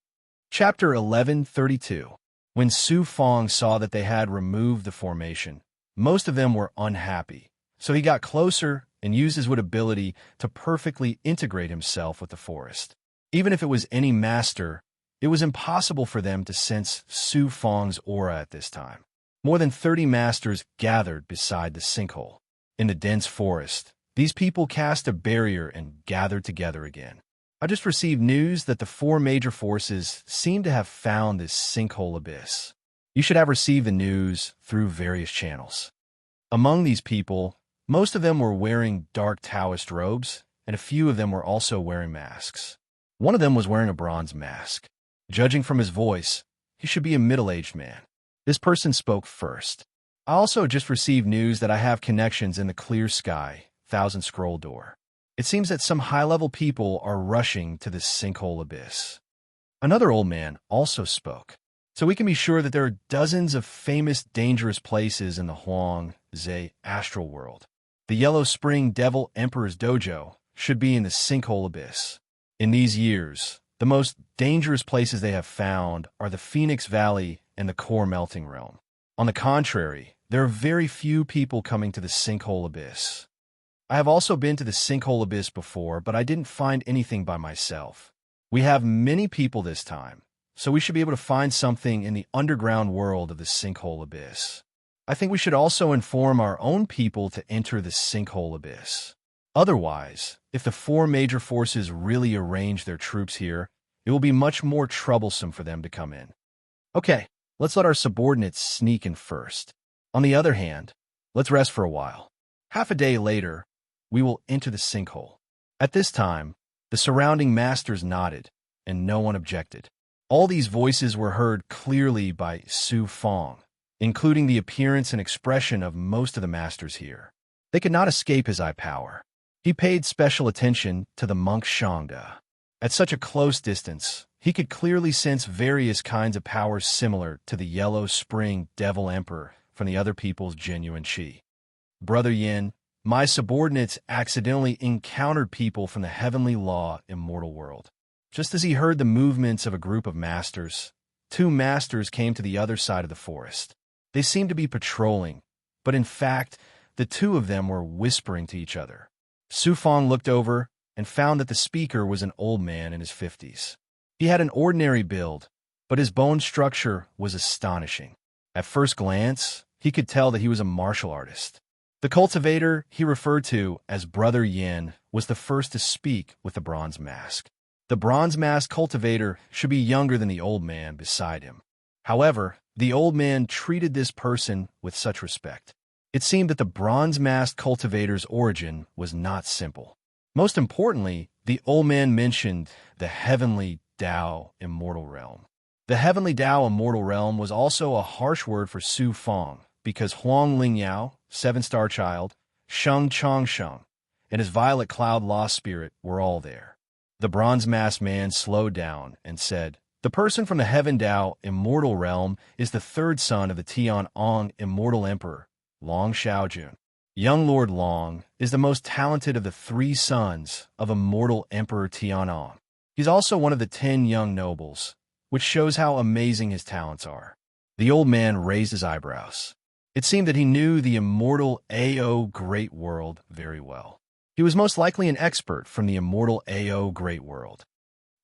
Chapter 1132. When Su Fong saw that they had removed the formation, most of them were unhappy, so he got closer and used his wood ability to perfectly integrate himself with the forest. Even if it was any master, it was impossible for them to sense Su Fong's aura at this time. More than 30 masters gathered beside the sinkhole. In the dense forest, these people cast a barrier and gathered together again. I just received news that the 4 major forces seem to have found this sinkhole abyss. You should have received the news through various channels. Among these people, most of them were wearing dark Taoist robes, and a few of them were also wearing masks. One of them was wearing a bronze mask. Judging from his voice, he should be a middle-aged man. This person spoke first. I also just received news that I have connections in the clear sky, Thousand Scroll Door. It seems that some high-level people are rushing to this sinkhole abyss. Another old man also spoke. So we can be sure that there are dozens of famous dangerous places in the Huang-Ze astral world. The Yellow Spring Devil Emperor's dojo should be in the sinkhole abyss. In these years, the most dangerous places they have found are the Phoenix Valley and the Core Melting Realm. On the contrary, there are very few people coming to the sinkhole abyss. I have also been to the sinkhole abyss before, but I didn't find anything by myself. We have many people this time, so we should be able to find something in the underground world of the sinkhole abyss. I think we should also inform our own people to enter the sinkhole abyss. Otherwise, if the 4 major forces really arrange their troops here, it will be much more troublesome for them to come in. Okay, let's let our subordinates sneak in first. On the other hand, let's rest for a while. Half a day later, we will enter the sinkhole. At this time, the surrounding masters nodded, and no one objected. All these voices were heard clearly by Su Fong, including the appearance and expression of most of the masters here. They could not escape his eye power. He paid special attention to the monk Shangda. At such a close distance, he could clearly sense various kinds of powers similar to the Yellow Spring Devil Emperor from the other people's genuine Qi. Brother Yin, my subordinates accidentally encountered people from the heavenly law immortal world. Just as he heard the movements of a group of masters, two masters came to the other side of the forest. They seemed to be patrolling, but in fact, the two of them were whispering to each other. Su Fong looked over and found that the speaker was an old man in his 50s. He had an ordinary build, but his bone structure was astonishing. At first glance, he could tell that he was a martial artist. The cultivator he referred to as Brother Yin was the first to speak with the bronze mask. The bronze mask cultivator should be younger than the old man beside him. However, the old man treated this person with such respect. It seemed that the bronze mask cultivator's origin was not simple. Most importantly, the old man mentioned the heavenly Tao immortal realm. The heavenly Tao immortal realm was also a harsh word for Su Fong, because Huang Lingyao, seven-star child, Sheng Chongsheng, and his violet cloud lost spirit were all there. The bronze-masked man slowed down and said, "The person from the Heaven Tao immortal realm is the third son of the Tian-Ong immortal emperor, Long Xiaojun. Young Lord Long is the most talented of the three sons of immortal Emperor Tian-Ong. He's also one of the 10 young nobles, which shows how amazing his talents are." The old man raised his eyebrows. It seemed that he knew the immortal Ao Great World very well. He was most likely an expert from the immortal Ao Great World.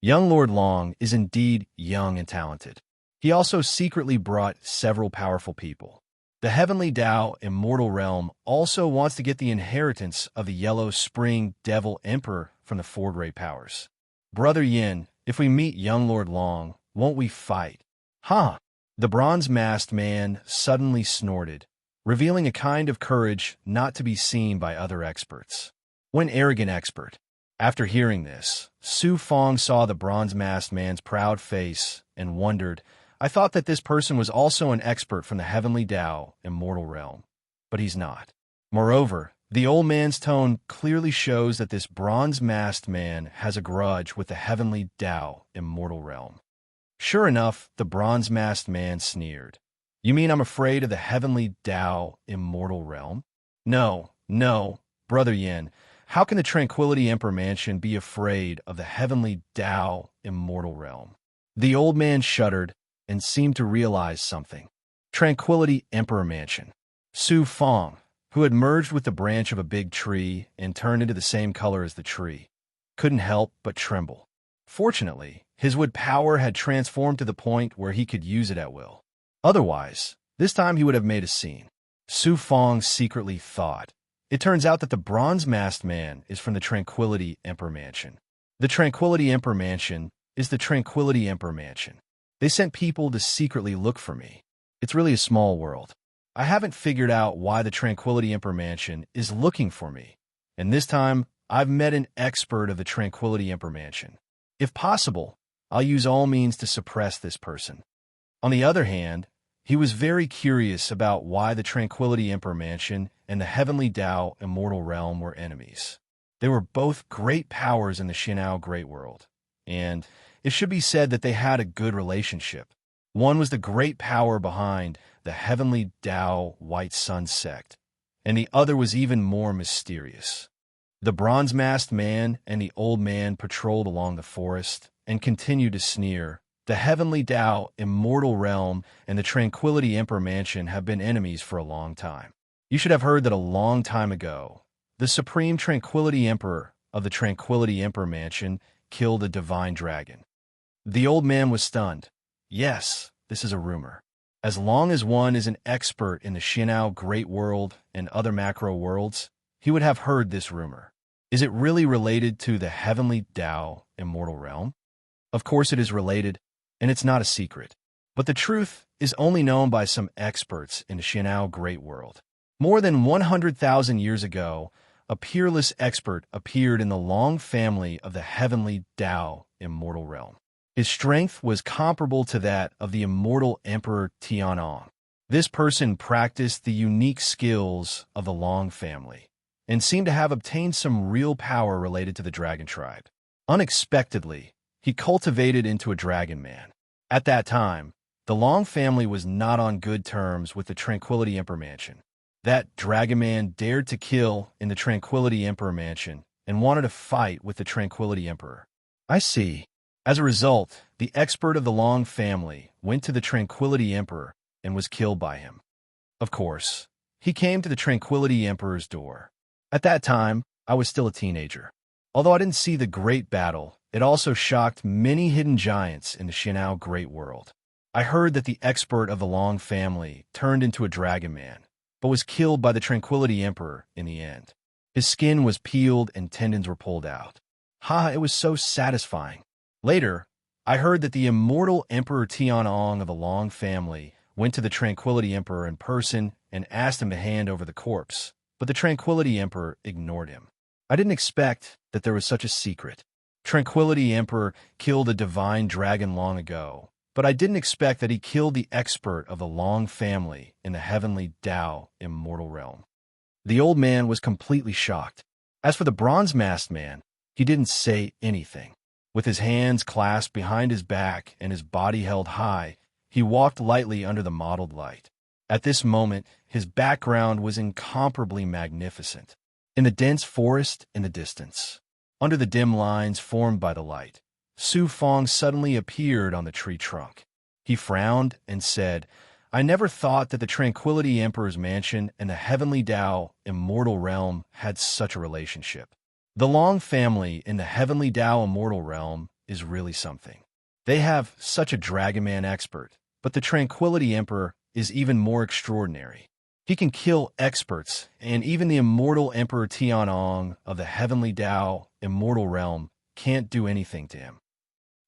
Young Lord Long is indeed young and talented. He also secretly brought several powerful people. The Heavenly Tao immortal realm also wants to get the inheritance of the Yellow Spring Devil Emperor from the Four Great Powers. Brother Yin, if we meet young Lord Long, won't we fight? Huh? The bronze-masked man suddenly snorted, revealing a kind of courage not to be seen by other experts. When arrogant expert. After hearing this, Su Fong saw the bronze-masked man's proud face and wondered, "I thought that this person was also an expert from the Heavenly Tao immortal realm, but he's not." Moreover, the old man's tone clearly shows that this bronze-masked man has a grudge with the Heavenly Tao immortal realm. Sure enough, the bronze-masked man sneered. "You mean I'm afraid of the Heavenly Tao immortal realm?" No, Brother Yin. How can the Tranquility Emperor Mansion be afraid of the Heavenly Tao immortal realm? The old man shuddered and seemed to realize something. Tranquility Emperor Mansion. Su Fong, who had merged with the branch of a big tree and turned into the same color as the tree, couldn't help but tremble. Fortunately, his wood power had transformed to the point where he could use it at will. Otherwise, this time he would have made a scene. Su Fong secretly thought. It turns out that the bronze-masked man is from the Tranquility Emperor Mansion. The Tranquility Emperor Mansion is the Tranquility Emperor Mansion. They sent people to secretly look for me. It's really a small world. I haven't figured out why the Tranquility Emperor Mansion is looking for me, and this time I've met an expert of the Tranquility Emperor Mansion. If possible, I'll use all means to suppress this person. On the other hand, he was very curious about why the Tranquility Emperor Mansion and the Heavenly Tao immortal realm were enemies. They were both great powers in the Shinao Great World, and it should be said that they had a good relationship. One was the great power behind the Heavenly Tao White Sun sect, and the other was even more mysterious. The bronze-masked man and the old man patrolled along the forest and continued to sneer. The Heavenly Tao immortal realm and the Tranquility Emperor Mansion have been enemies for a long time. You should have heard that a long time ago, the Supreme Tranquility Emperor of the Tranquility Emperor Mansion killed a divine dragon. The old man was stunned. Yes, this is a rumor. As long as one is an expert in the Shinao Great World and other macro worlds, he would have heard this rumor. Is it really related to the Heavenly Tao immortal realm? Of course it is related, and it's not a secret. But the truth is only known by some experts in the Xianao Great World. More than 100,000 years ago, a peerless expert appeared in the long family of the heavenly Tao immortal realm. His strength was comparable to that of the immortal Emperor Tianong. This person practiced the unique skills of the Long family and seemed to have obtained some real power related to the dragon tribe. Unexpectedly, he cultivated into a dragon man. At that time, the Long family was not on good terms with the Tranquility Emperor Mansion. That dragon man dared to kill in the Tranquility Emperor Mansion and wanted to fight with the Tranquility Emperor. I see. As a result, the expert of the Long family went to the Tranquility Emperor and was killed by him. Of course, he came to the Tranquility Emperor's door. At that time, I was still a teenager. Although I didn't see the great battle, it also shocked many hidden giants in the Xianao Great World. I heard that the expert of the Long family turned into a dragon man, but was killed by the Tranquility Emperor in the end. His skin was peeled and tendons were pulled out. It was so satisfying. Later, I heard that the immortal Emperor Tianong of the Long family went to the Tranquility Emperor in person and asked him to hand over the corpse, but the Tranquility Emperor ignored him. I didn't expect that there was such a secret. Tranquility Emperor killed a divine dragon long ago, but I didn't expect that he killed the expert of the Long family in the heavenly Tao immortal realm. The old man was completely shocked. As for the bronze-masked man, he didn't say anything. With his hands clasped behind his back and his body held high, he walked lightly under the mottled light. At this moment, his background was incomparably magnificent. In the dense forest in the distance, under the dim lines formed by the light, Su Fong suddenly appeared on the tree trunk. He frowned and said, "I never thought that the Tranquility Emperor's mansion and the heavenly Tao immortal realm had such a relationship. The Long family in the heavenly Tao immortal realm is really something. They have such a dragon man expert, but the Tranquility Emperor is even more extraordinary. He can kill experts, and even the immortal Emperor Tianong of the heavenly Tao immortal realm can't do anything to him.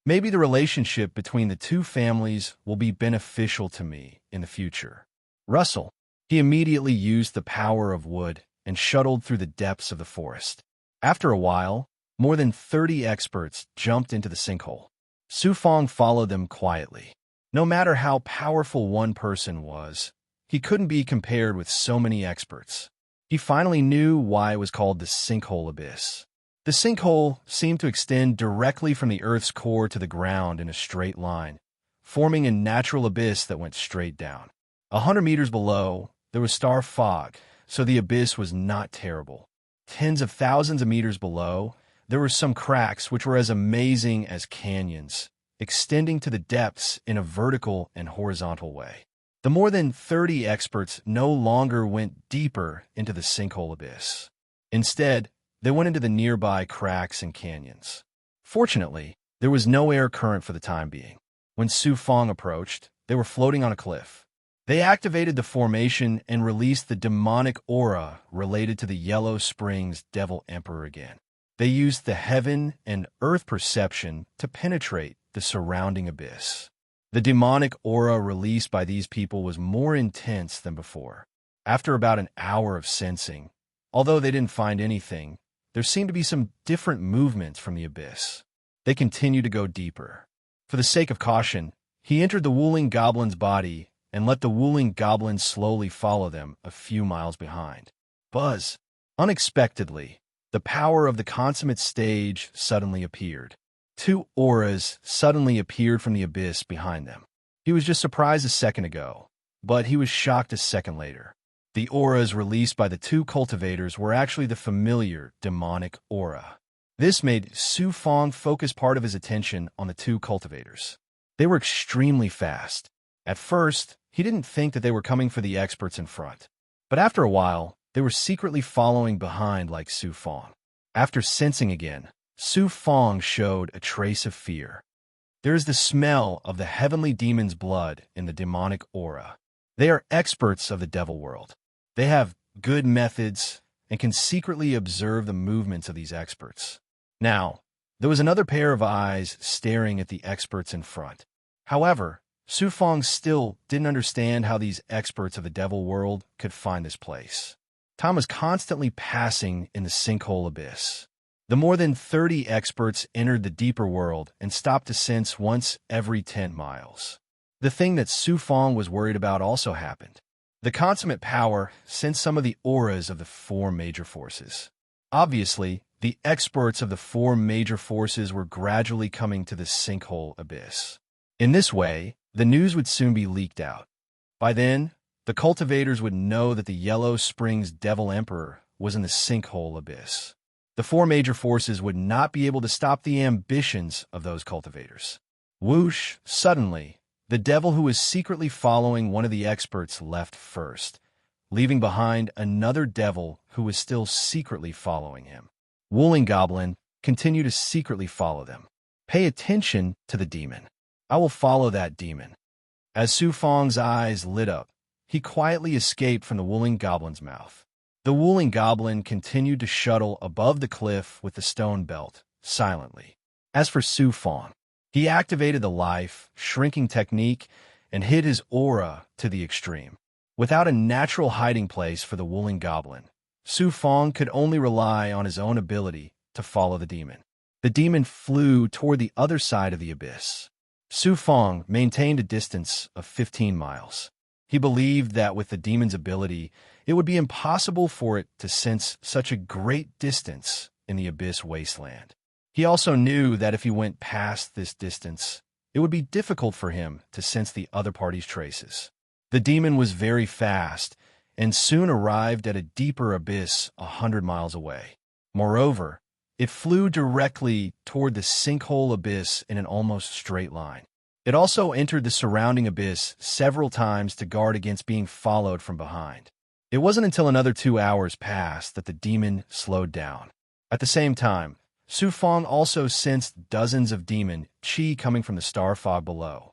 Maybe the relationship between the two families will be beneficial to me in the future." Russell. He immediately used the power of wood and shuttled through the depths of the forest. After a while, more than 30 experts jumped into the sinkhole. Su Fong followed them quietly. No matter how powerful one person was, he couldn't be compared with so many experts. He finally knew why it was called the sinkhole abyss. The sinkhole seemed to extend directly from the Earth's core to the ground in a straight line, forming a natural abyss that went straight down. 100 meters below, there was star fog, so the abyss was not terrible. Tens of thousands of meters below, there were some cracks which were as amazing as canyons, extending to the depths in a vertical and horizontal way. The more than 30 experts no longer went deeper into the sinkhole abyss. Instead, they went into the nearby cracks and canyons. Fortunately, there was no air current for the time being. When Su Fong approached, they were floating on a cliff. They activated the formation and released the demonic aura related to the Yellow Springs Devil Emperor again. They used the heaven and earth perception to penetrate the surrounding abyss. The demonic aura released by these people was more intense than before. After about an hour of sensing, although they didn't find anything, there seemed to be some different movements from the abyss. They continued to go deeper. For the sake of caution, he entered the Wuling Goblin's body and let the Wuling Goblin slowly follow them a few miles behind. Buzz! Unexpectedly, the power of the consummate stage suddenly appeared. 2 auras suddenly appeared from the abyss behind them. He was just surprised a second ago, but he was shocked a second later. The auras released by the 2 cultivators were actually the familiar demonic aura. This made Su Fong focus part of his attention on the 2 cultivators. They were extremely fast. At first, he didn't think that they were coming for the experts in front. But after a while, they were secretly following behind like Su Fong. After sensing again, Su Fong showed a trace of fear. There is the smell of the heavenly demon's blood in the demonic aura. They are experts of the devil world. They have good methods and can secretly observe the movements of these experts. Now, There was another pair of eyes staring at the experts in front. However, Su Fong still didn't understand how these experts of the devil world could find this place. Time was constantly passing in the sinkhole abyss. The more than 30 experts entered the deeper world and stopped to sense once every 10 miles. The thing that Su Fong was worried about also happened. The consummate power sensed some of the auras of the four major forces. Obviously, the experts of the four major forces were gradually coming to the sinkhole abyss. In this way, the news would soon be leaked out. By then, the cultivators would know that the Yellow Springs Devil Emperor was in the sinkhole abyss. The four major forces would not be able to stop the ambitions of those cultivators. Whoosh! Suddenly, the devil who was secretly following one of the experts left first, leaving behind another devil who was still secretly following him. Wooling Goblin continued to secretly follow them. Pay attention to the demon. I will follow that demon. As Su Fong's eyes lit up, he quietly escaped from the Wooling Goblin's mouth. The Wooling Goblin continued to shuttle above the cliff with the stone belt, silently. As for Su Fong, he activated the life shrinking technique and hid his aura to the extreme. Without a natural hiding place for the Wooling Goblin, Su Fong could only rely on his own ability to follow the demon. The demon flew toward the other side of the abyss. Su Fong maintained a distance of 15 miles. He believed that with the demon's ability, it would be impossible for it to sense such a great distance in the abyss wasteland. He also knew that if he went past this distance, it would be difficult for him to sense the other party's traces. The demon was very fast and soon arrived at a deeper abyss 100 miles away. Moreover, it flew directly toward the sinkhole abyss in an almost straight line. It also entered the surrounding abyss several times to guard against being followed from behind. It wasn't until another 2 hours passed that the demon slowed down. At the same time, Su Fong also sensed dozens of demon chi coming from the star fog below.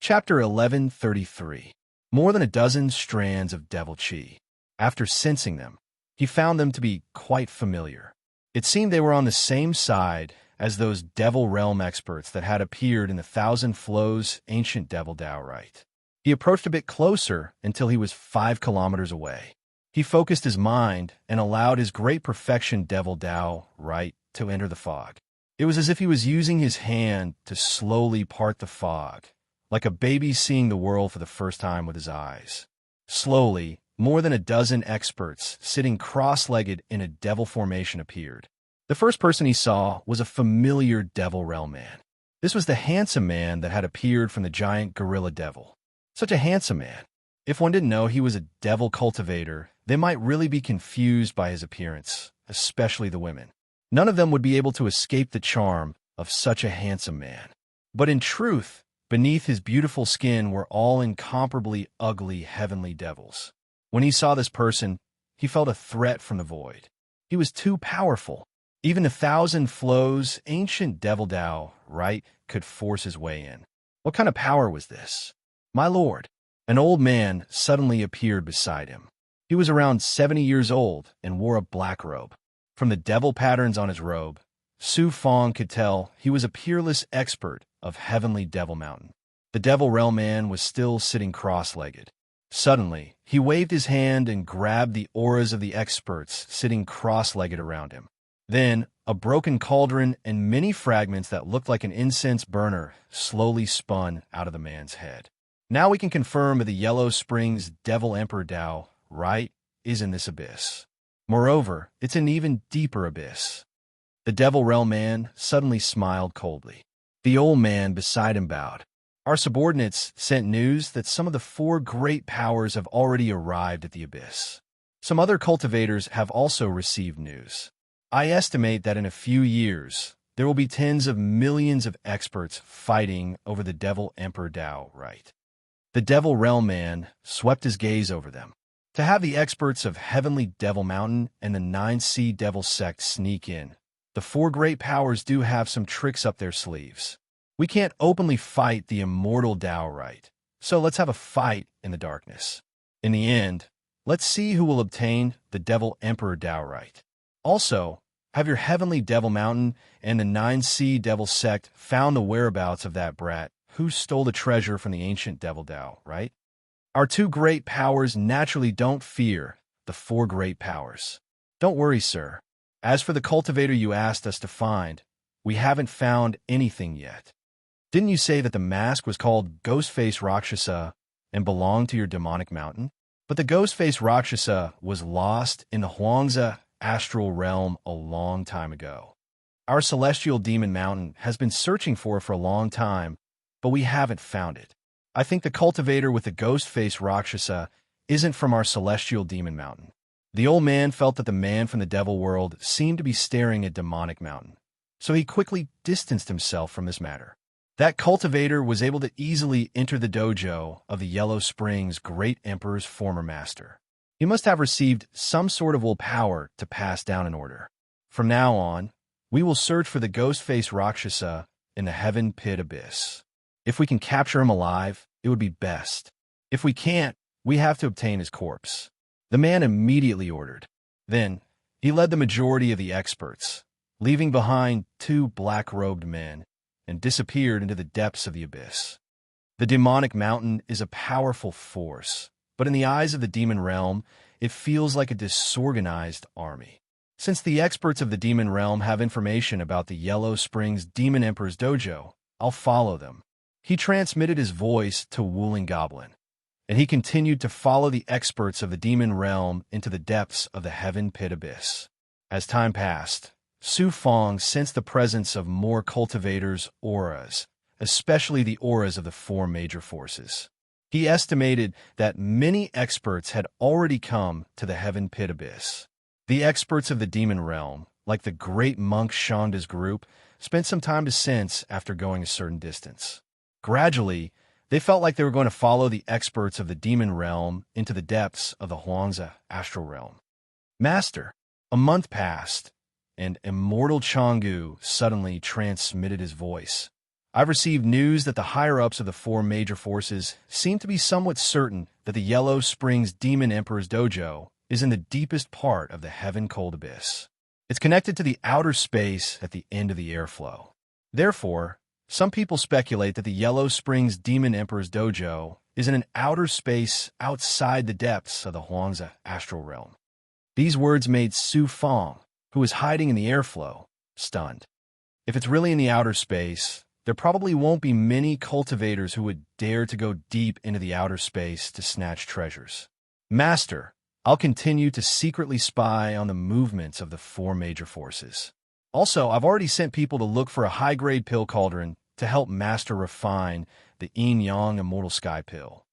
Chapter 1133. More than a dozen strands of devil chi. After sensing them, he found them to be quite familiar. It seemed they were on the same side as those Devil Realm experts that had appeared in the Thousand Flows ancient Devil Tao Rite. He approached a bit closer until he was 5 kilometers away. He focused his mind and allowed his great perfection Devil Tao Rite to enter the fog. It was as if he was using his hand to slowly part the fog, like a baby seeing the world for the first time with his eyes. Slowly, more than a dozen experts sitting cross-legged in a devil formation appeared. The first person he saw was a familiar Devil Realm man. This was the handsome man that had appeared from the giant gorilla devil. Such a handsome man. If one didn't know he was a devil cultivator, they might really be confused by his appearance, especially the women. None of them would be able to escape the charm of such a handsome man. But in truth, beneath his beautiful skin were all incomparably ugly heavenly devils. When he saw this person, he felt a threat from the void. He was too powerful. Even the Thousand Flows ancient Devil Tao Rite could force his way in. What kind of power was this? My lord, an old man suddenly appeared beside him. He was around 70 years old and wore a black robe. From the devil patterns on his robe, Su Fong could tell he was a peerless expert of Heavenly Devil Mountain. The Devil Realm man was still sitting cross-legged. Suddenly, he waved his hand and grabbed the auras of the experts sitting cross-legged around him. Then, a broken cauldron and many fragments that looked like an incense burner slowly spun out of the man's head. Now we can confirm that the Yellow Springs Devil Emperor Tao Rite is in this abyss. Moreover, it's an even deeper abyss. The Devil Realm man suddenly smiled coldly. The old man beside him bowed. Our subordinates sent news that some of the 4 great powers have already arrived at the abyss. Some other cultivators have also received news. I estimate that in a few years, there will be tens of millions of experts fighting over the Devil Emperor Tao Rite. The Devil Realm man swept his gaze over them. To have the experts of Heavenly Devil Mountain and the 9C Devil Sect sneak in, the 4 great powers do have some tricks up their sleeves. We can't openly fight the immortal Tao Rite, so let's have a fight in the darkness. In the end, let's see who will obtain the Devil Emperor Tao Rite. Also, Have your heavenly devil mountain and the 9 sea devil sect found the whereabouts of that brat who stole the treasure from the ancient devil Tao, right? Our 2 great powers naturally don't fear the 4 great powers. Don't worry, sir. As for the cultivator you asked us to find, we haven't found anything yet. Didn't you say that the mask was called Ghostface Rakshasa and belonged to your demonic mountain? But the Ghostface Rakshasa was lost in the Huangza astral realm a long time ago. Our celestial demon mountain has been searching for it for a long time, but we haven't found it. I think the cultivator with the Ghostface Rakshasa isn't from our celestial demon mountain. The old man felt that the man from the devil world seemed to be staring at demonic mountain, so he quickly distanced himself from this matter. That cultivator was able to easily enter the dojo of the Yellow Springs Great Emperor's former master. He must have received some sort of willpower to pass down an order. From now on, we will search for the Ghostface Rakshasa in the Heaven Pit Abyss. If we can capture him alive, it would be best. If we can't, we have to obtain his corpse. The man immediately ordered. Then, he led the majority of the experts, leaving behind 2 black-robed men, and disappeared into the depths of the abyss. The demonic mountain is a powerful force, but in the eyes of the demon realm, it feels like a disorganized army. Since the experts of the demon realm have information about the Yellow Springs Demon Emperor's dojo, I'll follow them. He transmitted his voice to Wuling Goblin, and he continued to follow the experts of the demon realm into the depths of the Heaven Pit Abyss. As time passed, Su Fong sensed the presence of more cultivators' auras, especially the auras of the 4 major forces. He estimated that many experts had already come to the Heaven Pit Abyss. The experts of the demon realm, like the great monk Shanda's group, spent some time to sense after going a certain distance. Gradually, they felt like they were going to follow the experts of the demon realm into the depths of the Huangza astral realm. Master, a month passed, and Immortal Changgu suddenly transmitted his voice. I've received news that the higher-ups of the 4 major forces seem to be somewhat certain that the Yellow Springs Demon Emperor's dojo is in the deepest part of the Heaven Cold Abyss. It's connected to the outer space at the end of the airflow. Therefore, some people speculate that the Yellow Springs Demon Emperor's dojo is in an outer space outside the depths of the Huangza astral realm. These words made Su Fong, who was hiding in the airflow, stunned. If it's really in the outer space, there probably won't be many cultivators who would dare to go deep into the outer space to snatch treasures. Master, I'll continue to secretly spy on the movements of the 4 major forces. Also, I've already sent people to look for a high-grade pill cauldron to help Master refine the Yin-Yang Immortal Sky pill.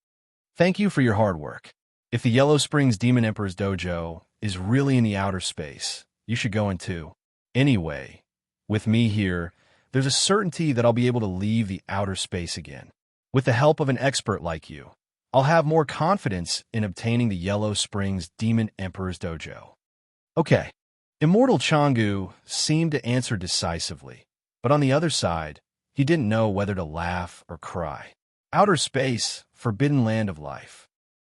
Thank you for your hard work. If the Yellow Springs Demon Emperor's dojo is really in the outer space, you should go in too. Anyway, with me here, there's a certainty that I'll be able to leave the outer space again. With the help of an expert like you, I'll have more confidence in obtaining the Yellow Springs Demon Emperor's dojo. Okay. Immortal Changgu seemed to answer decisively, but on the other side, he didn't know whether to laugh or cry. Outer space, forbidden land of life.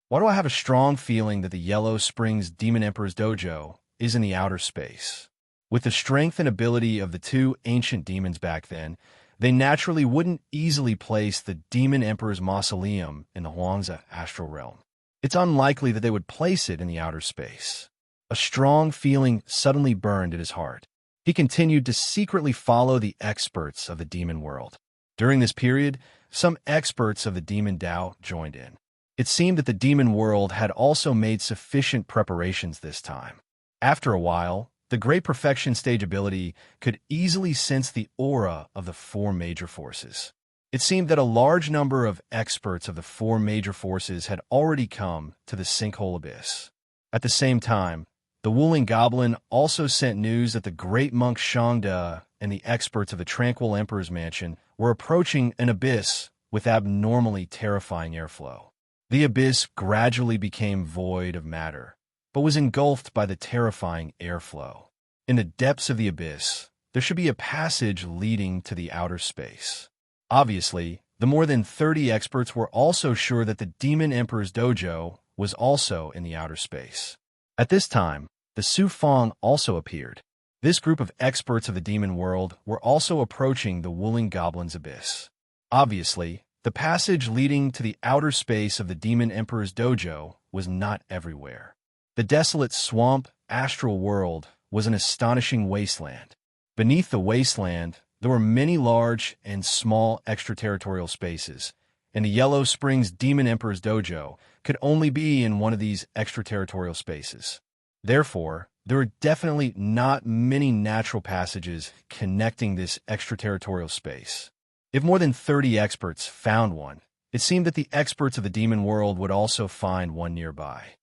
Why do I have a strong feeling that the Yellow Springs Demon Emperor's dojo is in the outer space? With the strength and ability of the 2 ancient demons back then, they naturally wouldn't easily place the Demon Emperor's mausoleum in the Huangza astral realm. It's unlikely that they would place it in the outer space. A strong feeling suddenly burned at his heart. He continued to secretly follow the experts of the demon world. During this period, some experts of the demon Tao joined in. It seemed that the demon world had also made sufficient preparations this time. After a while, the Great Perfection Stage ability could easily sense the aura of the 4 major forces. It seemed that a large number of experts of the 4 major forces had already come to the Sinkhole Abyss. At the same time, the Wuling Goblin also sent news that the great monk Shangda and the experts of the Tranquil Emperor's Mansion were approaching an abyss with abnormally terrifying airflow. The abyss gradually became void of matter, but was engulfed by the terrifying airflow. In the depths of the abyss, there should be a passage leading to the outer space. Obviously, the more than 30 experts were also sure that the Demon Emperor's dojo was also in the outer space. At this time, the Su Fong also appeared. This group of experts of the demon world were also approaching the Wooling Goblin's abyss. Obviously, the passage leading to the outer space of the Demon Emperor's dojo was not everywhere. The desolate swamp, astral world was an astonishing wasteland. Beneath the wasteland, there were many large and small extraterritorial spaces, and the Yellow Springs Demon Emperor's dojo could only be in one of these extraterritorial spaces. Therefore, there were definitely not many natural passages connecting this extraterritorial space. If more than 30 experts found one, it seemed that the experts of the demon world would also find one nearby.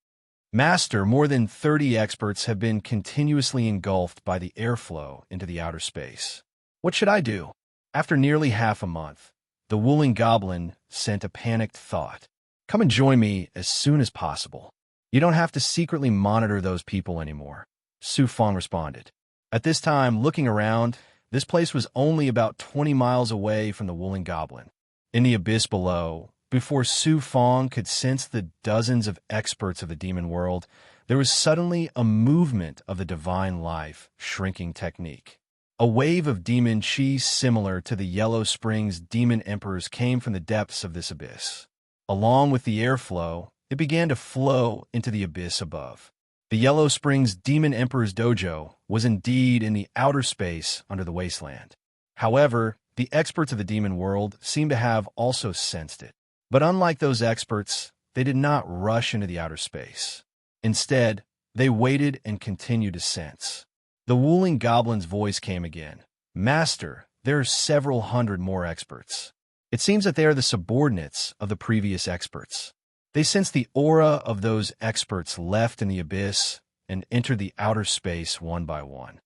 Master, more than 30 experts have been continuously engulfed by the airflow into the outer space. What should I do? After nearly half a month, the Wooling Goblin sent a panicked thought. Come and join me as soon as possible. You don't have to secretly monitor those people anymore. Su Fong responded. At this time, looking around, this place was only about 20 miles away from the Wooling Goblin. In the abyss below, before Su Fong could sense the dozens of experts of the demon world, there was suddenly a movement of the divine life shrinking technique. A wave of demon chi similar to the Yellow Springs Demon Emperors came from the depths of this abyss. Along with the airflow, it began to flow into the abyss above. The Yellow Springs Demon Emperor's dojo was indeed in the outer space under the wasteland. However, the experts of the demon world seemed to have also sensed it. But unlike those experts, they did not rush into the outer space. Instead, they waited and continued to sense. The Wooling Goblin's voice came again. Master, there are several hundred more experts. It seems that they are the subordinates of the previous experts. They sensed the aura of those experts left in the abyss and entered the outer space one by one.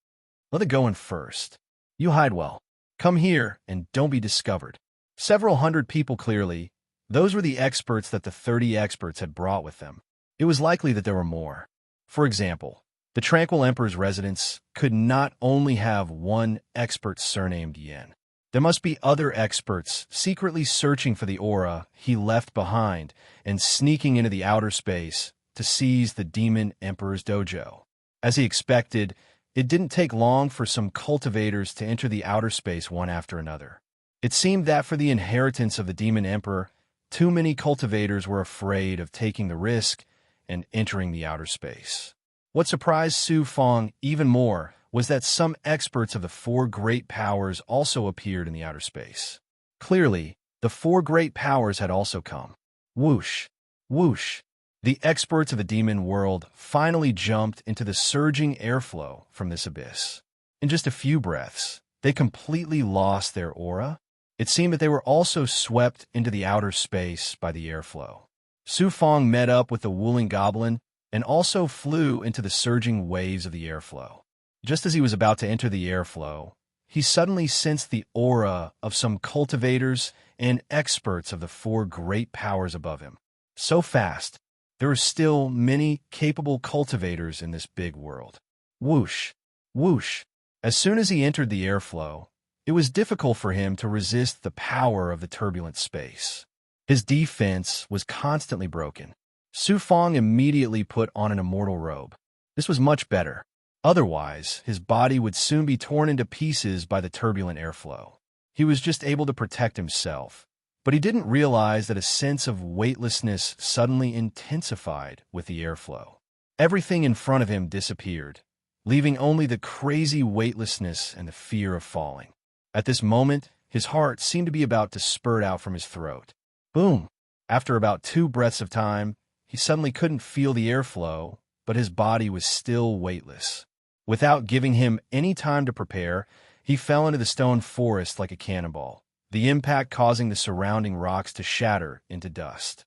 Let it go in first. You hide well. Come here and don't be discovered. Several hundred people clearly. Those were the experts that the 30 experts had brought with them. It was likely that there were more. For example, the Tranquil Emperor's residence could not only have one expert surnamed Yin. There must be other experts secretly searching for the aura he left behind and sneaking into the outer space to seize the Demon Emperor's dojo. As he expected, it didn't take long for some cultivators to enter the outer space one after another. It seemed that for the inheritance of the Demon Emperor, too many cultivators were afraid of taking the risk and entering the outer space. What surprised Su Fong even more was that some experts of the four great powers also appeared in the outer space. Clearly, the four great powers had also come. Whoosh! Whoosh! The experts of the demon world finally jumped into the surging airflow from this abyss. In just a few breaths, they completely lost their aura. It seemed that they were also swept into the outer space by the airflow. Su Fong met up with the Wooling Goblin and also flew into the surging waves of the airflow. Just as he was about to enter the airflow, he suddenly sensed the aura of some cultivators and experts of the four great powers above him. So fast, there were still many capable cultivators in this big world. Whoosh! Whoosh! As soon as he entered the airflow, it was difficult for him to resist the power of the turbulent space. His defense was constantly broken. Su Fong immediately put on an immortal robe. This was much better. Otherwise, his body would soon be torn into pieces by the turbulent airflow. He was just able to protect himself, but he didn't realize that a sense of weightlessness suddenly intensified with the airflow. Everything in front of him disappeared, leaving only the crazy weightlessness and the fear of falling. At this moment, his heart seemed to be about to spurt out from his throat. Boom! After about 2 breaths of time, he suddenly couldn't feel the airflow, but his body was still weightless. Without giving him any time to prepare, he fell into the stone forest like a cannonball, the impact causing the surrounding rocks to shatter into dust.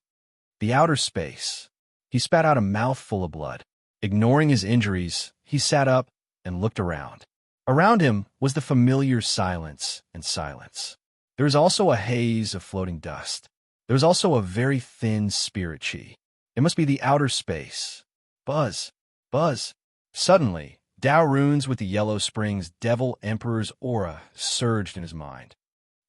The outer space. He spat out a mouthful of blood. Ignoring his injuries, he sat up and looked around. Around him was the familiar silence and silence. There was also a haze of floating dust. There was also a very thin spirit chi. It must be the outer space. Buzz! Buzz! Suddenly, Dao runes with the Yellow Springs Devil Emperor's aura surged in his mind.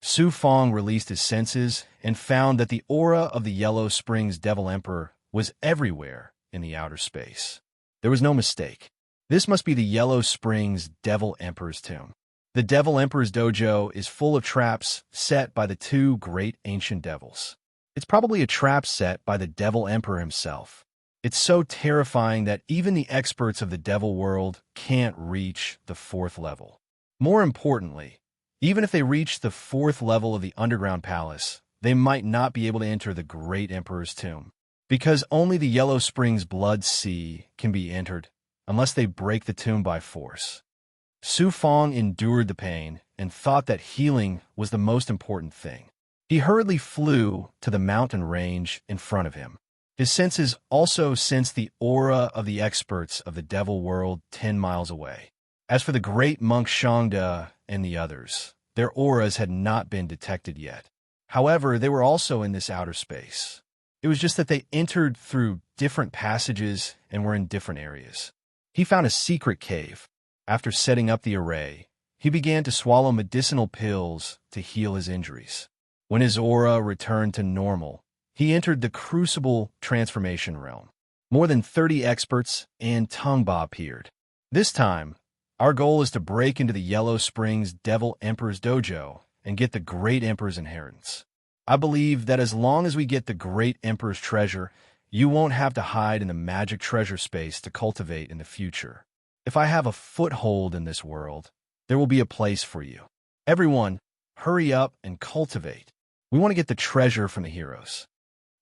Su Fong released his senses and found that the aura of the Yellow Springs Devil Emperor was everywhere in the outer space. There was no mistake. This must be the Yellow Springs Devil Emperor's tomb. The Devil Emperor's dojo is full of traps set by the two great ancient devils. It's probably a trap set by the Devil Emperor himself. It's so terrifying that even the experts of the devil world can't reach the fourth level. More importantly, even if they reach the fourth level of the underground palace, they might not be able to enter the great emperor's tomb, because only the Yellow Springs Blood Sea can be entered unless they break the tomb by force. Su Fong endured the pain and thought that healing was the most important thing. He hurriedly flew to the mountain range in front of him. His senses also sensed the aura of the experts of the devil world 10 miles away. As for the great monk Shangda and the others, their auras had not been detected yet. However, they were also in this outer space. It was just that they entered through different passages and were in different areas. He found a secret cave. After setting up the array, he began to swallow medicinal pills to heal his injuries. When his aura returned to normal, he entered the Crucible transformation realm. More than 30 experts and Tongba appeared. This time, our goal is to break into the Yellow Springs Devil Emperor's dojo and get the Great Emperor's inheritance. I believe that as long as we get the Great Emperor's treasure, you won't have to hide in the magic treasure space to cultivate in the future. If I have a foothold in this world, there will be a place for you. Everyone, hurry up and cultivate. We want to get the treasure from the heroes.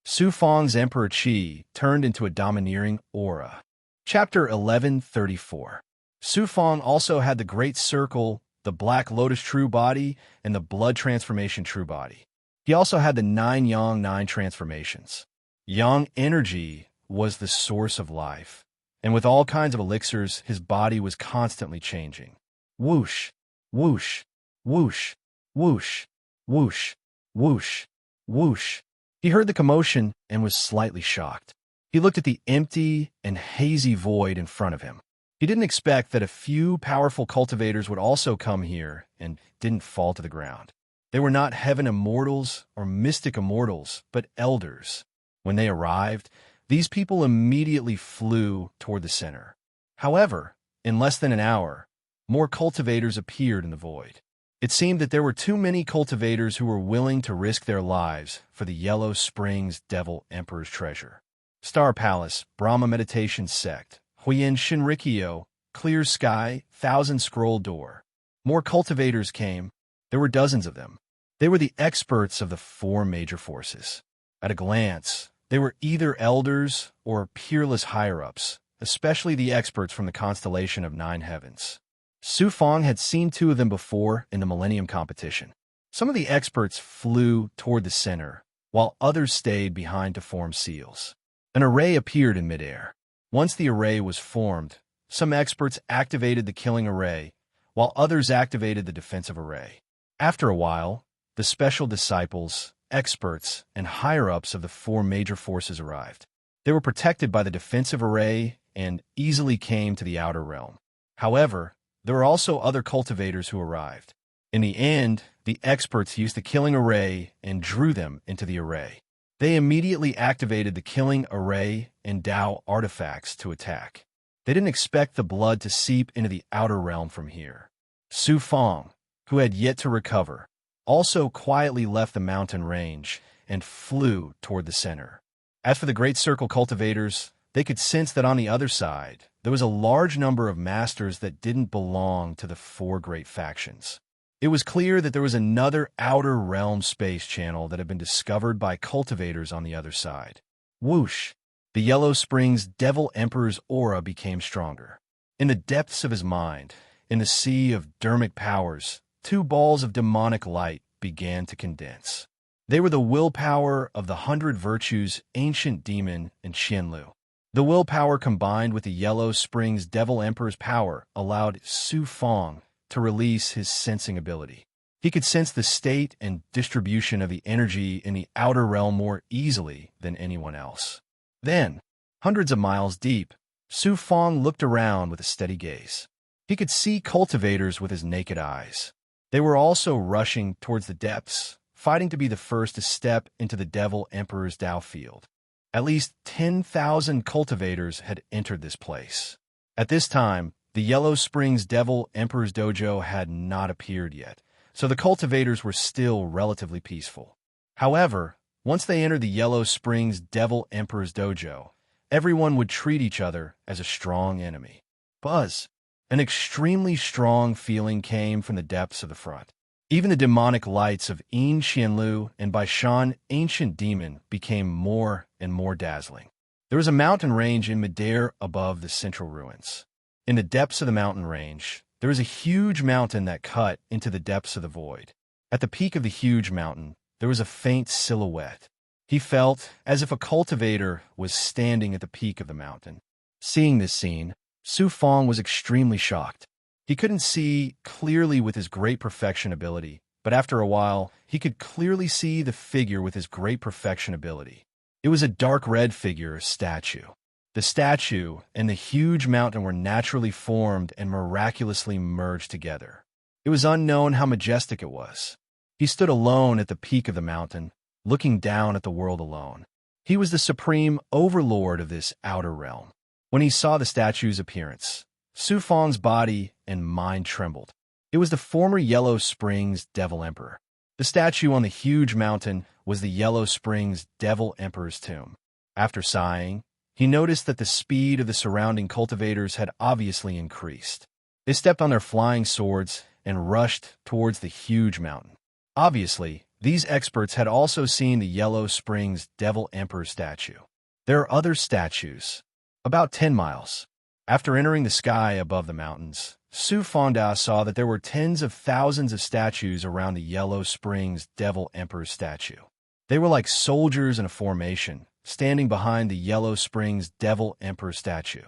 Su Fong's Emperor Qi turned into a domineering aura. Chapter 1134. Su Fong also had the Great Circle, the Black Lotus True Body, and the Blood Transformation True Body. He also had the 9 Yang 9 transformations. Yang energy was the source of life, and with all kinds of elixirs, his body was constantly changing. Whoosh, whoosh, whoosh, whoosh, whoosh, whoosh, whoosh. He heard the commotion and was slightly shocked. He looked at the empty and hazy void in front of him. He didn't expect that a few powerful cultivators would also come here and didn't fall to the ground. They were not heaven immortals or mystic immortals, but elders. When they arrived, these people immediately flew toward the center. However, in less than an hour, more cultivators appeared in the void. It seemed that there were too many cultivators who were willing to risk their lives for the Yellow Springs Devil Emperor's treasure. Star Palace, Brahma Meditation Sect, Huyen Shinrikyo, Clear Sky, Thousand Scroll Door. More cultivators came. There were dozens of them. They were the experts of the 4 major forces. At a glance, they were either elders or peerless higher-ups, especially the experts from the constellation of 9 heavens. Su Fong had seen 2 of them before in the Millennium competition. Some of the experts flew toward the center, while others stayed behind to form seals. An array appeared in midair. Once the array was formed, some experts activated the killing array, while others activated the defensive array. After a while, the special disciples, experts, and higher-ups of the 4 major forces arrived. They were protected by the defensive array and easily came to the outer realm. However, there were also other cultivators who arrived. In the end, the experts used the killing array and drew them into the array. They immediately activated the killing array and Dao artifacts to attack. They didn't expect the blood to seep into the outer realm from here. Su Fong, who had yet to recover, also quietly left the mountain range and flew toward the center. As for the Great Circle cultivators, they could sense that on the other side, there was a large number of masters that didn't belong to the 4 great factions. It was clear that there was another outer realm space channel that had been discovered by cultivators on the other side. Whoosh! The Yellow Springs Devil Emperor's aura became stronger. In the depths of his mind, in the sea of dermic powers, 2 balls of demonic light began to condense. They were the willpower of the 100 Virtues ancient demon and Qianlu. The willpower combined with the Yellow Springs Devil Emperor's power allowed Su Fong to release his sensing ability. He could sense the state and distribution of the energy in the outer realm more easily than anyone else. Then, hundreds of miles deep, Su Fong looked around with a steady gaze. He could see cultivators with his naked eyes. They were also rushing towards the depths, fighting to be the first to step into the Devil Emperor's Dao field. At least 10,000 cultivators had entered this place. At this time, the Yellow Springs Devil Emperor's dojo had not appeared yet, so the cultivators were still relatively peaceful. However, once they entered the Yellow Springs Devil Emperor's dojo, everyone would treat each other as a strong enemy. Buzz! An extremely strong feeling came from the depths of the front. Even the demonic lights of Yin Qianlu and Baishan Ancient Demon became more and more dazzling. There was a mountain range in midair above the central ruins. In the depths of the mountain range, there was a huge mountain that cut into the depths of the void. At the peak of the huge mountain, there was a faint silhouette. He felt as if a cultivator was standing at the peak of the mountain. Seeing this scene, Su Fong was extremely shocked. He couldn't see clearly with his great perfection ability, but after a while, he could clearly see the figure with his great perfection ability. It was a dark red figure statue. The statue and the huge mountain were naturally formed and miraculously merged together. It was unknown how majestic it was. He stood alone at the peak of the mountain, looking down at the world alone. He was the supreme overlord of this outer realm. When he saw the statue's appearance, Su Fong's body and mind trembled. It was the former Yellow Springs Devil Emperor. The statue on the huge mountain was the Yellow Springs Devil Emperor's tomb. After sighing, he noticed that the speed of the surrounding cultivators had obviously increased. They stepped on their flying swords and rushed towards the huge mountain. Obviously, these experts had also seen the Yellow Springs Devil Emperor statue. There are other statues, about 10 miles. After entering the sky above the mountains, Su Fongda saw that there were tens of thousands of statues around the Yellow Springs Devil Emperor's statue. They were like soldiers in a formation, standing behind the Yellow Springs Devil Emperor statue.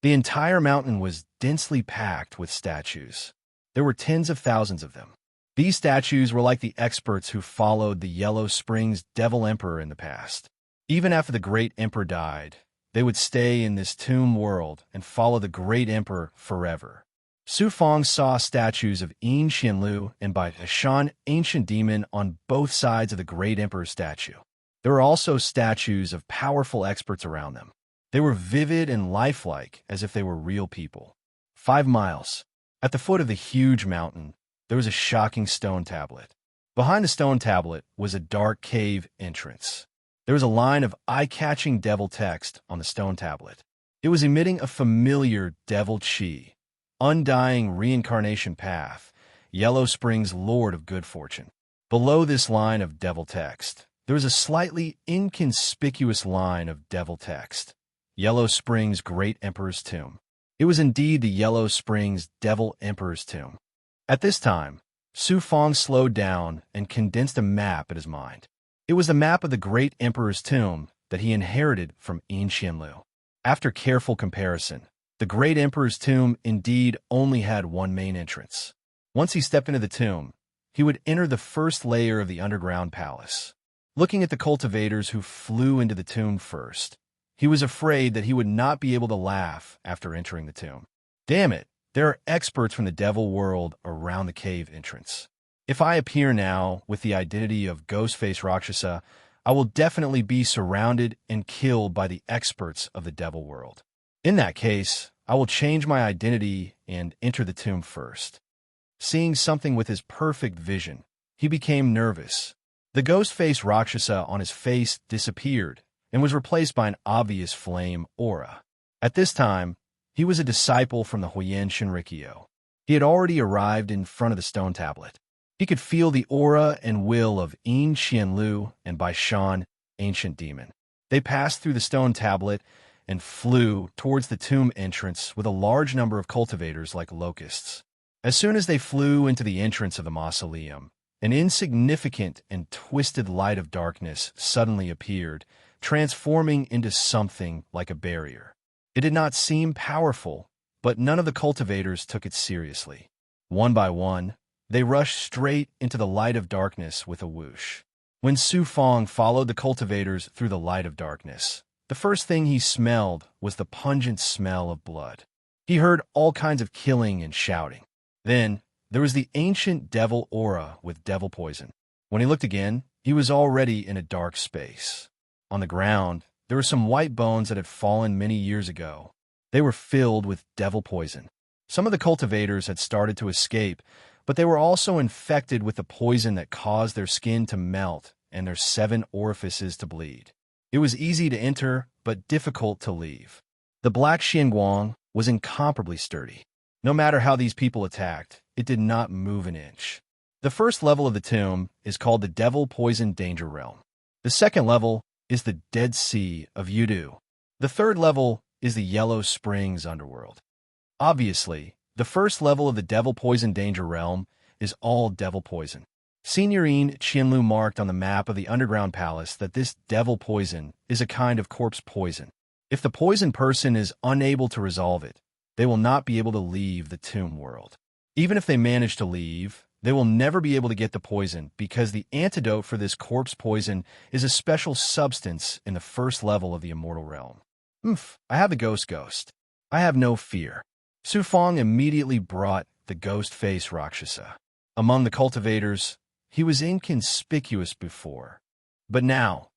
The entire mountain was densely packed with statues. There were tens of thousands of them. These statues were like the experts who followed the Yellow Springs Devil Emperor in the past. Even after the Great Emperor died, they would stay in this tomb world and follow the Great Emperor forever. Su Fong saw statues of Yin Qianlu and Baishan Ancient Demon on both sides of the Great Emperor statue. There were also statues of powerful experts around them. They were vivid and lifelike, as if they were real people. 5 miles. At the foot of the huge mountain, there was a shocking stone tablet. Behind the stone tablet was a dark cave entrance. There was a line of eye-catching devil text on the stone tablet. It was emitting a familiar devil chi, undying reincarnation path, Yellow Springs Lord of Good Fortune. Below this line of devil text, there was a slightly inconspicuous line of devil text, Yellow Springs Great Emperor's Tomb. It was indeed the Yellow Springs Devil Emperor's Tomb. At this time, Su Fong slowed down and condensed a map in his mind. It was the map of the Great Emperor's Tomb that he inherited from Yin Qianlu. After careful comparison, the Great Emperor's Tomb indeed only had one main entrance. Once he stepped into the tomb, he would enter the first layer of the underground palace. Looking at the cultivators who flew into the tomb first, he was afraid that he would not be able to laugh after entering the tomb. Damn it, there are experts from the devil world around the cave entrance. If I appear now with the identity of Ghostface Rakshasa, I will definitely be surrounded and killed by the experts of the devil world. In that case, I will change my identity and enter the tomb first. Seeing something with his perfect vision, he became nervous. The Ghostface Rakshasa on his face disappeared and was replaced by an obvious flame aura. At this time, he was a disciple from the Huyen Shinrikyo. He had already arrived in front of the stone tablet. He could feel the aura and will of Yin Qianlu and Baishan Ancient Demon. They passed through the stone tablet and flew towards the tomb entrance with a large number of cultivators like locusts. As soon as they flew into the entrance of the mausoleum, an insignificant and twisted light of darkness suddenly appeared, transforming into something like a barrier. It did not seem powerful, but none of the cultivators took it seriously. One by one, they rushed straight into the light of darkness with a whoosh. When Su Fong followed the cultivators through the light of darkness, the first thing he smelled was the pungent smell of blood. He heard all kinds of killing and shouting. Then, there was the ancient devil aura with devil poison. When he looked again, he was already in a dark space. On the ground, there were some white bones that had fallen many years ago. They were filled with devil poison. Some of the cultivators had started to escape, but they were also infected with the poison that caused their skin to melt and their 7 orifices to bleed. It was easy to enter, but difficult to leave. The black Xianguang was incomparably sturdy. No matter how these people attacked, it did not move an inch. The first level of the tomb is called the Devil Poison Danger Realm. The second level is the Dead Sea of Yudu. The third level is the Yellow Springs Underworld. Obviously, the first level of the Devil Poison Danger Realm is all devil poison. Signorine Qianlu marked on the map of the underground palace that this devil poison is a kind of corpse poison. If the poisoned person is unable to resolve it, they will not be able to leave the tomb world. Even if they manage to leave, they will never be able to get the poison because the antidote for this corpse poison is a special substance in the first level of the immortal realm. I have the ghost. I have no fear. Su Fong immediately brought the ghost face Rakshasa. Among the cultivators, he was inconspicuous before. But now,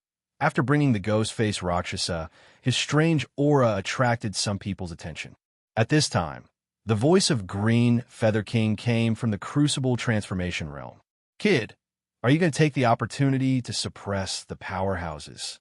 after bringing the ghost face Rakshasa, his strange aura attracted some people's attention. At this time, the voice of Green Feather King came from the Crucible Transformation Realm. Kid, are you going to take the opportunity to suppress the powerhouses?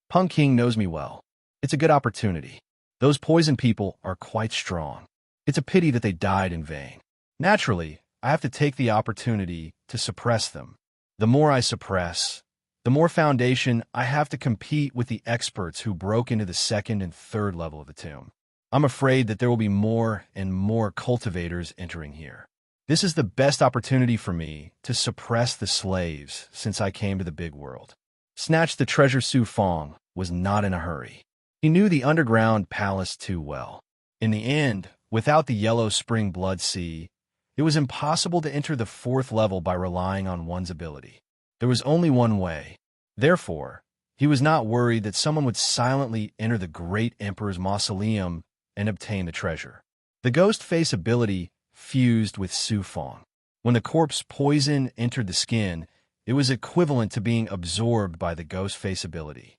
Punk King knows me well. It's a good opportunity. Those poison people are quite strong. It's a pity that they died in vain. Naturally, I have to take the opportunity to suppress them. The more I suppress, the more foundation I have to compete with the experts who broke into the second and third level of the tomb. I'm afraid that there will be more and more cultivators entering here. This is the best opportunity for me to suppress the slaves since I came to the big world. Snatch the treasure. Su Fong was not in a hurry. He knew the underground palace too well. In the end, without the Yellow Spring Blood Sea, it was impossible to enter the fourth level by relying on one's ability. There was only one way. Therefore, he was not worried that someone would silently enter the great emperor's mausoleum and obtain the treasure. The ghost face ability fused with Su Fong. When the corpse poison entered the skin, it was equivalent to being absorbed by the ghost face ability.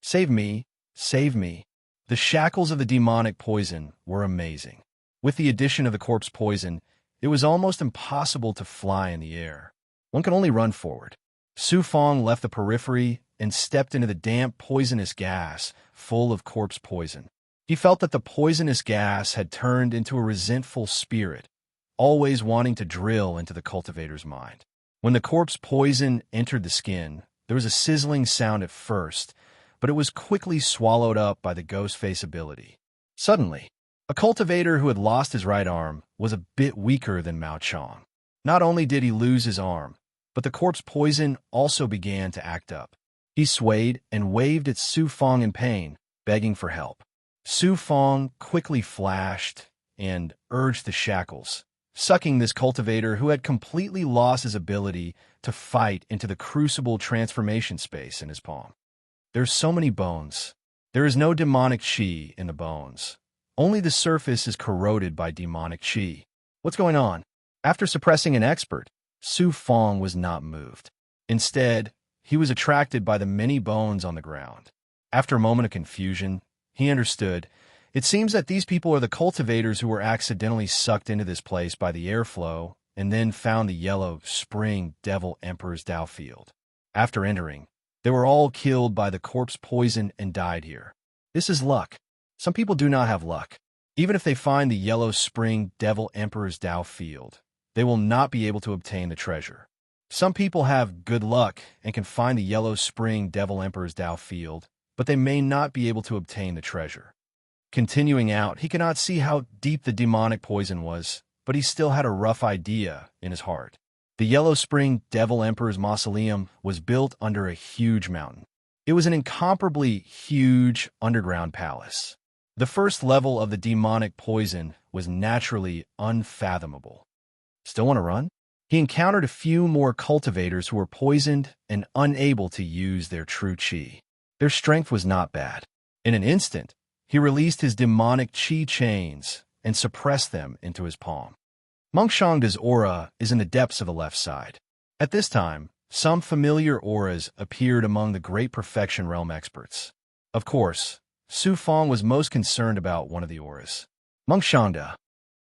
Save me, save me. The shackles of the demonic poison were amazing. With the addition of the corpse poison, it was almost impossible to fly in the air. One could only run forward. Su Fong left the periphery and stepped into the damp, poisonous gas full of corpse poison. He felt that the poisonous gas had turned into a resentful spirit, always wanting to drill into the cultivator's mind. When the corpse poison entered the skin, there was a sizzling sound at first, but it was quickly swallowed up by the ghost face ability. Suddenly, a cultivator who had lost his right arm was a bit weaker than Mao Chong. Not only did he lose his arm, but the corpse poison also began to act up. He swayed and waved at Su Fong in pain, begging for help. Su Fong quickly flashed and urged the shackles, sucking this cultivator who had completely lost his ability to fight into the crucible transformation space in his palm. There's so many bones. There is no demonic chi in the bones. Only the surface is corroded by demonic chi. What's going on? After suppressing an expert, Su Fong was not moved. Instead, he was attracted by the many bones on the ground. After a moment of confusion, he understood. It seems that these people are the cultivators who were accidentally sucked into this place by the airflow and then found the Yellow Spring Devil Emperor's Dao Field. After entering, they were all killed by the corpse poison and died here. This is luck. Some people do not have luck. Even if they find the Yellow Spring Devil Emperor's Dao Field, they will not be able to obtain the treasure. Some people have good luck and can find the Yellow Spring Devil Emperor's Dao Field, but they may not be able to obtain the treasure. Continuing out, he cannot see how deep the demonic poison was, but he still had a rough idea in his heart. The Yellow Spring Devil Emperor's mausoleum was built under a huge mountain. It was an incomparably huge underground palace. The first level of the demonic poison was naturally unfathomable. Still want to run? He encountered a few more cultivators who were poisoned and unable to use their true chi. Their strength was not bad. In an instant, he released his demonic chi chains and suppressed them into his palm. Monk Shangda's aura is in the depths of the left side. At this time, some familiar auras appeared among the Great Perfection Realm experts. Of course, Su Fong was most concerned about one of the auras. Monk Shangda.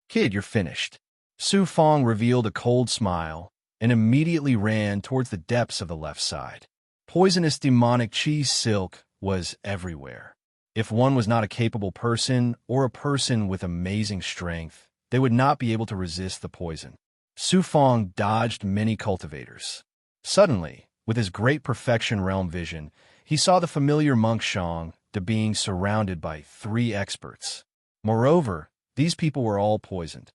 Kid, you're finished. Su Fong revealed a cold smile and immediately ran towards the depths of the left side. Poisonous demonic chi silk was everywhere. If one was not a capable person or a person with amazing strength, they would not be able to resist the poison. Su Fong dodged many cultivators. Suddenly, with his great perfection realm vision, he saw the familiar Monk Shangda being surrounded by 3 experts. Moreover, these people were all poisoned.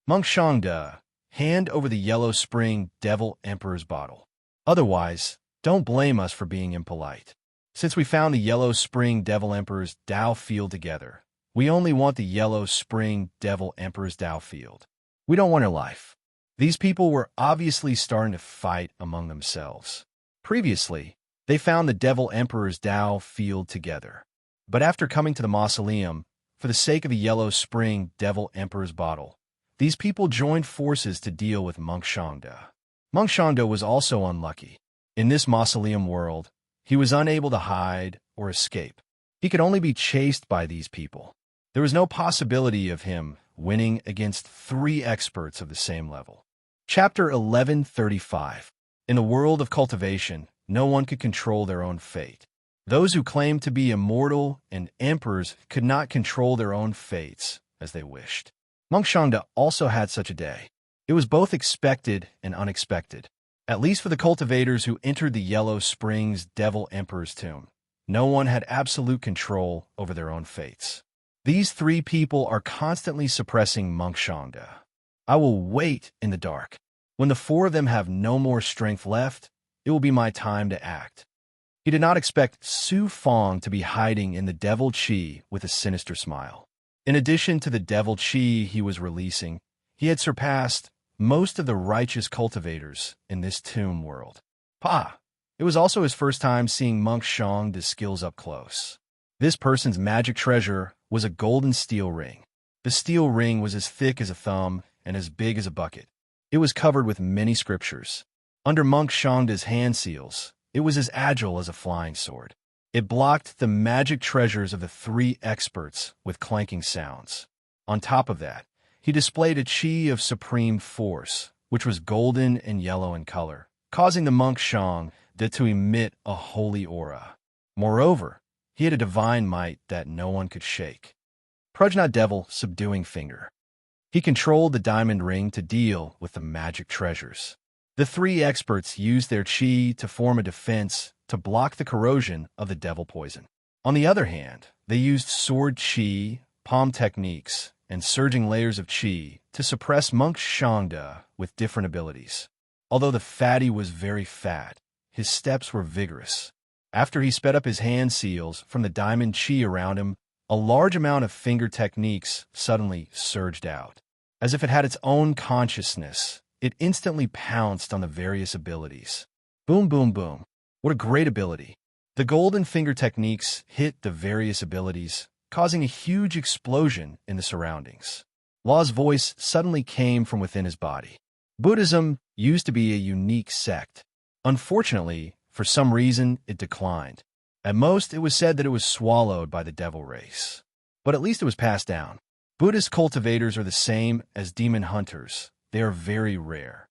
Monk Shangda, hand over the Yellow Spring Devil Emperor's bottle. Otherwise, don't blame us for being impolite. Since we found the Yellow Spring Devil Emperor's Dao field together, we only want the Yellow Spring Devil Emperor's Dao field. We don't want her life. These people were obviously starting to fight among themselves. Previously, they found the Devil Emperor's Dao field together. But after coming to the mausoleum, for the sake of the Yellow Spring Devil Emperor's bottle, these people joined forces to deal with Monk Shangda. Monk Shangda was also unlucky. In this mausoleum world, he was unable to hide or escape. He could only be chased by these people. There was no possibility of him winning against 3 experts of the same level. Chapter 1135. In the world of cultivation, no one could control their own fate. Those who claimed to be immortal and emperors could not control their own fates as they wished. Monk Shangda also had such a day. It was both expected and unexpected. At least for the cultivators who entered the Yellow Springs Devil Emperor's tomb, no one had absolute control over their own fates. These 3 people are constantly suppressing Monk Shangda. I will wait in the dark. When the 4 of them have no more strength left, it will be my time to act. He did not expect Su Fong to be hiding in the devil chi with a sinister smile. In addition to the devil chi he was releasing, he had surpassed most of the righteous cultivators in this tomb world. It was also his first time seeing Monk Shangda's skills up close. This person's magic treasure was a golden steel ring. The steel ring was as thick as a thumb and as big as a bucket. It was covered with many scriptures. Under Monk Shangda's hand seals, it was as agile as a flying sword. It blocked the magic treasures of the 3 experts with clanking sounds. On top of that, he displayed a chi of supreme force, which was golden and yellow in color, causing the Monk Shangda to emit a holy aura. Moreover, he had a divine might that no one could shake. Prajna Devil Subduing Finger. He controlled the diamond ring to deal with the magic treasures. The 3 experts used their chi to form a defense to block the corrosion of the devil poison. On the other hand, they used sword chi, palm techniques, and surging layers of chi to suppress Monk Shangda with different abilities. Although the fatty was very fat, his steps were vigorous. After he sped up his hand seals from the diamond chi around him, a large amount of finger techniques suddenly surged out. As if it had its own consciousness, it instantly pounced on the various abilities. Boom, boom, boom. What a great ability. The golden finger techniques hit the various abilities, causing a huge explosion in the surroundings. Law's voice suddenly came from within his body. Buddhism used to be a unique sect. Unfortunately, for some reason, it declined. At most, it was said that it was swallowed by the devil race. But at least it was passed down. Buddhist cultivators are the same as demon hunters. They are very rare.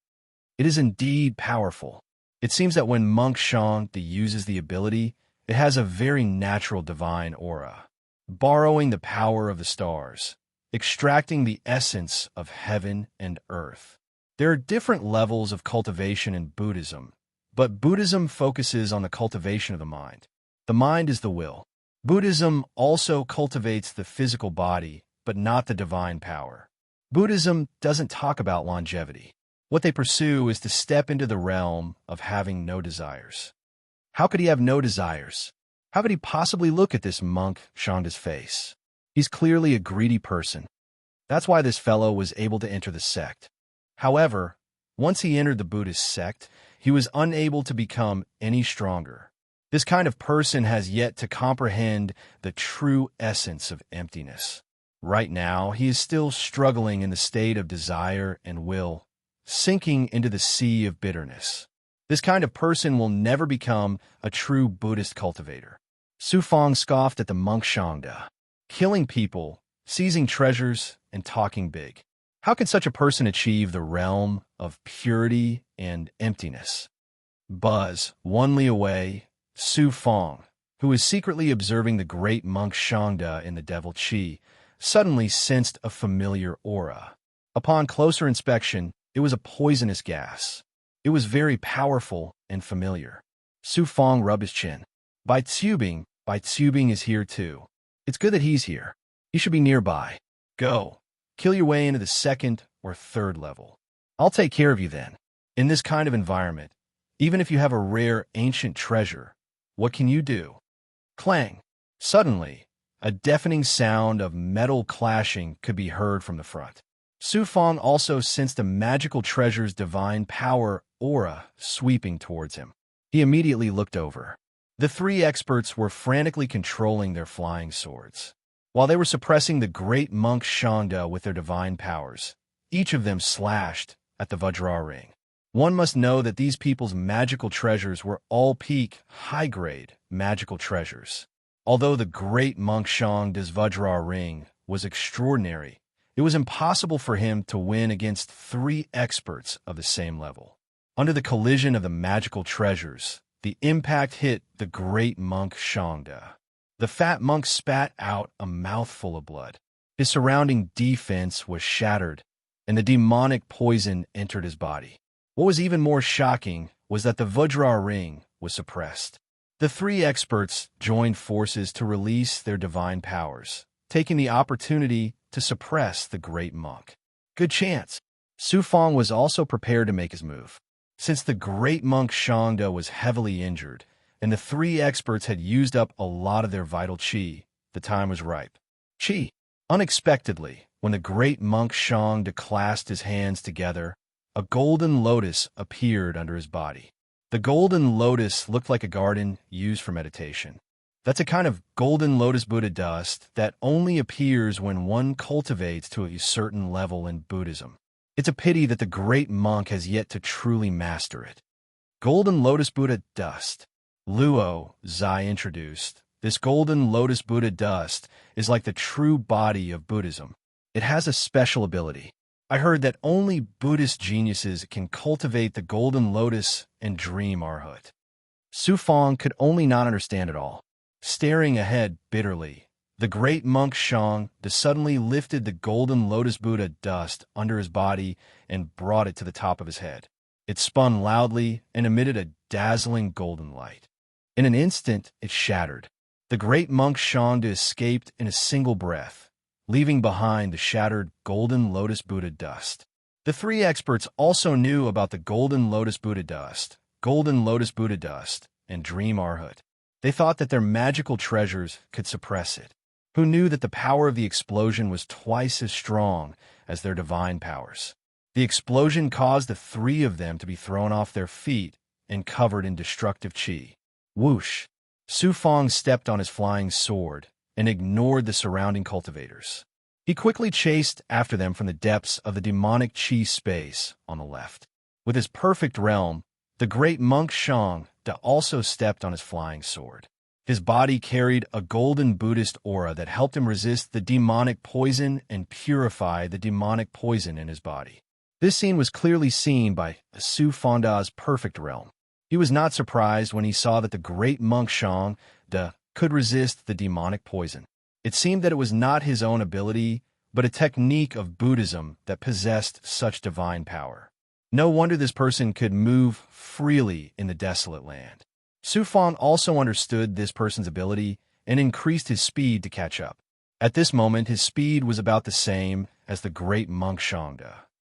It is indeed powerful. It seems that when Monk Shangda uses the ability, it has a very natural divine aura, borrowing the power of the stars, extracting the essence of heaven and earth. There are different levels of cultivation in Buddhism, but Buddhism focuses on the cultivation of the mind. The mind is the will. Buddhism also cultivates the physical body, but not the divine power. Buddhism doesn't talk about longevity. What they pursue is to step into the realm of having no desires. How could he have no desires? How could he possibly look at this Monk Shangda's face? He's clearly a greedy person. That's why this fellow was able to enter the sect. However, once he entered the Buddhist sect, he was unable to become any stronger. This kind of person has yet to comprehend the true essence of emptiness. Right now, he is still struggling in the state of desire and will, sinking into the sea of bitterness. This kind of person will never become a true Buddhist cultivator. Su Fong scoffed at the monk Shangda. Killing people, seizing treasures, and talking big. How could such a person achieve the realm of purity and emptiness? Buzz, 1 li away, Su Fong, who was secretly observing the great monk Shangda in the devil Qi, suddenly sensed a familiar aura. Upon closer inspection, it was a poisonous gas. It was very powerful and familiar. Su Fong rubbed his chin. Bai Tsubing is here too. It's good that he's here. He should be nearby. Go. Kill your way into the 2nd or 3rd level. I'll take care of you then. In this kind of environment, even if you have a rare ancient treasure, what can you do? Clang. Suddenly, a deafening sound of metal clashing could be heard from the front. Su Fong also sensed a magical treasure's divine power aura sweeping towards him. He immediately looked over. The 3 experts were frantically controlling their flying swords. While they were suppressing the great monk Shangda with their divine powers, each of them slashed at the Vajra ring. One must know that these people's magical treasures were all peak, high-grade magical treasures. Although the great monk Shangda's Vajra ring was extraordinary, it was impossible for him to win against 3 experts of the same level. Under the collision of the magical treasures, the impact hit the great monk Shangda. The fat monk spat out a mouthful of blood. His surrounding defense was shattered, and the demonic poison entered his body. What was even more shocking was that the Vajra ring was suppressed. The 3 experts joined forces to release their divine powers, taking the opportunity to suppress the great monk. Good chance. Su Fong was also prepared to make his move. Since the great monk Shangda was heavily injured, and the 3 experts had used up a lot of their vital qi, the time was ripe. Qi. Unexpectedly, when the great monk Shangda clasped his hands together, a golden lotus appeared under his body. The golden lotus looked like a garden used for meditation. That's a kind of golden lotus Buddha dust that only appears when one cultivates to a certain level in Buddhism. It's a pity that the great monk has yet to truly master it. Golden lotus Buddha dust. Luo, Zai introduced. This golden lotus Buddha dust is like the true body of Buddhism. It has a special ability. I heard that only Buddhist geniuses can cultivate the golden lotus and dream arhat. Su Fong could only not understand it all. Staring ahead bitterly, the great monk Shangda suddenly lifted the golden lotus Buddha dust under his body and brought it to the top of his head. It spun loudly and emitted a dazzling golden light. In an instant, it shattered. The great monk Shangda escaped in a single breath, leaving behind the shattered golden lotus Buddha dust. The 3 experts also knew about the golden lotus Buddha dust, and dream arhat. They thought that their magical treasures could suppress it. Who knew that the power of the explosion was twice as strong as their divine powers? The explosion caused the 3 of them to be thrown off their feet and covered in destructive qi. Whoosh! Su Fong stepped on his flying sword and ignored the surrounding cultivators. He quickly chased after them from the depths of the demonic qi space on the left. With his perfect realm, the great monk Shangda also stepped on his flying sword. His body carried a golden Buddhist aura that helped him resist the demonic poison and purify the demonic poison in his body. This scene was clearly seen by Su Fongda's perfect realm. He was not surprised when he saw that the great monk Shangda could resist the demonic poison. It seemed that it was not his own ability, but a technique of Buddhism that possessed such divine power. No wonder this person could move freely in the desolate land. Su Fong also understood this person's ability and increased his speed to catch up. At this moment, his speed was about the same as the great monk Shangda.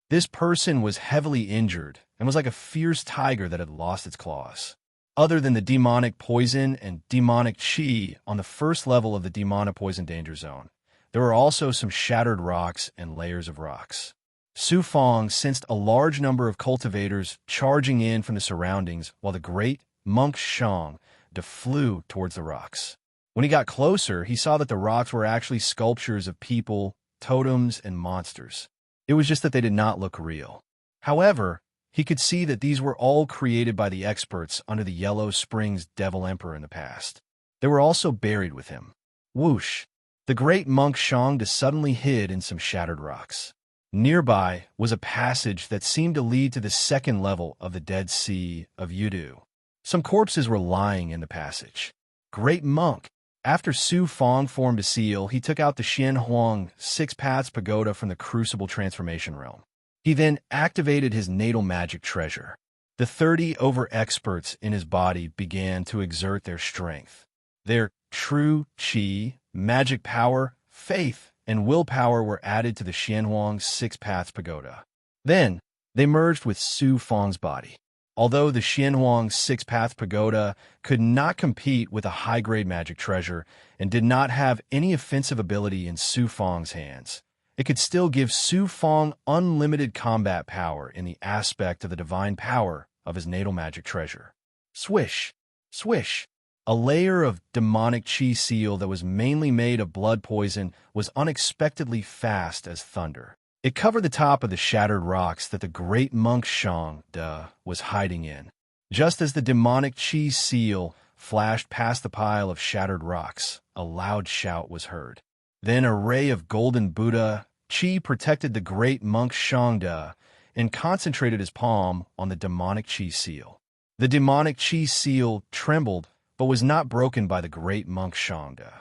This person was heavily injured and was like a fierce tiger that had lost its claws. Other than the demonic poison and demonic qi on the first level of the demonic poison danger zone, there were also some shattered rocks and layers of rocks. Su Fong sensed a large number of cultivators charging in from the surroundings while the great monk Shangda flew towards the rocks. When he got closer, he saw that the rocks were actually sculptures of people, totems, and monsters. It was just that they did not look real. However, he could see that these were all created by the experts under the Yellow Springs Devil Emperor in the past. They were also buried with him. Whoosh! The great monk Shangda suddenly hid in some shattered rocks. Nearby was a passage that seemed to lead to the second level of the Dead Sea of Yudu. Some corpses were lying in the passage. Great monk! After Su Fong formed a seal, he took out the Xianhuang Six Paths Pagoda from the Crucible Transformation Realm. He then activated his natal magic treasure. The 30 over-experts in his body began to exert their strength. Their true qi, magic power, faith, and willpower were added to the Xianhuang Six Paths Pagoda. Then, they merged with Su Fong's body. Although the Xianhuang Six Paths Pagoda could not compete with a high-grade magic treasure and did not have any offensive ability in Su Fong's hands, it could still give Su Fong unlimited combat power in the aspect of the divine power of his natal magic treasure. Swish! Swish! A layer of demonic qi seal that was mainly made of blood poison was unexpectedly fast as thunder. It covered the top of the shattered rocks that the great monk Shangda was hiding in. Just as the demonic qi seal flashed past the pile of shattered rocks, a loud shout was heard. Then a ray of golden Buddha qi protected the great monk Shangda and concentrated his palm on the demonic qi seal. The demonic qi seal trembled but was not broken by the great monk Shangda.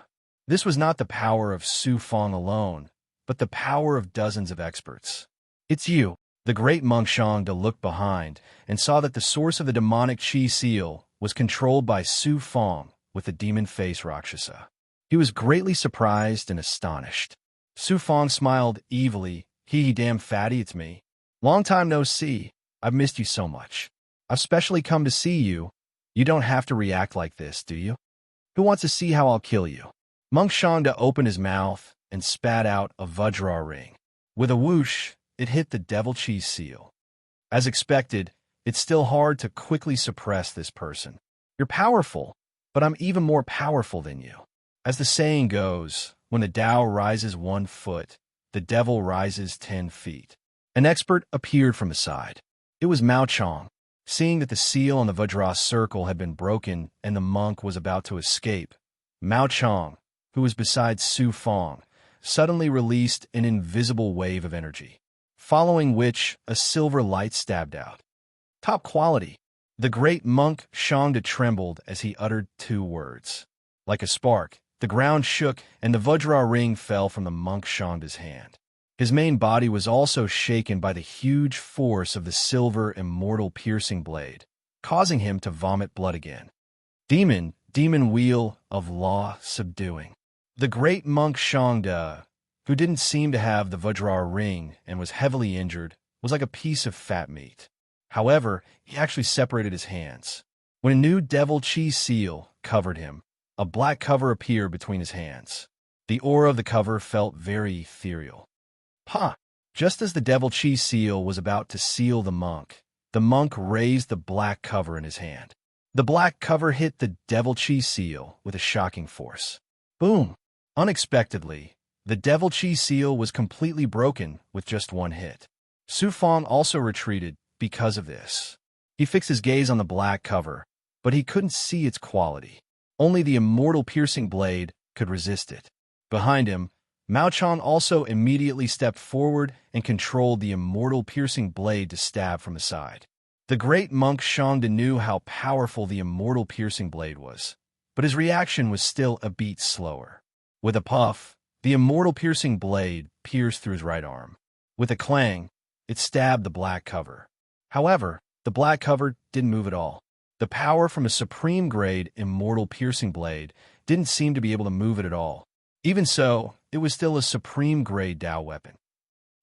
This was not the power of Su Fong alone, but the power of dozens of experts. It's you. The great monk Shangda looked behind and saw that the source of the demonic qi seal was controlled by Su Fong with the demon face Rakshasa. He was greatly surprised and astonished. Su Fong smiled evilly. Hee damn fatty, it's me. Long time no see. I've missed you so much. I've specially come to see you. You don't have to react like this, do you? Who wants to see how I'll kill you? Monk Shangda opened his mouth and spat out a Vajra ring. With a whoosh, it hit the devil cheese seal. As expected, it's still hard to quickly suppress this person. You're powerful, but I'm even more powerful than you. As the saying goes, when the Tao rises 1 foot, the devil rises 10 feet. An expert appeared from the side. It was Mao Chong. Seeing that the seal on the Vajra circle had been broken and the monk was about to escape, Mao Chong, who was beside Su Fong, suddenly released an invisible wave of energy, following which a silver light stabbed out. Top quality. The great monk Shangda trembled as he uttered 2 words. Like a spark, the ground shook and the Vajra ring fell from the monk Shangda's hand. His main body was also shaken by the huge force of the silver immortal piercing blade, causing him to vomit blood again. Demon wheel of law subduing. The great monk Shangda, who didn't seem to have the Vajra ring and was heavily injured, was like a piece of fat meat. However, he actually separated his hands. When a new devil chi seal covered him, a black cover appeared between his hands. The aura of the cover felt very ethereal. Just as the devil chi seal was about to seal the monk raised the black cover in his hand. The black cover hit the devil chi seal with a shocking force. Boom! Unexpectedly, the devil chi seal was completely broken with just 1 hit. Su Fong also retreated because of this. He fixed his gaze on the black cover, but he couldn't see its quality. Only the immortal piercing blade could resist it. Behind him, Mao Chong also immediately stepped forward and controlled the immortal piercing blade to stab from the side. The great monk Shangda knew how powerful the immortal piercing blade was, but his reaction was still a beat slower. With a puff, the immortal piercing blade pierced through his right arm. With a clang, it stabbed the black cover. However, the black cover didn't move at all. The power from a supreme-grade immortal piercing blade didn't seem to be able to move it at all. Even so, it was still a supreme-grade Tao weapon.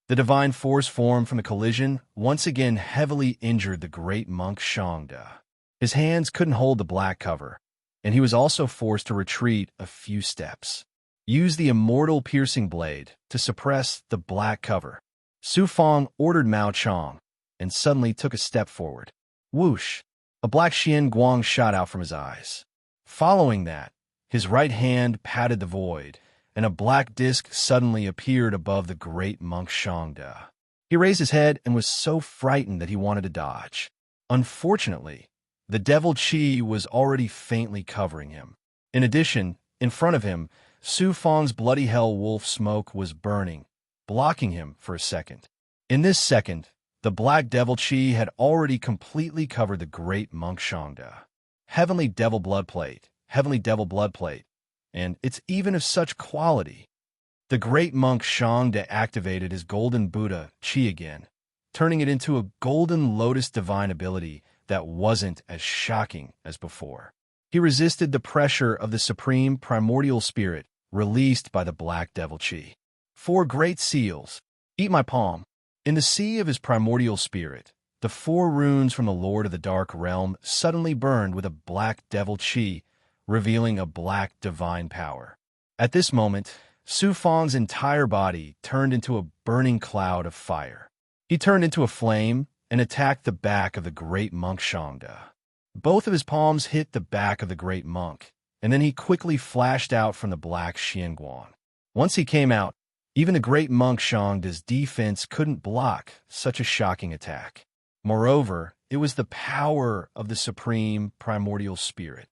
The divine force formed from the collision once again heavily injured the great monk Shangda. His hands couldn't hold the black cover, and he was also forced to retreat a few steps. Use the immortal piercing blade to suppress the black cover. Su Fong ordered Mao Chong, and suddenly took a step forward. Whoosh! A black Xian Guang shot out from his eyes. Following that, his right hand patted the void, and a black disc suddenly appeared above the great monk Shangda. He raised his head and was so frightened that he wanted to dodge. Unfortunately, the devil chi was already faintly covering him. In addition, in front of him, Su Fang's bloody hell wolf smoke was burning, blocking him for a second. In this second, the black devil chi had already completely covered the great monk Shangda. Heavenly devil blood plate, and it's even of such quality. The great monk Shangda activated his golden Buddha chi again, turning it into a golden lotus divine ability that wasn't as shocking as before. He resisted the pressure of the supreme primordial spirit released by the black devil chi. 4 great seals. Eat my palm. In the sea of his primordial spirit, the 4 runes from the Lord of the Dark Realm suddenly burned with a black devil chi, revealing a black divine power. At this moment, Su Fang's entire body turned into a burning cloud of fire. He turned into a flame and attacked the back of the great monk Shangda. Both of his palms hit the back of the great monk, and then he quickly flashed out from the black Xianguan. Once he came out, even the great monk Shangda's defense couldn't block such a shocking attack. Moreover, it was the power of the supreme primordial spirit.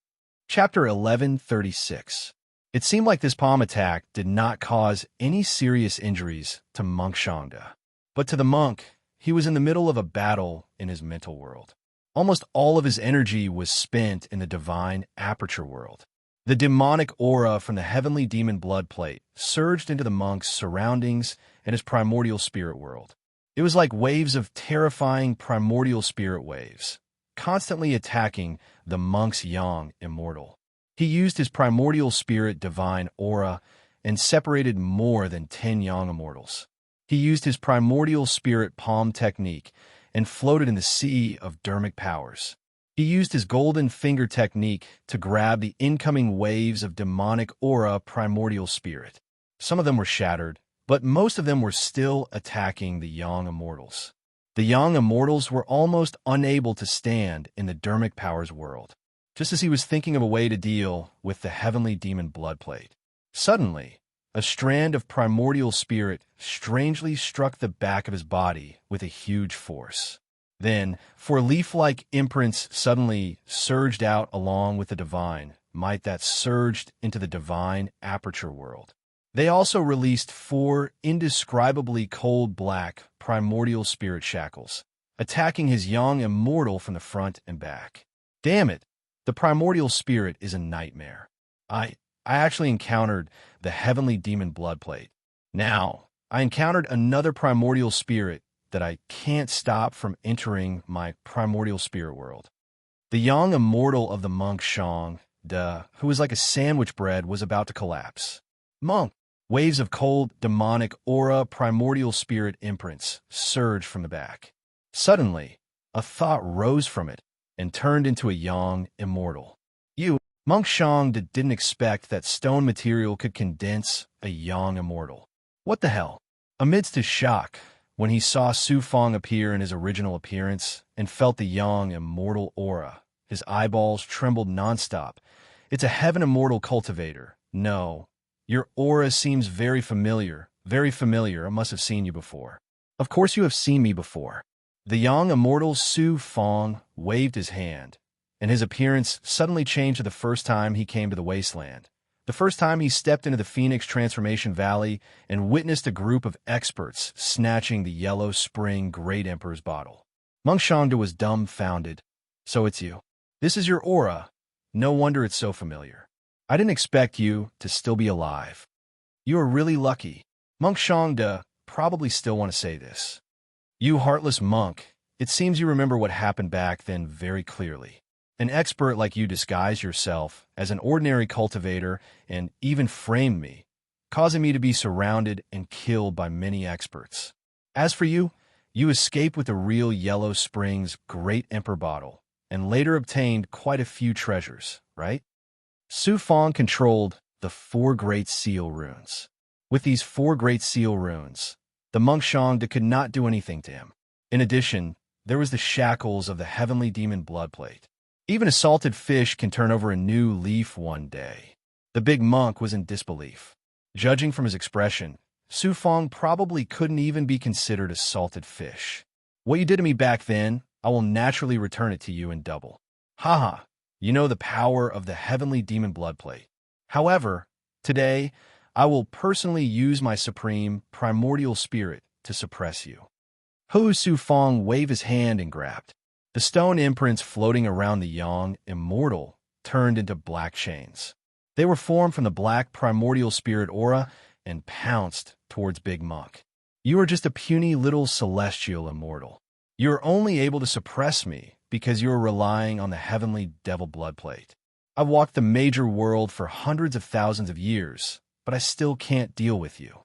Chapter 1136. It seemed like this palm attack did not cause any serious injuries to monk Shangda. But to the monk, he was in the middle of a battle in his mental world. Almost all of his energy was spent in the divine aperture world. The demonic aura from the heavenly demon blood plate surged into the monk's surroundings and his primordial spirit world. It was like waves of terrifying primordial spirit waves, constantly attacking the monk's yang immortal. He used his primordial spirit divine aura and separated more than 10 yang immortals. He used his primordial spirit palm technique and floated in the sea of dermic powers. He used his golden finger technique to grab the incoming waves of demonic aura primordial spirit. Some of them were shattered, but most of them were still attacking the yang immortals. The yang immortals were almost unable to stand in the dermic powers world, just as he was thinking of a way to deal with the heavenly demon blood plate. Suddenly, a strand of primordial spirit strangely struck the back of his body with a huge force. Then, 4 leaf-like imprints suddenly surged out along with the divine might that surged into the divine aperture world. They also released 4 indescribably cold black primordial spirit shackles, attacking his yang immortal from the front and back. Damn it, the primordial spirit is a nightmare. I actually encountered the heavenly demon blood plate. Now, I encountered another primordial spirit that I can't stop from entering my primordial spirit world. The yang immortal of the monk Shangda, who was like a sandwich bread, was about to collapse. Monk! Waves of cold, demonic aura primordial spirit imprints surged from the back. Suddenly, a thought rose from it and turned into a yang immortal. Monk Shangda didn't expect that stone material could condense a yang immortal. What the hell? Amidst his shock, when he saw Su Fang appear in his original appearance and felt the yang immortal aura, his eyeballs trembled nonstop. It's a heaven immortal cultivator. No, your aura seems very familiar. Very familiar. I must have seen you before. Of course you have seen me before. The yang immortal Su Fang waved his hand, and his appearance suddenly changed the first time he came to the wasteland. The first time he stepped into the Phoenix Transformation Valley and witnessed a group of experts snatching the Yellow Spring Great Emperor's bottle. Monk Shangda was dumbfounded. So it's you. This is your aura. No wonder it's so familiar. I didn't expect you to still be alive. You are really lucky. Monk Shangda probably still want to say this. You heartless monk, it seems you remember what happened back then very clearly. An expert like you disguised yourself as an ordinary cultivator and even framed me, causing me to be surrounded and killed by many experts. As for you, you escaped with the real Yellow Springs Great Emperor bottle and later obtained quite a few treasures, right? Su Fang controlled the 4 Great Seal runes. With these 4 Great Seal runes, the monk Shangda could not do anything to him. In addition, there was the shackles of the heavenly demon blood plate. Even a salted fish can turn over a new leaf one day. The big monk was in disbelief. Judging from his expression, Su Fang probably couldn't even be considered a salted fish. What you did to me back then, I will naturally return it to you in double. Haha, you know the power of the heavenly demon blood plate. However, today, I will personally use my supreme primordial spirit to suppress you. Hu Sufang waved his hand and grabbed. The stone imprints floating around the young immortal turned into black chains. They were formed from the black primordial spirit aura and pounced towards Big Monk. You are just a puny little celestial immortal. You are only able to suppress me because you are relying on the heavenly devil blood plate. I've walked the major world for hundreds of thousands of years, but I still can't deal with you.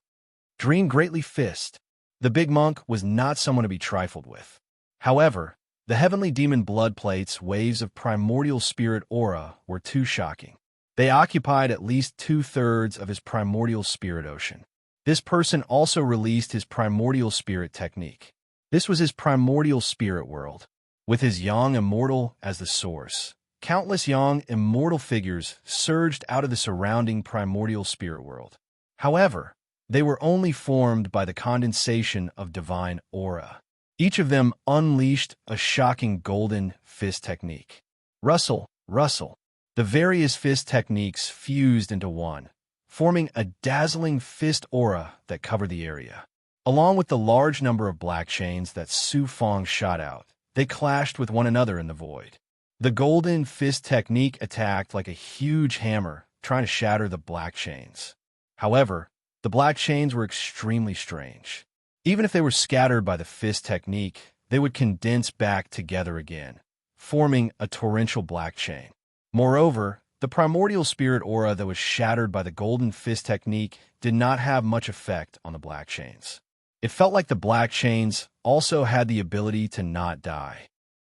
Dream greatly fist. The Big Monk was not someone to be trifled with. However, the heavenly demon blood plate's waves of primordial spirit aura were too shocking. They occupied at least 2/3 of his primordial spirit ocean. This person also released his primordial spirit technique. This was his primordial spirit world, with his young immortal as the source. Countless young immortal figures surged out of the surrounding primordial spirit world. However, they were only formed by the condensation of divine aura. Each of them unleashed a shocking golden fist technique. Rustle, rustle. The various fist techniques fused into one, forming a dazzling fist aura that covered the area. Along with the large number of black chains that Su Fong shot out, they clashed with one another in the void. The golden fist technique attacked like a huge hammer, trying to shatter the black chains. However, the black chains were extremely strange. Even if they were scattered by the fist technique, they would condense back together again, forming a torrential black chain. Moreover, the primordial spirit aura that was shattered by the golden fist technique did not have much effect on the black chains. It felt like the black chains also had the ability to not die.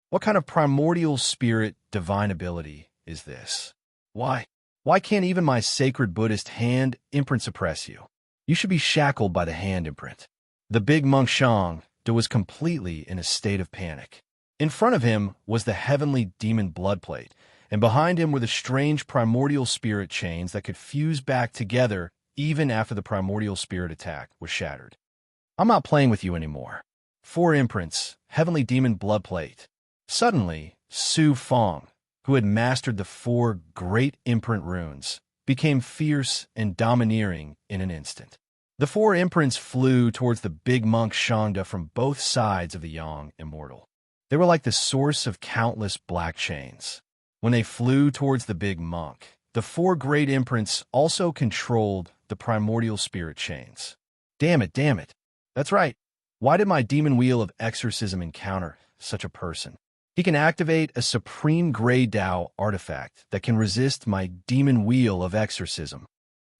What kind of primordial spirit divine ability is this? Why can't even my sacred Buddhist hand imprint suppress you? You should be shackled by the hand imprint. The Big Monk Shang was completely in a state of panic. In front of him was the heavenly demon blood plate, and behind him were the strange primordial spirit chains that could fuse back together even after the primordial spirit attack was shattered. I'm not playing with you anymore. 4 imprints, heavenly demon blood plate. Suddenly, Su Fong, who had mastered the 4 great imprint runes, became fierce and domineering in an instant. The 4 imprints flew towards the Big Monk Shangda from both sides of the young immortal. They were like the source of countless black chains. When they flew towards the Big Monk, the 4 great imprints also controlled the primordial spirit chains. Damn it. That's right. Why did my demon wheel of exorcism encounter such a person? He can activate a supreme gray Dao artifact that can resist my demon wheel of exorcism.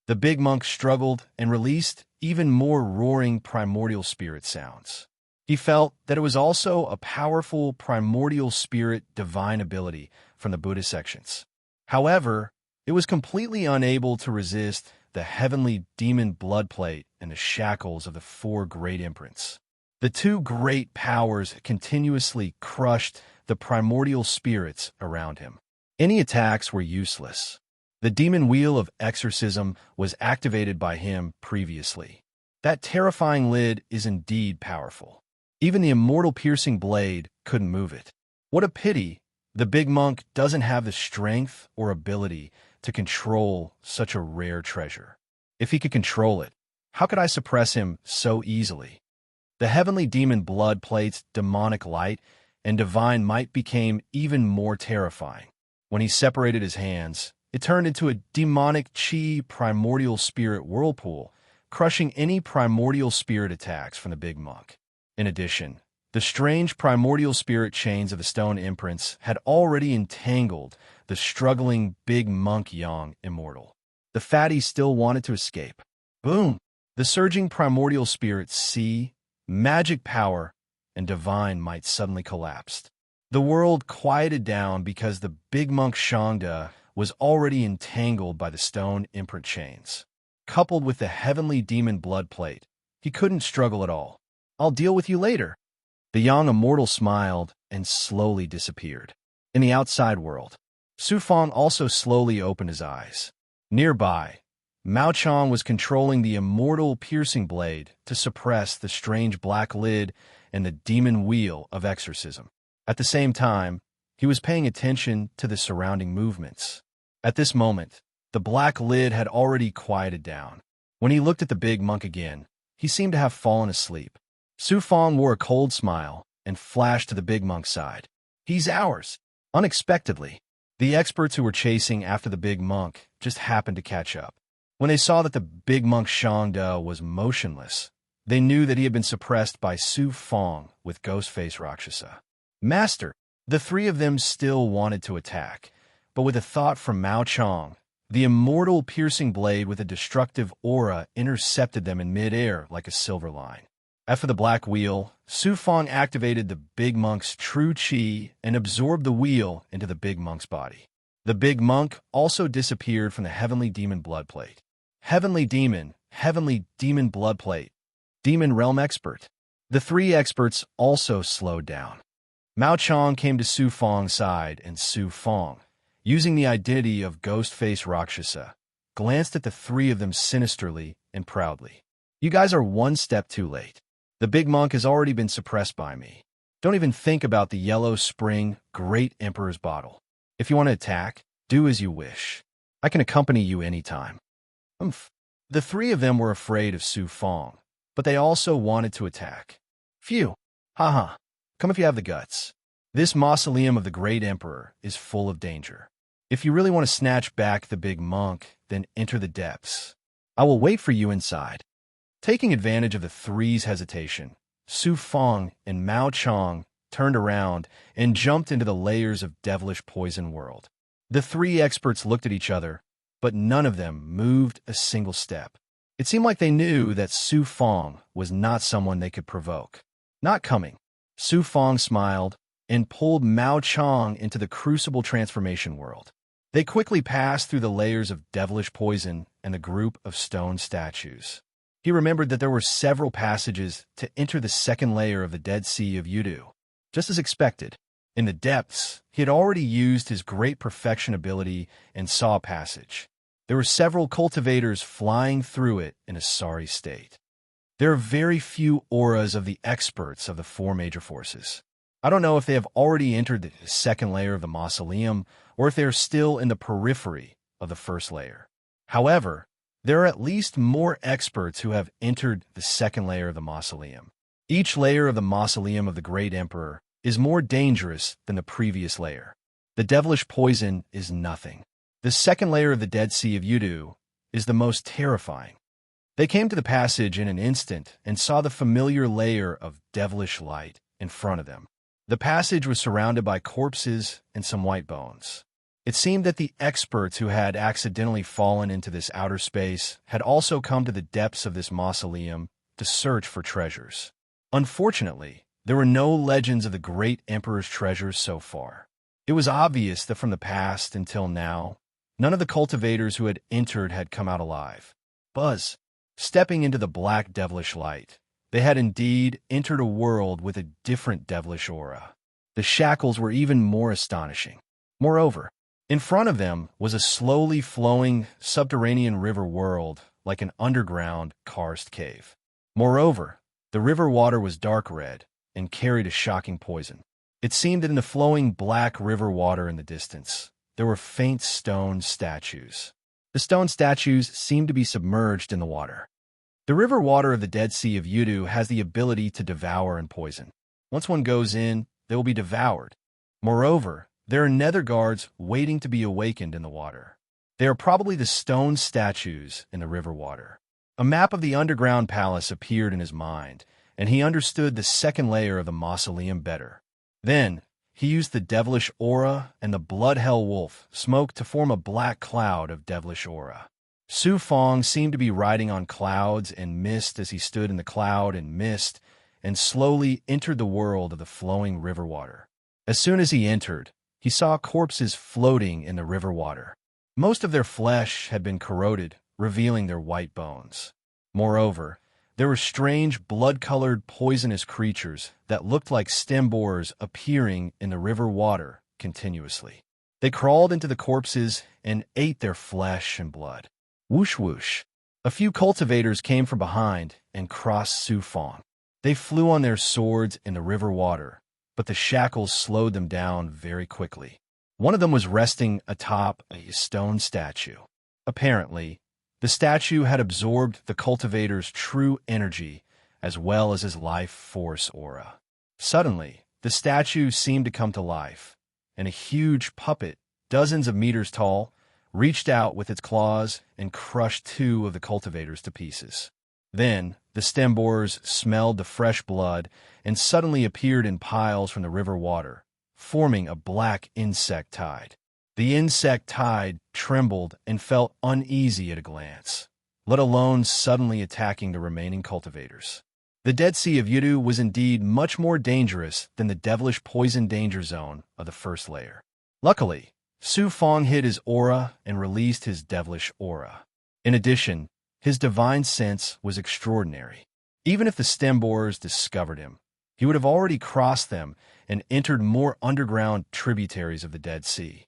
The Big Monk struggled and released even more roaring primordial spirit sounds. He felt that it was also a powerful primordial spirit divine ability from the Buddhist sections. However, it was completely unable to resist the heavenly demon blood plate and the shackles of the 4 great imprints. The 2 great powers continuously crushed the primordial spirits around him. Any attacks were useless. The demon wheel of exorcism was activated by him previously. That terrifying lid is indeed powerful. Even the immortal piercing blade couldn't move it. What a pity the Big Monk doesn't have the strength or ability to control such a rare treasure. If he could control it, how could I suppress him so easily? The heavenly demon blood plate's demonic light and divine might became even more terrifying. When he separated his hands, it turned into a demonic chi primordial spirit whirlpool, crushing any primordial spirit attacks from the Big Monk. In addition, the strange primordial spirit chains of the stone imprints had already entangled the struggling Big Monk young immortal. The fatty still wanted to escape. Boom! The surging primordial spirit sea, magic power, and divine might suddenly collapsed. The world quieted down because the Big Monk Shangda was already entangled by the stone imprint chains. Coupled with the heavenly demon blood plate, he couldn't struggle at all. I'll deal with you later. The young immortal smiled and slowly disappeared. In the outside world, Su Fong also slowly opened his eyes. Nearby, Mao Chong was controlling the immortal piercing blade to suppress the strange black lid and the demon wheel of exorcism. At the same time, he was paying attention to the surrounding movements. At this moment, The black lid had already quieted down. When he looked at the big monk again, he seemed to have fallen asleep. Su Fong wore a cold smile and flashed to the big monk's side. "He's ours!" Unexpectedly, the experts who were chasing after the big monk just happened to catch up. When they saw that the big monk Shangda was motionless, they knew that he had been suppressed by Su Fong with Ghostface Rakshasa. "Master!" The three of them still wanted to attack, but with a thought from Mao Chong, the immortal piercing blade with a destructive aura intercepted them in midair like a silver line. After the black wheel, Su Fong activated the big monk's true chi and absorbed the wheel into the big monk's body. The big monk also disappeared from the heavenly demon blood plate. Heavenly demon blood plate. Demon realm expert. The three experts also slowed down. Mao Chong came to Su Fong's side, and Su Fong, using the identity of Ghostface Rakshasa, glanced at the three of them sinisterly and proudly. "You guys are one step too late. The big monk has already been suppressed by me. Don't even think about the Yellow Spring Great Emperor's bottle. If you want to attack, do as you wish. I can accompany you anytime." The three of them were afraid of Su Fong, but they also wanted to attack. "Phew! Haha! Come if you have the guts. This mausoleum of the Great Emperor is full of danger. If you really want to snatch back the big monk, then enter the depths. I will wait for you inside." Taking advantage of the three's hesitation, Su Fong and Mao Chong turned around and jumped into the layers of devilish poison world. The three experts looked at each other, but none of them moved a single step. It seemed like they knew that Su Fong was not someone they could provoke. "Not coming." Su Fong smiled and pulled Mao Chong into the crucible transformation world. They quickly passed through the layers of devilish poison and the group of stone statues. He remembered that there were several passages to enter the second layer of the Dead Sea of Yudu. Just as expected, in the depths, he had already used his great perfection ability and saw a passage. There were several cultivators flying through it in a sorry state. There are very few auras of the experts of the four major forces. I don't know if they have already entered the second layer of the mausoleum or if they are still in the periphery of the first layer. However, there are at least more experts who have entered the second layer of the mausoleum. Each layer of the mausoleum of the Great Emperor is more dangerous than the previous layer. The devilish poison is nothing. The second layer of the Dead Sea of Yudu is the most terrifying. They came to the passage in an instant and saw the familiar layer of devilish light in front of them. The passage was surrounded by corpses and some white bones. It seemed that the experts who had accidentally fallen into this outer space had also come to the depths of this mausoleum to search for treasures. Unfortunately, there were no legends of the Great Emperor's treasures so far. It was obvious that from the past until now, none of the cultivators who had entered had come out alive. Stepping into the black devilish light, they had indeed entered a world with a different devilish aura. The shackles were even more astonishing. Moreover, in front of them was a slowly flowing subterranean river world like an underground karst cave. Moreover, the river water was dark red and carried a shocking poison. It seemed that in the flowing black river water in the distance, there were faint stone statues. The stone statues seemed to be submerged in the water. The river water of the Dead Sea of Yudu has the ability to devour and poison. Once one goes in, they will be devoured. Moreover, there are nether guards waiting to be awakened in the water. They are probably the stone statues in the river water. A map of the underground palace appeared in his mind, and he understood the second layer of the mausoleum better. Then, he used the devilish aura and the blood hell wolf smoke to form a black cloud of devilish aura. Su Fong seemed to be riding on clouds and mist as he stood in the cloud and mist and slowly entered the world of the flowing river water. As soon as he entered, he saw corpses floating in the river water. Most of their flesh had been corroded, revealing their white bones. Moreover, there were strange blood-colored poisonous creatures that looked like stem borers appearing in the river water continuously. They crawled into the corpses and ate their flesh and blood. Whoosh whoosh. A few cultivators came from behind and crossed Su Fong. They flew on their swords in the river water, but the shackles slowed them down very quickly. One of them was resting atop a stone statue. Apparently, the statue had absorbed the cultivator's true energy as well as his life force aura. Suddenly, the statue seemed to come to life, and a huge puppet, dozens of meters tall, reached out with its claws and crushed two of the cultivators to pieces. Then, the stem borers smelled the fresh blood and suddenly appeared in piles from the river water, forming a black insect tide. The insect tide trembled and felt uneasy at a glance, let alone suddenly attacking the remaining cultivators. The Dead Sea of Yudu was indeed much more dangerous than the devilish poison danger zone of the first layer. Luckily, Su Fong hid his aura and released his devilish aura. In addition, his divine sense was extraordinary. Even if the stem borers discovered him, he would have already crossed them and entered more underground tributaries of the Dead Sea.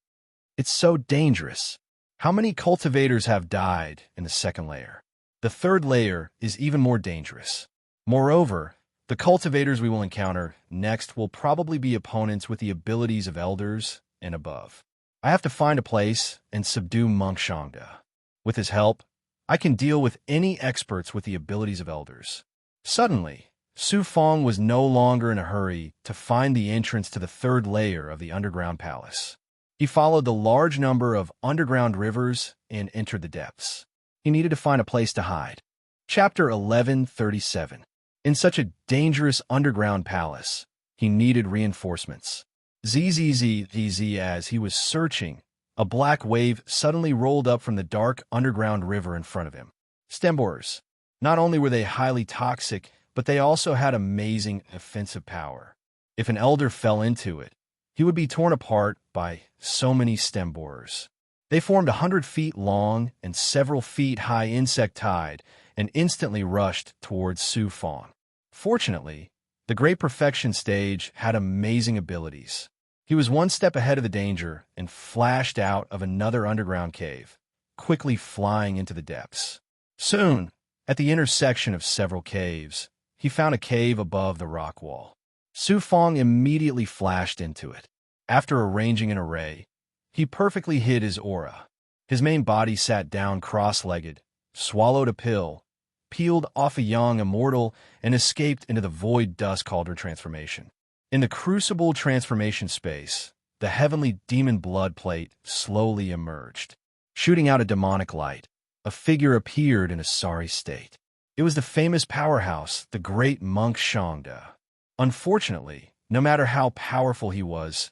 It's so dangerous. How many cultivators have died in the second layer? The third layer is even more dangerous. Moreover, the cultivators we will encounter next will probably be opponents with the abilities of elders and above. I have to find a place and subdue Monk Shangda. With his help, I can deal with any experts with the abilities of elders. Suddenly, Su Fong was no longer in a hurry to find the entrance to the third layer of the underground palace. He followed the large number of underground rivers and entered the depths. He needed to find a place to hide. Chapter 1137. In such a dangerous underground palace, he needed reinforcements. ZZZZZ. As he was searching, a black wave suddenly rolled up from the dark underground river in front of him. Stem borers. Not only were they highly toxic, but they also had amazing offensive power. If an elder fell into it, he would be torn apart by so many stem borers. They formed 100 feet long and several feet high insect tide and instantly rushed towards Su Fong. Fortunately, the Great Perfection stage had amazing abilities. He was one step ahead of the danger and flashed out of another underground cave, quickly flying into the depths. Soon, at the intersection of several caves, he found a cave above the rock wall. Su Fong immediately flashed into it. After arranging an array, he perfectly hid his aura. His main body sat down cross-legged, swallowed a pill, peeled off a young immortal, and escaped into the void dust cauldron transformation. In the crucible transformation space, the heavenly demon blood plate slowly emerged. Shooting out a demonic light, a figure appeared in a sorry state. It was the famous powerhouse, the great monk Shangda. Unfortunately, no matter how powerful he was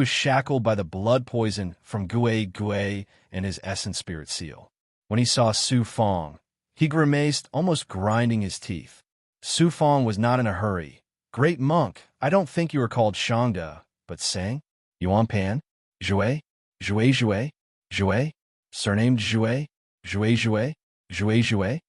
shackled by the blood poison from Gui Gui and his essence spirit seal. When he saw Su Fong, he grimaced, almost grinding his teeth. Su Fong was not in a hurry. Great monk, I don't think you are called Shangda, but Sang? Yuan Pan? Jue? Jue Jue? Jue? Surnamed Jue? Jue Jue? Jue Jue?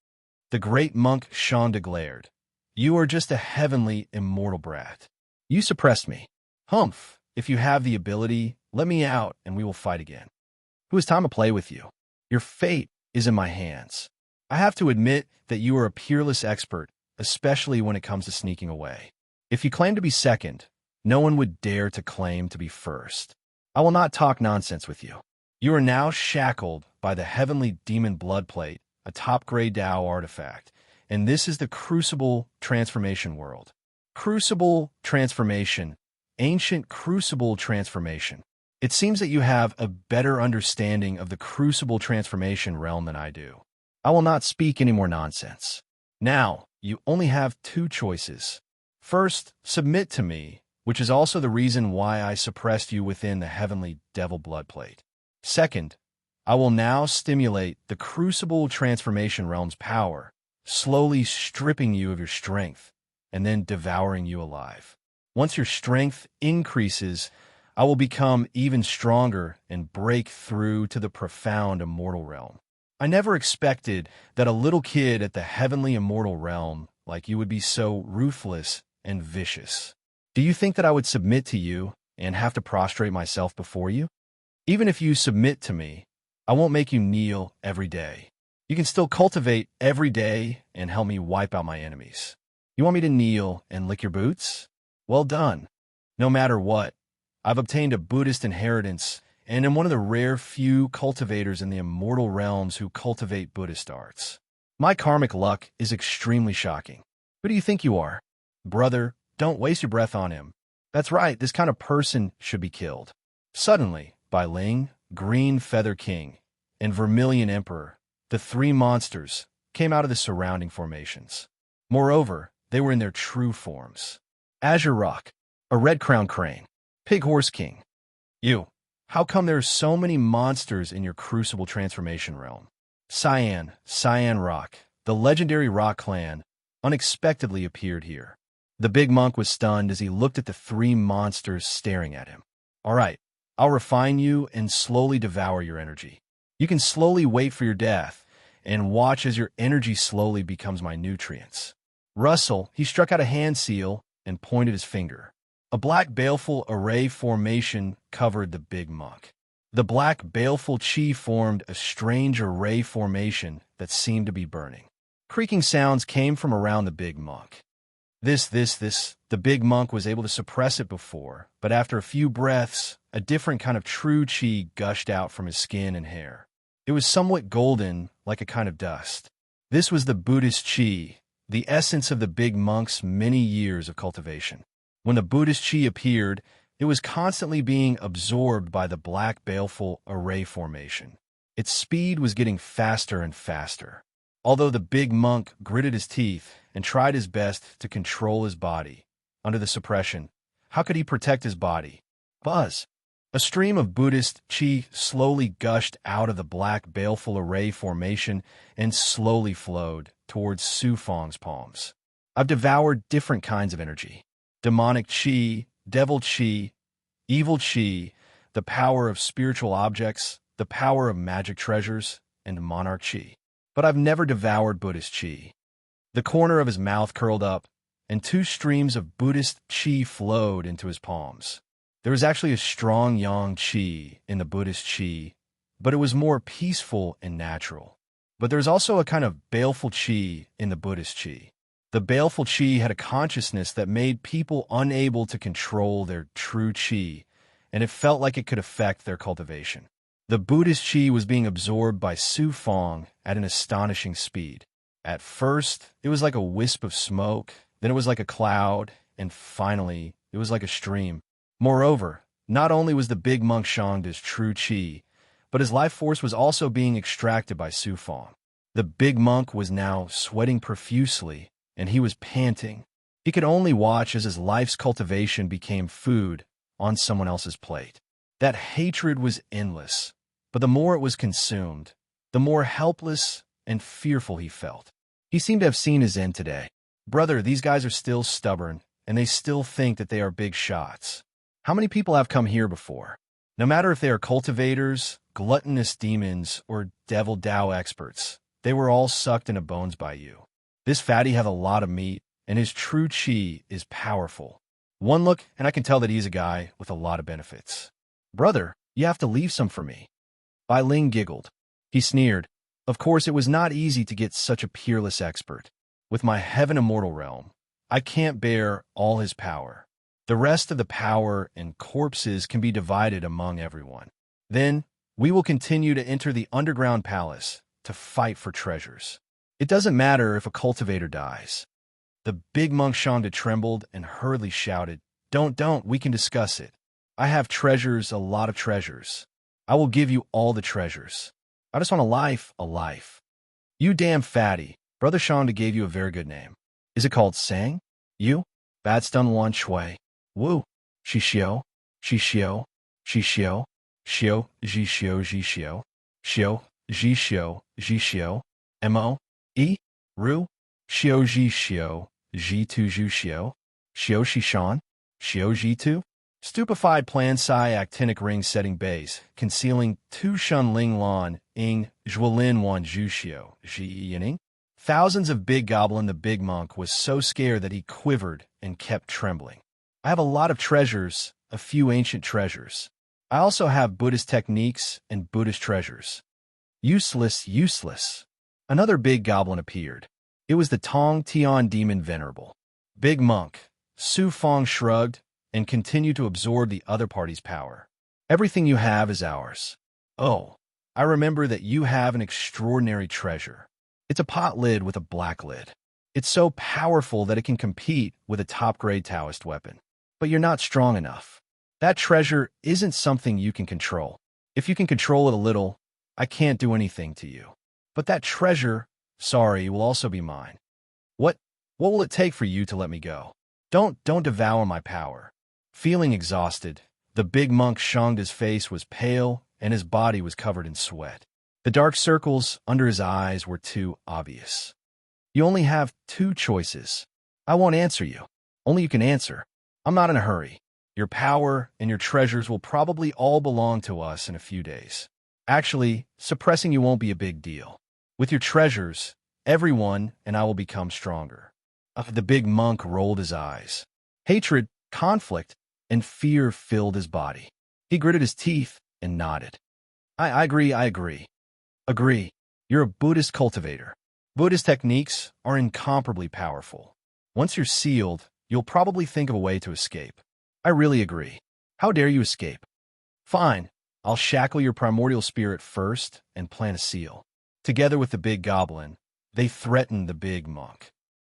The great monk Shangda glared. You are just a heavenly, immortal brat. You suppressed me. Humph, if you have the ability, let me out and we will fight again. Who has time to play with you? Your fate is in my hands. I have to admit that you are a peerless expert, especially when it comes to sneaking away. If you claim to be second, no one would dare to claim to be first. I will not talk nonsense with you. You are now shackled by the heavenly demon blood plate, a top-grade Dao artifact, and this is the Crucible Transformation world. Crucible Transformation, ancient Crucible Transformation. It seems that you have a better understanding of the Crucible Transformation realm than I do. I will not speak any more nonsense. Now, you only have two choices. First, submit to me, which is also the reason why I suppressed you within the heavenly devil blood plate. Second, I will now stimulate the Crucible Transformation realm's power, slowly stripping you of your strength, and then devouring you alive. Once your strength increases, I will become even stronger and break through to the profound immortal realm. I never expected that a little kid at the heavenly immortal realm like you would be so ruthless and vicious. Do you think that I would submit to you and have to prostrate myself before you? Even if you submit to me, I won't make you kneel every day. You can still cultivate every day and help me wipe out my enemies. You want me to kneel and lick your boots? Well done. No matter what, I've obtained a Buddhist inheritance and am one of the rare few cultivators in the immortal realms who cultivate Buddhist arts. My karmic luck is extremely shocking. Who do you think you are? Brother, don't waste your breath on him. That's right, this kind of person should be killed. Suddenly, Bai Ling, Green Feather King, and Vermilion Emperor, the three monsters, came out of the surrounding formations. Moreover, they were in their true forms. Azure Rock, a red-crowned crane, Pig Horse King. You, how come there are so many monsters in your crucible transformation realm? Cyan Rock, the legendary rock clan, unexpectedly appeared here. The big monk was stunned as he looked at the three monsters staring at him. All right, I'll refine you and slowly devour your energy. You can slowly wait for your death and watch as your energy slowly becomes my nutrients. Russell, he struck out a hand seal and pointed his finger. A black baleful array formation covered the big monk. The black baleful chi formed a strange array formation that seemed to be burning. Creaking sounds came from around the big monk. The big monk was able to suppress it before, but after a few breaths, a different kind of true chi gushed out from his skin and hair. It was somewhat golden, like a kind of dust. This was the Buddhist chi, the essence of the big monk's many years of cultivation. When the Buddhist chi appeared, it was constantly being absorbed by the black baleful array formation. Its speed was getting faster and faster. Although the big monk gritted his teeth and tried his best to control his body, under the suppression, how could he protect his body? Buzz! A stream of Buddhist chi slowly gushed out of the black baleful array formation and slowly flowed towards Su Fong's palms. I've devoured different kinds of energy. Demonic chi, devil chi, evil chi, the power of spiritual objects, the power of magic treasures, and monarch chi. But I've never devoured Buddhist chi. The corner of his mouth curled up, and two streams of Buddhist chi flowed into his palms. There was actually a strong yang chi in the Buddhist chi, but it was more peaceful and natural. But there's also a kind of baleful chi in the Buddhist chi. The baleful chi had a consciousness that made people unable to control their true chi, and it felt like it could affect their cultivation. The Buddhist chi was being absorbed by Su Fong at an astonishing speed. At first, it was like a wisp of smoke, then it was like a cloud, and finally, it was like a stream. Moreover, not only was the big monk shanged his true chi, but his life force was also being extracted by Su Fong. The big monk was now sweating profusely, and he was panting. He could only watch as his life's cultivation became food on someone else's plate. That hatred was endless, but the more it was consumed, the more helpless and fearful he felt. He seemed to have seen his end today. Brother, these guys are still stubborn, and they still think that they are big shots. How many people have come here before? No matter if they are cultivators, gluttonous demons, or devil Tao experts, they were all sucked into bones by you. This fatty had a lot of meat, and his true chi is powerful. One look, and I can tell that he's a guy with a lot of benefits. Brother, you have to leave some for me. Bai Ling giggled. He sneered. Of course, it was not easy to get such a peerless expert. With my heaven immortal realm, I can't bear all his power. The rest of the power and corpses can be divided among everyone. Then, we will continue to enter the underground palace to fight for treasures. It doesn't matter if a cultivator dies. The big monk Shonda trembled and hurriedly shouted, Don't, we can discuss it. I have treasures, a lot of treasures. I will give you all the treasures. I just want a life. You damn fatty. Brother Shonda gave you a very good name. Is it called Sang? You? Bad stun Wan Shui. Wu. Shishio. Shishio. Shishio. Shio. Jishio. Jishio. Shio. Jishio. Jishio. Mo. E. Ru. Shio Jishio. Ji2 Jushio. Shio Shishan. Shio Ji2. Stupefied plan Sai actinic ring setting base, concealing Tu Shun Ling Lan, Ing, Zhuolin Wan Jushio, Ji Yining. Thousands of big goblin the big monk was so scared that he quivered and kept trembling. I have a lot of treasures, a few ancient treasures. I also have Buddhist techniques and Buddhist treasures. Useless. Another big goblin appeared. It was the Tong Tian demon venerable. Big monk. Su Fong shrugged and continued to absorb the other party's power. Everything you have is ours. Oh, I remember that you have an extraordinary treasure. It's a pot lid with a black lid. It's so powerful that it can compete with a top-grade Taoist weapon. But you're not strong enough. That treasure isn't something you can control. If you can control it a little, I can't do anything to you. But that treasure, sorry, will also be mine. What will it take for you to let me go? Don't devour my power. Feeling exhausted, the big monk Shangda's face was pale and his body was covered in sweat. The dark circles under his eyes were too obvious. You only have two choices. I won't answer you. Only you can answer. I'm not in a hurry. Your power and your treasures will probably all belong to us in a few days. Actually, suppressing you won't be a big deal. With your treasures, everyone and I will become stronger. The big monk rolled his eyes. Hatred, conflict, and fear filled his body. He gritted his teeth and nodded. I agree. Agree. You're a Buddhist cultivator. Buddhist techniques are incomparably powerful. Once you're sealed, you'll probably think of a way to escape. I really agree. How dare you escape? Fine, I'll shackle your primordial spirit first and plant a seal. Together with the big goblin, they threatened the big monk.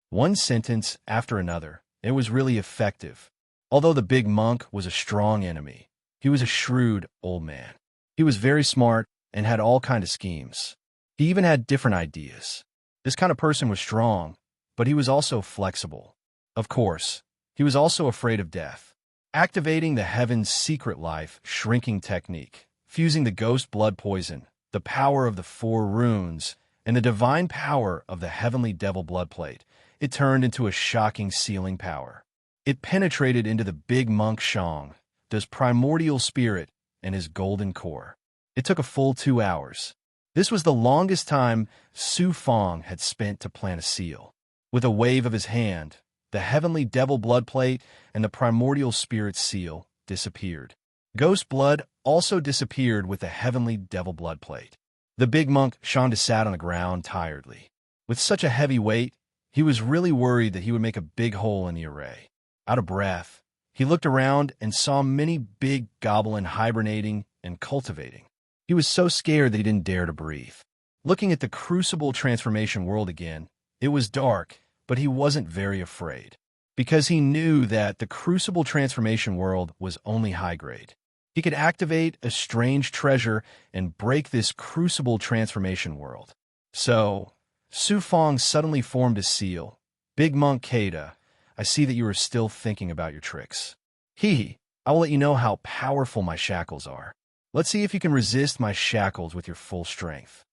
One sentence after another, it was really effective. Although the big monk was a strong enemy, he was a shrewd old man. He was very smart and had all kinds of schemes. He even had different ideas. This kind of person was strong, but he was also flexible. Of course, he was also afraid of death. Activating the Heaven's secret life shrinking technique, fusing the ghost blood poison, the power of the 4 runes, and the divine power of the heavenly devil blood plate, it turned into a shocking sealing power. It penetrated into the big monk Shangda's primordial spirit and his golden core. It took a full 2 hours. This was the longest time Su Fong had spent to plant a seal. With a wave of his hand, the heavenly devil blood plate and the primordial spirit seal disappeared. Ghost blood also disappeared with the heavenly devil blood plate. The big monk Shangda sat on the ground tiredly. With such a heavy weight, he was really worried that he would make a big hole in the array. Out of breath, he looked around and saw many big goblin hibernating and cultivating. He was so scared that he didn't dare to breathe. Looking at the crucible transformation world again, it was dark, but he wasn't very afraid, because he knew that the crucible transformation world was only high grade. He could activate a strange treasure and break this crucible transformation world. So, Su Fong suddenly formed a seal. Big Monk Kada, I see that you are still thinking about your tricks. I will let you know how powerful my shackles are. Let's see if you can resist my shackles with your full strength.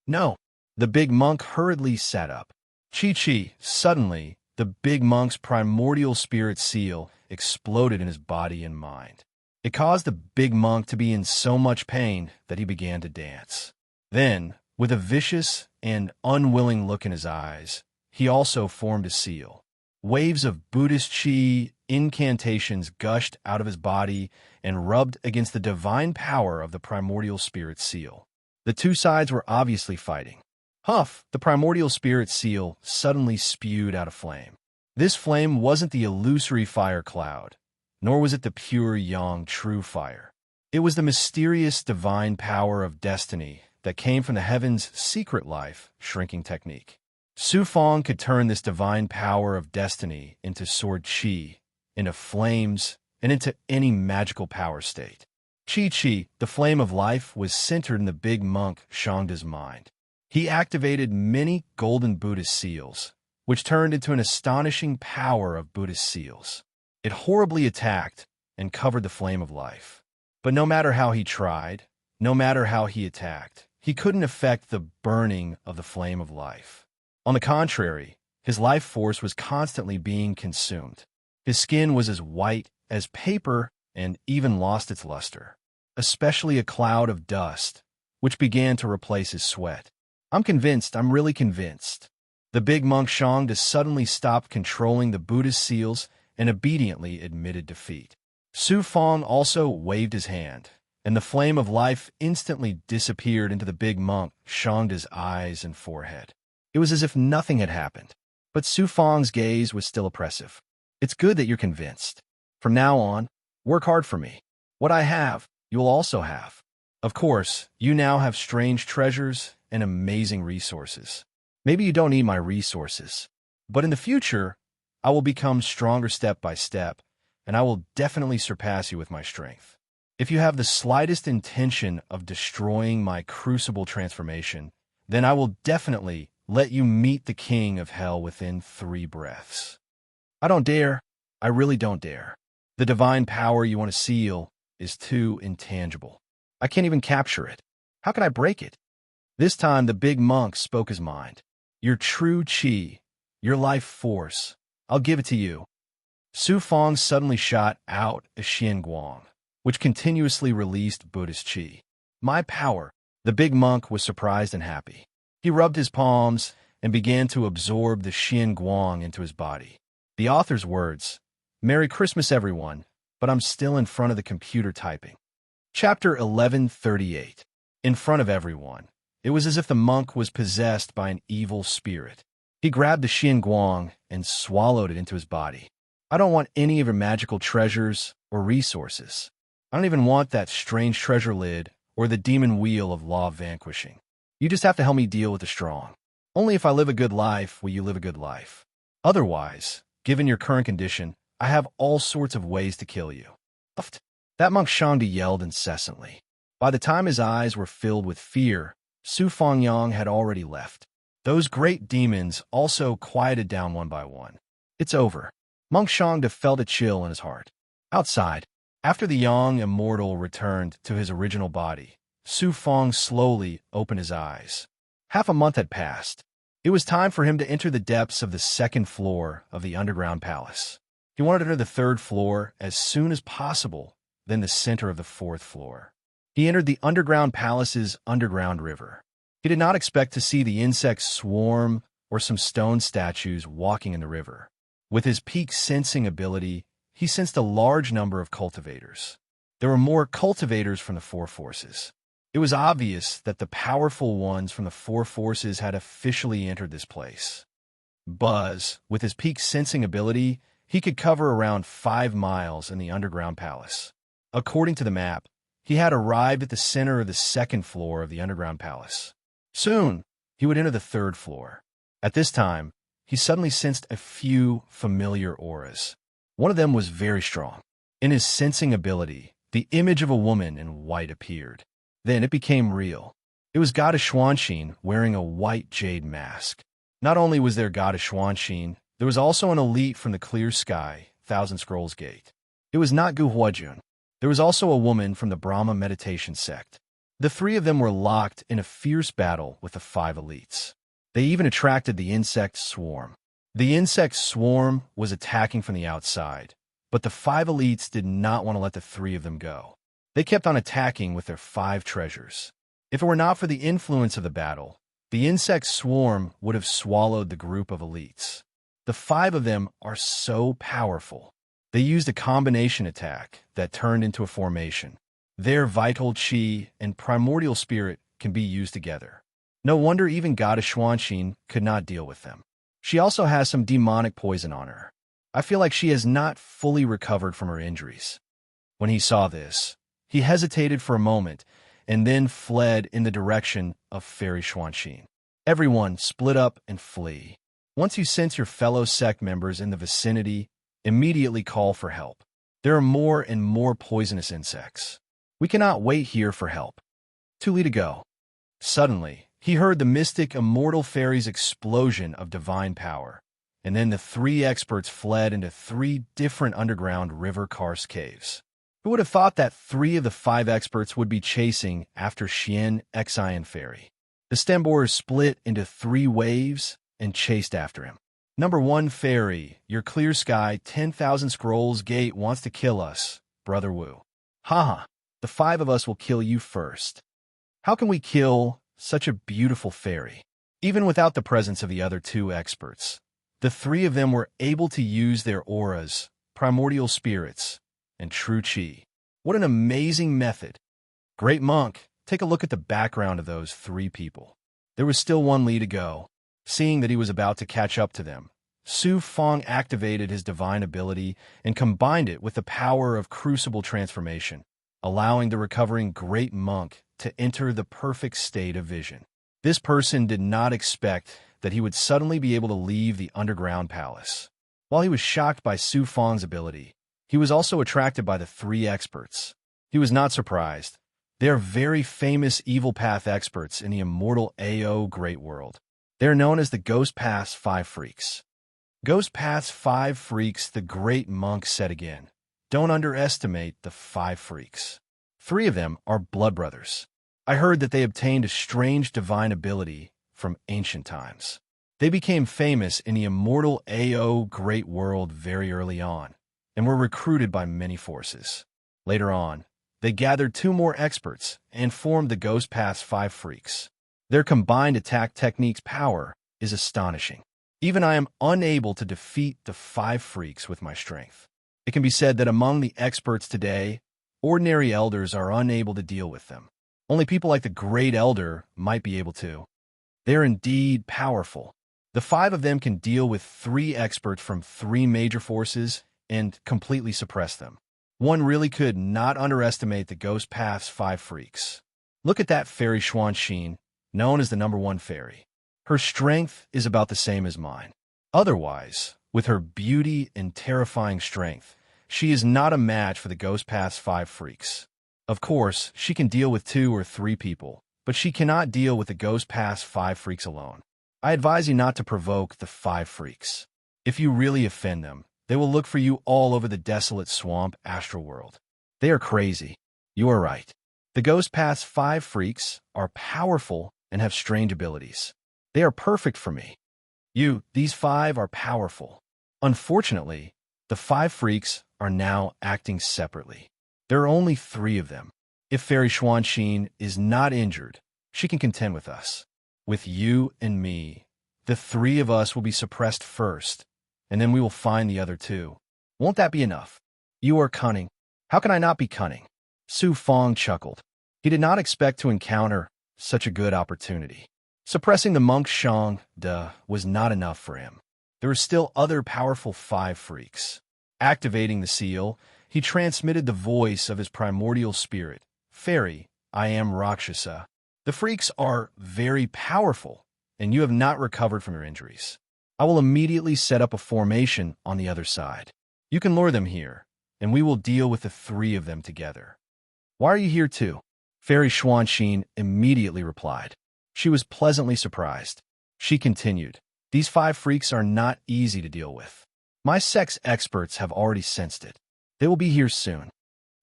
No. The big monk hurriedly sat up. Chi. Suddenly, the big monk's primordial spirit seal exploded in his body and mind. It caused the big monk to be in so much pain that he began to dance. Then, with a vicious and unwilling look in his eyes, he also formed a seal. Waves of Buddhist chi incantations gushed out of his body and rubbed against the divine power of the primordial spirit seal. The two sides were obviously fighting. Huff, the primordial spirit seal suddenly spewed out a flame. This flame wasn't the illusory fire cloud, nor was it the pure yang true fire. It was the mysterious divine power of destiny that came from the Heaven's secret life shrinking technique. Su Fong could turn this divine power of destiny into sword chi, into flames, and into any magical power state. Chi, the flame of life, was centered in the big monk Shangda's mind. He activated many golden Buddhist seals, which turned into an astonishing power of Buddhist seals. It horribly attacked and covered the flame of life. But no matter how he tried, no matter how he attacked, he couldn't affect the burning of the flame of life. On the contrary, his life force was constantly being consumed. His skin was as white as paper and even lost its luster, especially a cloud of dust, which began to replace his sweat. I'm really convinced. The big monk Shangda suddenly stopped controlling the Buddhist seals and obediently admitted defeat. Su Fong also waved his hand, and the flame of life instantly disappeared into the big monk Shangda's eyes and forehead. It was as if nothing had happened, but Su Fong's gaze was still oppressive. It's good that you're convinced. From now on, work hard for me. What I have, you will also have. Of course, you now have strange treasures and amazing resources. Maybe you don't need my resources, but in the future, I will become stronger step by step, and I will definitely surpass you with my strength. If you have the slightest intention of destroying my crucible transformation, then I will definitely let you meet the king of hell within 3 breaths. I don't dare. I really don't dare. The divine power you want to seal is too intangible. I can't even capture it. How can I break it? This time the big monk spoke his mind. Your true chi, your life force, I'll give it to you. Su Fong suddenly shot out a Xian Guang, which continuously released Buddhist chi. My power. The big monk was surprised and happy. He rubbed his palms and began to absorb the Xian Guang into his body. The author's words, Merry Christmas, everyone, but I'm still in front of the computer typing. Chapter 1138. In front of everyone. It was as if the monk was possessed by an evil spirit. He grabbed the Xian Guang and swallowed it into his body. I don't want any of your magical treasures or resources. I don't even want that strange treasure lid or the demon wheel of law vanquishing. You just have to help me deal with the strong. Only if I live a good life will you live a good life. Otherwise, given your current condition, I have all sorts of ways to kill you. That monk Shangdi yelled incessantly. By the time his eyes were filled with fear, Su Fangyang had already left. Those great demons also quieted down one by one. It's over. Monk Shangdi felt a chill in his heart. Outside, after the young immortal returned to his original body, Su Fong slowly opened his eyes. Half a month had passed. It was time for him to enter the depths of the 2nd floor of the underground palace. He wanted to enter the 3rd floor as soon as possible, then the center of the 4th floor. He entered the underground palace's underground river. He did not expect to see the insects swarm or some stone statues walking in the river. With his peak sensing ability, he sensed a large number of cultivators. There were more cultivators from the 4 forces. It was obvious that the powerful ones from the 4 forces had officially entered this place. Buzz, with his peak sensing ability, he could cover around 5 miles in the underground palace. According to the map, he had arrived at the center of the 2nd floor of the underground palace. Soon, he would enter the 3rd floor. At this time, he suddenly sensed a few familiar auras. One of them was very strong. In his sensing ability, the image of a woman in white appeared. Then it became real. It was Goddess Xuanxin wearing a white jade mask. Not only was there Goddess Xuanxin, there was also an elite from the clear sky, Thousand Scrolls Gate. It was not Gu Huajun. There was also a woman from the Brahma meditation sect. The 3 of them were locked in a fierce battle with the 5 elites. They even attracted the insect swarm. The insect swarm was attacking from the outside, but the 5 elites did not want to let the 3 of them go. They kept on attacking with their 5 treasures. If it were not for the influence of the battle, the insect swarm would have swallowed the group of elites. The 5 of them are so powerful. They used a combination attack that turned into a formation. Their vital chi and primordial spirit can be used together. No wonder even Goddess Xuanxin could not deal with them. She also has some demonic poison on her. I feel like she has not fully recovered from her injuries. When he saw this, he hesitated for a moment and then fled in the direction of Fairy Xuanxin. Everyone split up and flee. Once you sense your fellow sect members in the vicinity, immediately call for help. There are more and more poisonous insects. We cannot wait here for help. Too late to go. Suddenly, he heard the mystic immortal fairy's explosion of divine power, and then the 3 experts fled into 3 different underground river karst caves. Who would have thought that 3 of the 5 experts would be chasing after Xian Xian Fairy? The stem borers split into 3 waves and chased after him. Number 1 Fairy, your clear sky 10,000 scrolls gate wants to kill us, Brother Wu. Haha, the 5 of us will kill you first. How can we kill such a beautiful fairy? Even without the presence of the other 2 experts, the 3 of them were able to use their auras, primordial spirits, and true chi. What an amazing method. Great monk, take a look at the background of those 3 people. There was still 1 li to go. Seeing that he was about to catch up to them, Su Fong activated his divine ability and combined it with the power of crucible transformation. allowing the recovering great monk to enter the perfect state of vision. This person did not expect that he would suddenly be able to leave the underground palace. While he was shocked by Su Fang's ability, he was also attracted by the three experts. He was not surprised. They are very famous evil path experts in the immortal AO Great World. They are known as the Ghost Path's Five Freaks. Ghost Path's Five Freaks, the great monk said again. Don't underestimate the Five Freaks. 3 of them are blood brothers. I heard that they obtained a strange divine ability from ancient times. They became famous in the immortal AO Great World very early on, and were recruited by many forces. Later on, they gathered 2 more experts and formed the Ghost Path's Five Freaks. Their combined attack technique's power is astonishing. Even I am unable to defeat the Five Freaks with my strength. It can be said that among the experts today, ordinary elders are unable to deal with them. Only people like the Great Elder might be able to. They are indeed powerful. The 5 of them can deal with 3 experts from 3 major forces and completely suppress them. One really could not underestimate the Ghost Path's Five Freaks. Look at that fairy Xuanxin, known as the #1 fairy. Her strength is about the same as mine. Otherwise, with her beauty and terrifying strength, she is not a match for the Ghost Path's Five Freaks. Of course, she can deal with 2 or 3 people, but she cannot deal with the Ghost Path's Five Freaks alone. I advise you not to provoke the Five Freaks. If you really offend them, they will look for you all over the desolate swamp astral world. They are crazy. You are right. The Ghost Path's Five Freaks are powerful and have strange abilities. They are perfect for me. These 5 are powerful. Unfortunately, the Five Freaks are now acting separately. There are only 3 of them. If Fairy Xuanxin is not injured, she can contend with us. With you and me, the 3 of us will be suppressed first, and then we will find the other 2. Won't that be enough? You are cunning. How can I not be cunning? Su Fang chuckled. He did not expect to encounter such a good opportunity. Suppressing the monk Shang De was not enough for him. There were still other powerful Five Freaks. Activating the seal, he transmitted the voice of his primordial spirit. Fairy, I am Rakshasa. The freaks are very powerful, and you have not recovered from your injuries. I will immediately set up a formation on the other side. You can lure them here, and we will deal with the 3 of them together. Why are you here too? Fairy Xuanxin immediately replied. She was pleasantly surprised. She continued, These 5 freaks are not easy to deal with. My sex experts have already sensed it. They will be here soon.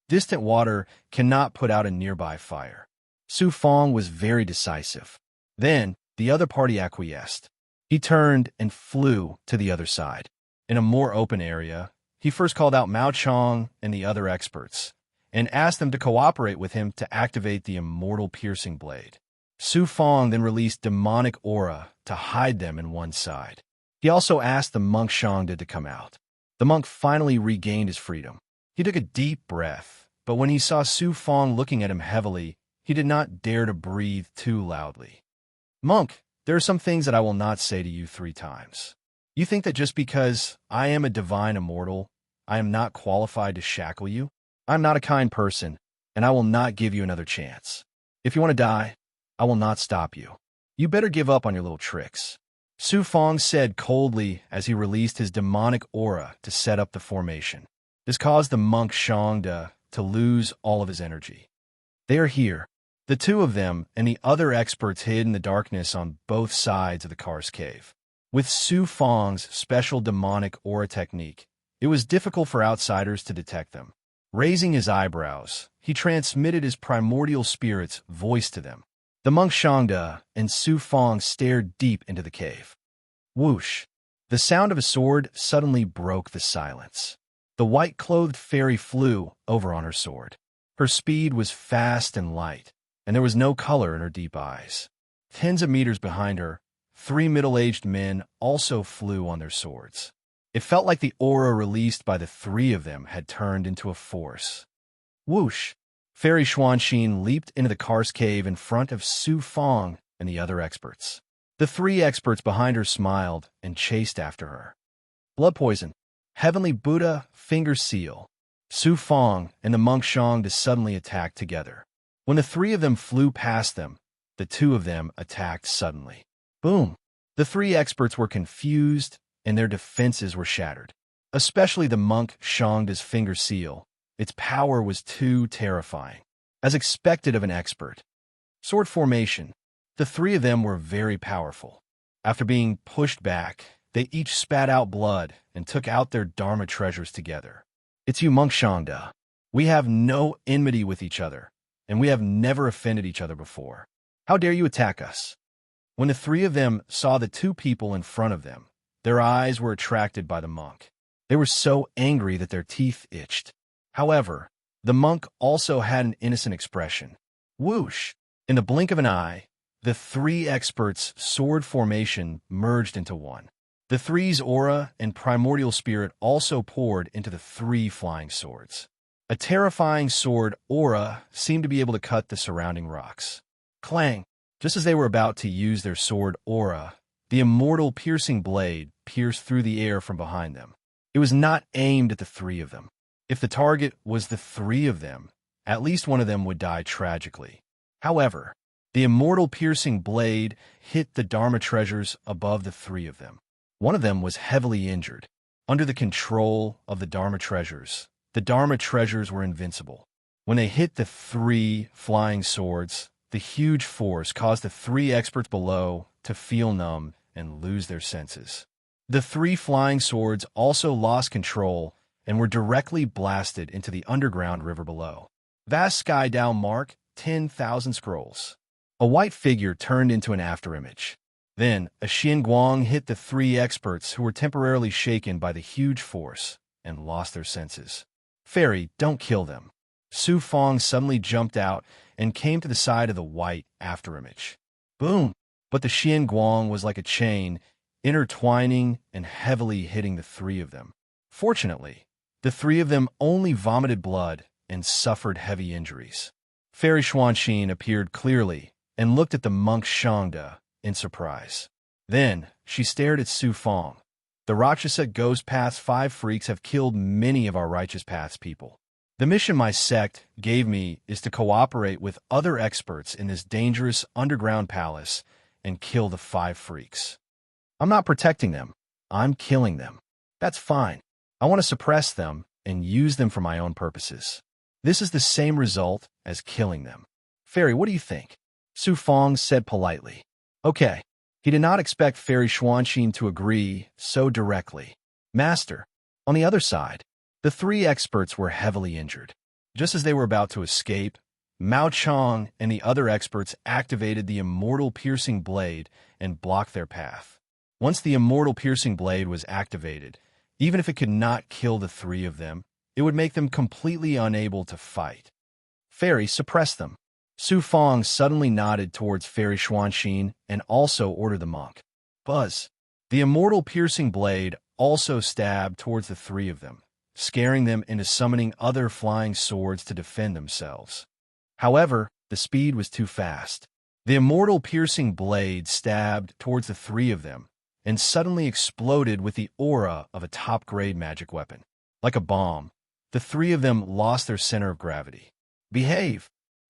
Distant water cannot put out a nearby fire. Su Fang was very decisive. Then, the other party acquiesced. He turned and flew to the other side. In a more open area, he first called out Mao Chong and the other experts, and asked them to cooperate with him to activate the immortal piercing blade. Su Fang then released demonic aura to hide them in one side. He also asked the monk Shangde to come out. The monk finally regained his freedom. He took a deep breath, but when he saw Su Fang looking at him heavily, he did not dare to breathe too loudly. Monk, there are some things that I will not say to you 3 times. You think that just because I am a divine immortal, I am not qualified to shackle you? I am not a kind person, and I will not give you another chance. If you want to die, I will not stop you. You better give up on your little tricks. Su Fang said coldly as he released his demonic aura to set up the formation. This caused the monk Shangde to lose all of his energy. They are here. The 2 of them and the other experts hid in the darkness on both sides of the Kar's cave. With Su Fang's special demonic aura technique, it was difficult for outsiders to detect them. Raising his eyebrows, he transmitted his primordial spirit's voice to them. The monk Shangde and Su Fang stared deep into the cave. Whoosh! The sound of a sword suddenly broke the silence. The white-clothed fairy flew over on her sword. Her speed was fast and light, and there was no color in her deep eyes. Tens of meters behind her, 3 middle-aged men also flew on their swords. It felt like the aura released by the 3 of them had turned into a force. Whoosh! Fairy Xuanxin leaped into the Kar's cave in front of Su Fang and the other experts. The 3 experts behind her smiled and chased after her. Blood poison, heavenly Buddha, finger seal. Su Fong and the monk Shang suddenly attacked together. When the three of them flew past them, the two of them attacked suddenly. Boom! The three experts were confused, and their defenses were shattered. Especially the monk Shang's finger seal. Its power was too terrifying. As expected of an expert. Sword formation. The three of them were very powerful. After being pushed back, they each spat out blood and took out their Dharma treasures together. It's you, Monk Shangda. We have no enmity with each other, and we have never offended each other before. How dare you attack us? When the three of them saw the two people in front of them, their eyes were attracted by the monk. They were so angry that their teeth itched. However, the monk also had an innocent expression. Whoosh! In the blink of an eye, the three experts' sword formation merged into one. The three's aura and primordial spirit also poured into the three flying swords. A terrifying sword aura seemed to be able to cut the surrounding rocks. Clang! Just as they were about to use their sword aura, the immortal piercing blade pierced through the air from behind them. It was not aimed at the three of them. If the target was the three of them, at least one of them would die tragically. However, the immortal piercing blade hit the Dharma treasures above the three of them. One of them was heavily injured. Under the control of the Dharma treasures were invincible. When they hit the three flying swords, the huge force caused the three experts below to feel numb and lose their senses. The three flying swords also lost control and were directly blasted into the underground river below. Vast sky down mark 10,000 scrolls. A white figure turned into an afterimage. Then, a Xian Guang hit the three experts who were temporarily shaken by the huge force and lost their senses. Fairy, don't kill them. Su Fong suddenly jumped out and came to the side of the white afterimage. Boom! But the Xian Guang was like a chain, intertwining and heavily hitting the three of them. Fortunately, the three of them only vomited blood and suffered heavy injuries. Fairy Xuanxin appeared clearly and looked at the monk Shangda in surprise. Then, she stared at Su Fong. The Rakshasa Ghost Path's 5 freaks have killed many of our Righteous Path's people. The mission my sect gave me is to cooperate with other experts in this dangerous underground palace and kill the 5 freaks. I'm not protecting them. I'm killing them. That's fine. I want to suppress them and use them for my own purposes. This is the same result as killing them. Fairy, what do you think? Su Fong said politely. Okay. He did not expect Fairy Xuanxin to agree so directly. Master, on the other side, the 3 experts were heavily injured. Just as they were about to escape, Mao Chong and the other experts activated the immortal piercing blade and blocked their path. Once the immortal piercing blade was activated, even if it could not kill the 3 of them, it would make them completely unable to fight. Fairy, suppress them. Su Fong suddenly nodded towards Fairy Xuanxin and also ordered the monk. Buzz. The immortal piercing blade also stabbed towards the 3 of them, scaring them into summoning other flying swords to defend themselves. However, the speed was too fast. The immortal piercing blade stabbed towards the 3 of them and suddenly exploded with the aura of a top-grade magic weapon. Like a bomb, the 3 of them lost their center of gravity. Behave!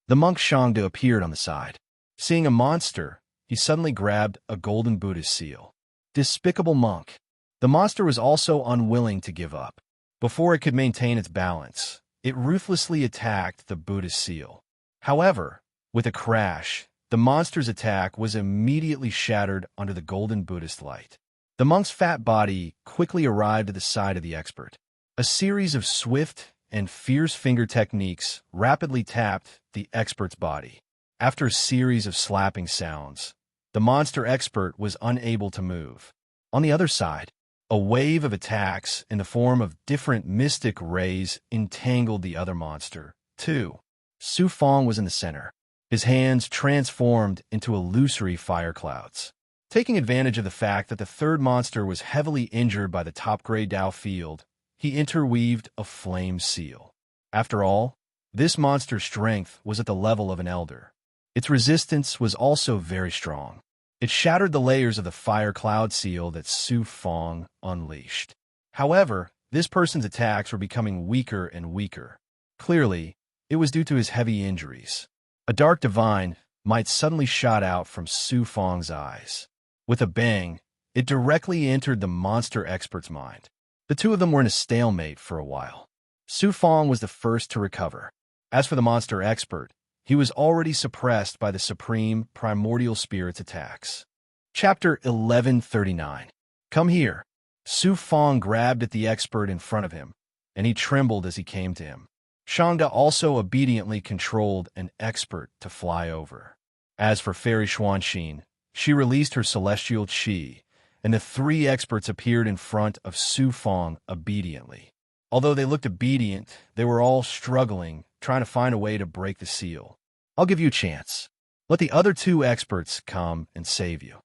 The monk Shangde appeared on the side. Seeing a monster, he suddenly grabbed a golden Buddhist seal. Despicable monk. The monster was also unwilling to give up. Before it could maintain its balance, it ruthlessly attacked the Buddhist seal. However, with a crash, the monster's attack was immediately shattered under the golden Buddhist light. The monk's fat body quickly arrived at the side of the expert. A series of swift and fierce finger techniques rapidly tapped the expert's body. After a series of slapping sounds, the monster expert was unable to move. On the other side, a wave of attacks in the form of different mystic rays entangled the other monster, too. Su Fong was in the center. His hands transformed into illusory fire clouds. Taking advantage of the fact that the third monster was heavily injured by the top-grade Dao field, he interweaved a flame seal. After all, this monster's strength was at the level of an elder. Its resistance was also very strong. It shattered the layers of the fire cloud seal that Su Fong unleashed. However, This person's attacks were becoming weaker and weaker. Clearly, it was due to his heavy injuries. A dark divine might suddenly shot out from Su Fang's eyes. With a bang, it directly entered the monster expert's mind. The two of them were in a stalemate for a while. Su Fang was the first to recover. As for the monster expert, he was already suppressed by the supreme primordial spirit's attacks. Chapter 1139. Come here. Su Fang grabbed at the expert in front of him, and he trembled as he came to him. Shangda also obediently controlled an expert to fly over. As for Fairy Xuanxin, she released her celestial qi, and the three experts appeared in front of Su Fang obediently. Although they looked obedient, they were all struggling, trying to find a way to break the seal. I'll give you a chance. Let the other two experts come and save you.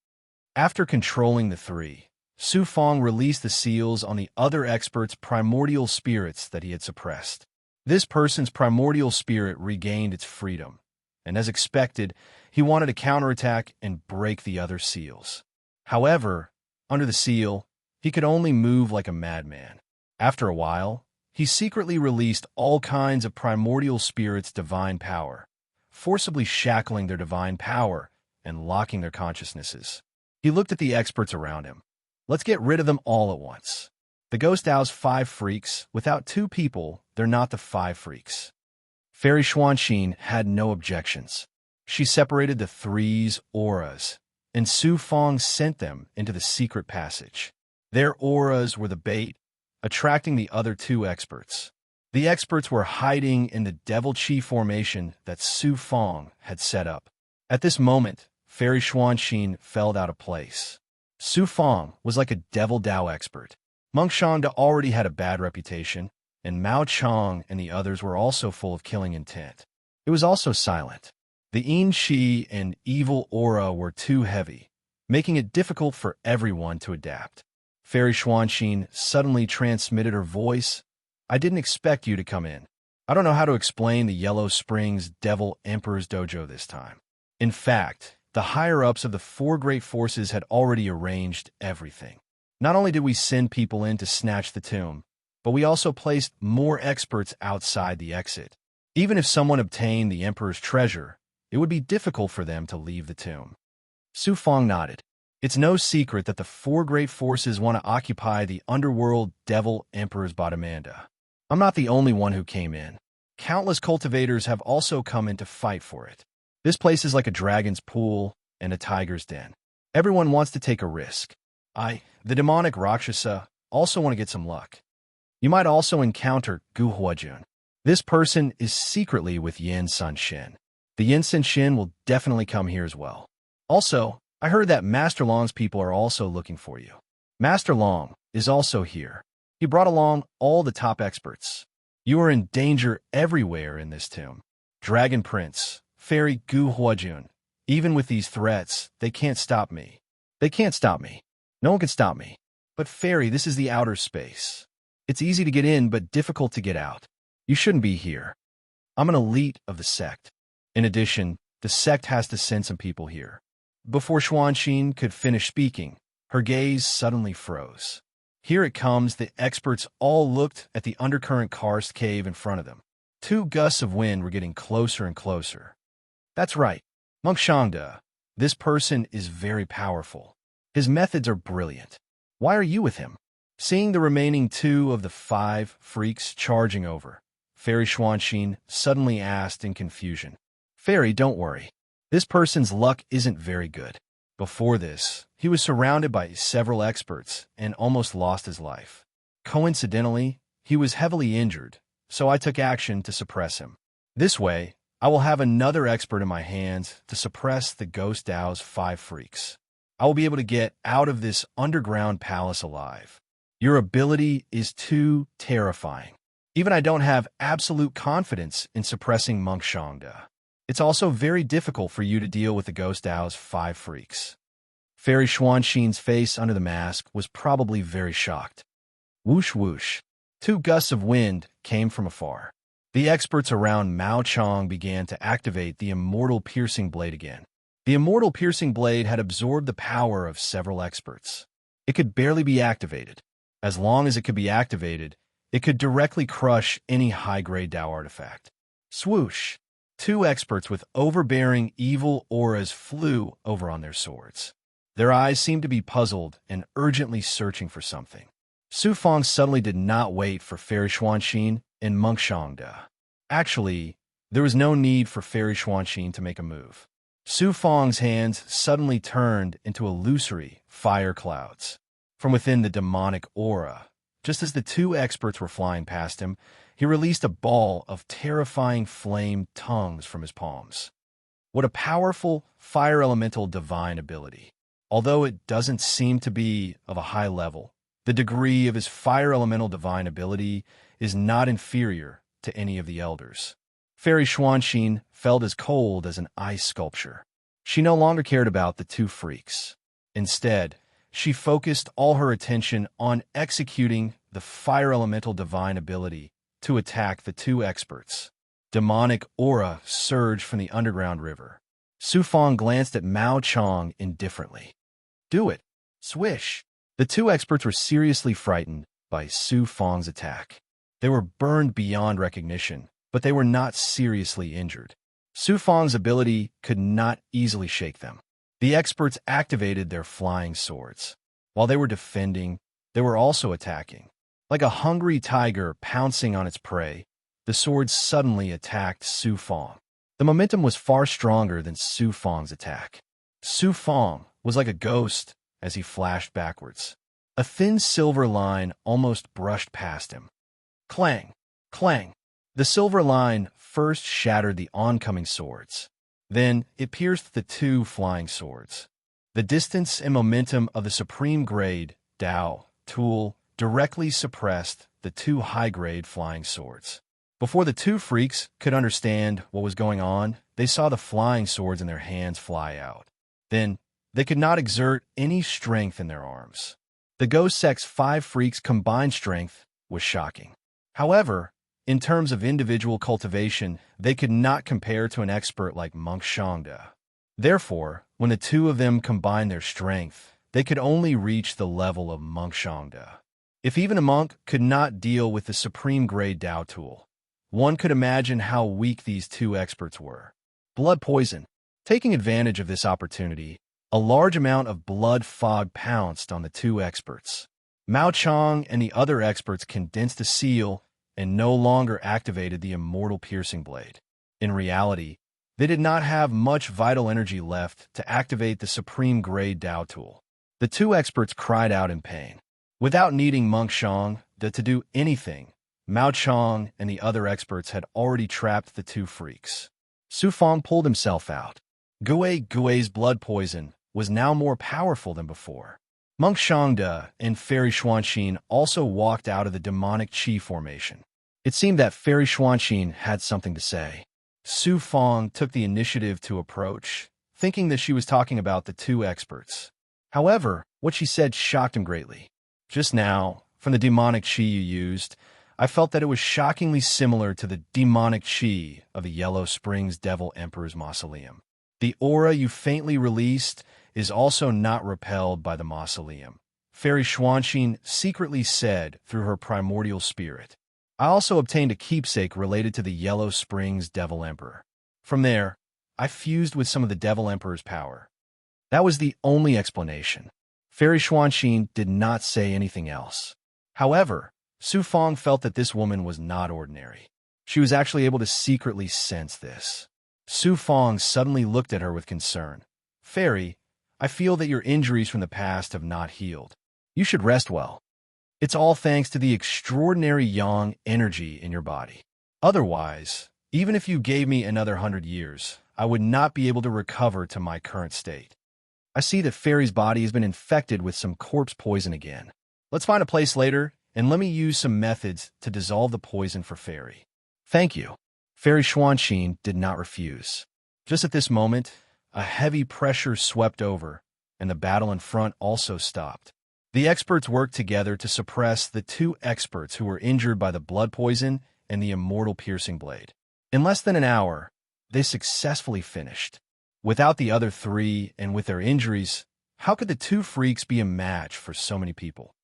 After controlling the three, Su Fang released the seals on the other expert's primordial spirits that he had suppressed. This person's primordial spirit regained its freedom, and as expected, he wanted to counterattack and break the other seals. However, under the seal, he could only move like a madman. After a while, he secretly released all kinds of primordial spirits' divine power, forcibly shackling their divine power and locking their consciousnesses. He looked at the experts around him. Let's get rid of them all at once. The Ghost Owl's 5 freaks, without 2 people, they're not the 5 freaks. Fairy Xuanxin had no objections. She separated the three's auras, and Su Fang sent them into the secret passage. Their auras were the bait, attracting the other 2 experts. The experts were hiding in the Devil Chi formation that Su Fang had set up. At this moment, Fairy Xuanxin fell out of place. Su Fang was like a Devil Dao expert. Monk Shangda already had a bad reputation, and Mao Chang and the others were also full of killing intent. It was also silent. The Yin Qi and evil aura were too heavy, making it difficult for everyone to adapt. Fairy Xuanxin suddenly transmitted her voice. I didn't expect you to come in. I don't know how to explain the Yellow Springs Devil Emperor's dojo this time. In fact, the higher-ups of the 4 great forces had already arranged everything. Not only did we send people in to snatch the tomb, but we also placed more experts outside the exit. Even if someone obtained the Emperor's treasure, it would be difficult for them to leave the tomb. Su Fang nodded. It's no secret that the 4 great forces want to occupy the underworld Devil Emperor's Bottomanda. I'm not the only one who came in. Countless cultivators have also come in to fight for it. This place is like a dragon's pool and a tiger's den. Everyone wants to take a risk. The demonic Rakshasa, also want to get some luck. You might also encounter Gu Huajun. This person is secretly with Yin Sun Shin. The Yin Sun Shin will definitely come here as well. Also, I heard that Master Long's people are also looking for you. Master Long is also here. He brought along all the top experts. You are in danger everywhere in this tomb. Dragon Prince, Fairy Gu Huajun. Even with these threats, they can't stop me. They can't stop me. No one can stop me. But Fairy, this is the outer space. It's easy to get in, but difficult to get out. You shouldn't be here. I'm an elite of the sect. In addition, the sect has to send some people here. Before Xuanxin could finish speaking, her gaze suddenly froze. Here it comes, the experts all looked at the undercurrent karst cave in front of them. 2 gusts of wind were getting closer and closer. That's right. Monk Shangda. This person is very powerful. His methods are brilliant. Why are you with him? Seeing the remaining 2 of the 5 freaks charging over, Fairy Xuanxin suddenly asked in confusion. Fairy, don't worry. This person's luck isn't very good. Before this, he was surrounded by several experts and almost lost his life. Coincidentally, he was heavily injured, so I took action to suppress him. This way, I will have another expert in my hands to suppress the Ghost Owl's 5 freaks. I will be able to get out of this underground palace alive. Your ability is too terrifying. Even I don't have absolute confidence in suppressing Monk Shangda. It's also very difficult for you to deal with the Ghost Owl's 5 freaks. Fairy Xuanxin's face under the mask was probably very shocked. Whoosh whoosh. 2 gusts of wind came from afar. The experts around Mao Chang began to activate the Immortal Piercing Blade again. The Immortal Piercing Blade had absorbed the power of several experts. It could barely be activated. As long as it could be activated, it could directly crush any high-grade Dao artifact. Swoosh! Two experts with overbearing evil auras flew over on their swords. Their eyes seemed to be puzzled and urgently searching for something. Su Fong suddenly did not wait for Fairy Xuanxin and Monk Shangde. Actually, there was no need for Fairy Xuanxin to make a move. Su Fong's hands suddenly turned into illusory fire clouds. From within the demonic aura, just as the two experts were flying past him, he released a ball of terrifying flame tongues from his palms. What a powerful fire elemental divine ability. Although it doesn't seem to be of a high level, the degree of his fire elemental divine ability is not inferior to any of the elders. Fairy Xuanxin felt as cold as an ice sculpture. She no longer cared about the two freaks. Instead, she focused all her attention on executing the fire elemental divine ability to attack the two experts. Demonic aura surged from the underground river. Su Fong glanced at Mao Chong indifferently. Do it. Swish. The two experts were seriously frightened by Su Fong's attack. They were burned beyond recognition, but they were not seriously injured. Su Fong's ability could not easily shake them. The experts activated their flying swords. While they were defending, they were also attacking. Like a hungry tiger pouncing on its prey, the swords suddenly attacked Su Fong. The momentum was far stronger than Su Fong's attack. Su Fong was like a ghost as he flashed backwards. A thin silver line almost brushed past him. Clang! Clang! The silver line first shattered the oncoming swords. Then it pierced the two flying swords. The distance and momentum of the supreme grade Dao tool directly suppressed the two high-grade flying swords. Before the two freaks could understand what was going on, they saw the flying swords in their hands fly out. Then, they could not exert any strength in their arms. The Ghost Sect's 5 freaks' combined strength was shocking. However, in terms of individual cultivation, they could not compare to an expert like Monk Shangde. Therefore, when the two of them combined their strength, they could only reach the level of Monk Shangde. If even a monk could not deal with the supreme grade Dao tool, one could imagine how weak these two experts were. Blood poison. Taking advantage of this opportunity, a large amount of blood fog pounced on the two experts. Mao Chong and the other experts condensed a seal and no longer activated the immortal piercing blade. In reality, they did not have much vital energy left to activate the supreme grade Dao tool. The two experts cried out in pain. Without needing Monk Shang to do anything, Mao Chong and the other experts had already trapped the two freaks. Su Fong pulled himself out. Gui's blood poison was now more powerful than before. Monk Shangde and Fairy Xuanxin also walked out of the demonic chi formation. It seemed that Fairy Xuanxin had something to say. Su Fong took the initiative to approach, thinking that she was talking about the two experts. However, what she said shocked him greatly. Just now, from the demonic chi you used, I felt that it was shockingly similar to the demonic chi of the Yellow Springs Devil Emperor's mausoleum. The aura you faintly released is also not repelled by the mausoleum, Fairy Xuanxin secretly said through her primordial spirit. I also obtained a keepsake related to the Yellow Springs Devil Emperor. From there, I fused with some of the Devil Emperor's power. That was the only explanation. Fairy Xuanxin did not say anything else. However, Su Fong felt that this woman was not ordinary. She was actually able to secretly sense this. Su Fong suddenly looked at her with concern. Fairy, I feel that your injuries from the past have not healed. You should rest well. It's all thanks to the extraordinary yang energy in your body. Otherwise, even if you gave me another 100 years, I would not be able to recover to my current state. I see that Fairy's body has been infected with some corpse poison again. Let's find a place later, and let me use some methods to dissolve the poison for Fairy. Thank you. Fairy Xuanxin did not refuse. Just at this moment, a heavy pressure swept over, and the battle in front also stopped. The experts worked together to suppress the two experts who were injured by the blood poison and the immortal piercing blade. In less than an hour, they successfully finished. Without the other three and with their injuries, how could the two freaks be a match for so many people?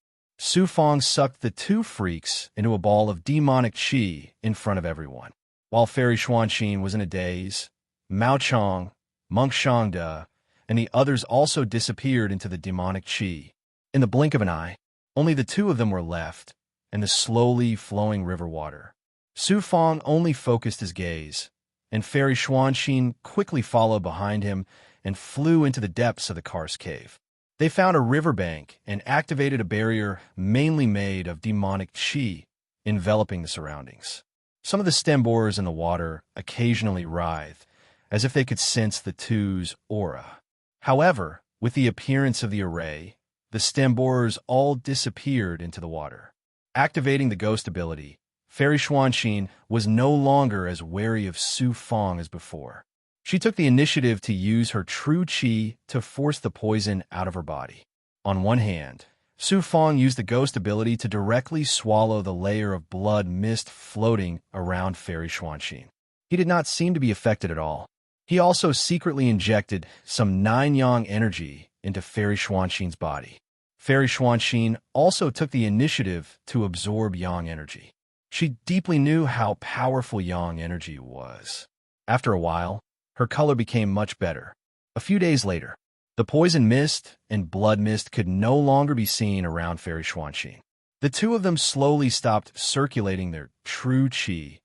Su Fong sucked the two freaks into a ball of demonic qi in front of everyone. While Fairy Xuanxin was in a daze, Mao Chong, Monk Shangde, and the others also disappeared into the demonic qi. In the blink of an eye, only the two of them were left, and the slowly flowing river water. Su Fong only focused his gaze, and Fairy Xuanxin quickly followed behind him and flew into the depths of the karst cave. They found a riverbank and activated a barrier mainly made of demonic qi, enveloping the surroundings. Some of the stem borers in the water occasionally writhed, as if they could sense the two's aura. However, with the appearance of the array, the stem borers all disappeared into the water. Activating the ghost ability, Fairy Xuanxin was no longer as wary of Su Fong as before. She took the initiative to use her true qi to force the poison out of her body. On one hand, Su Fong used the ghost ability to directly swallow the layer of blood mist floating around Fairy Xuanxin. He did not seem to be affected at all. He also secretly injected some 9-yang energy into Fairy Xuanxin's body. Fairy Xuanxin also took the initiative to absorb yang energy. She deeply knew how powerful yang energy was. After a while, her color became much better. A few days later, the poison mist and blood mist could no longer be seen around Fairy Xuanxin. The two of them slowly stopped circulating their true qi,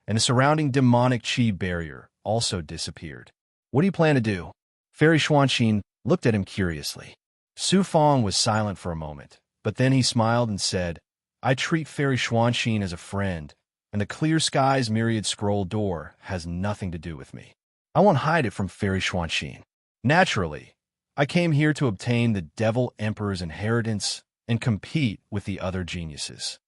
and the surrounding demonic qi barrier also disappeared. What do you plan to do? Fairy Xuanxin looked at him curiously. Su Fong was silent for a moment, but then he smiled and said, I treat Fairy Xuanxin as a friend, and the clear sky's myriad scroll door has nothing to do with me. I won't hide it from Fairy Xuanxin. Naturally, I came here to obtain the Devil Emperor's inheritance and compete with the other geniuses.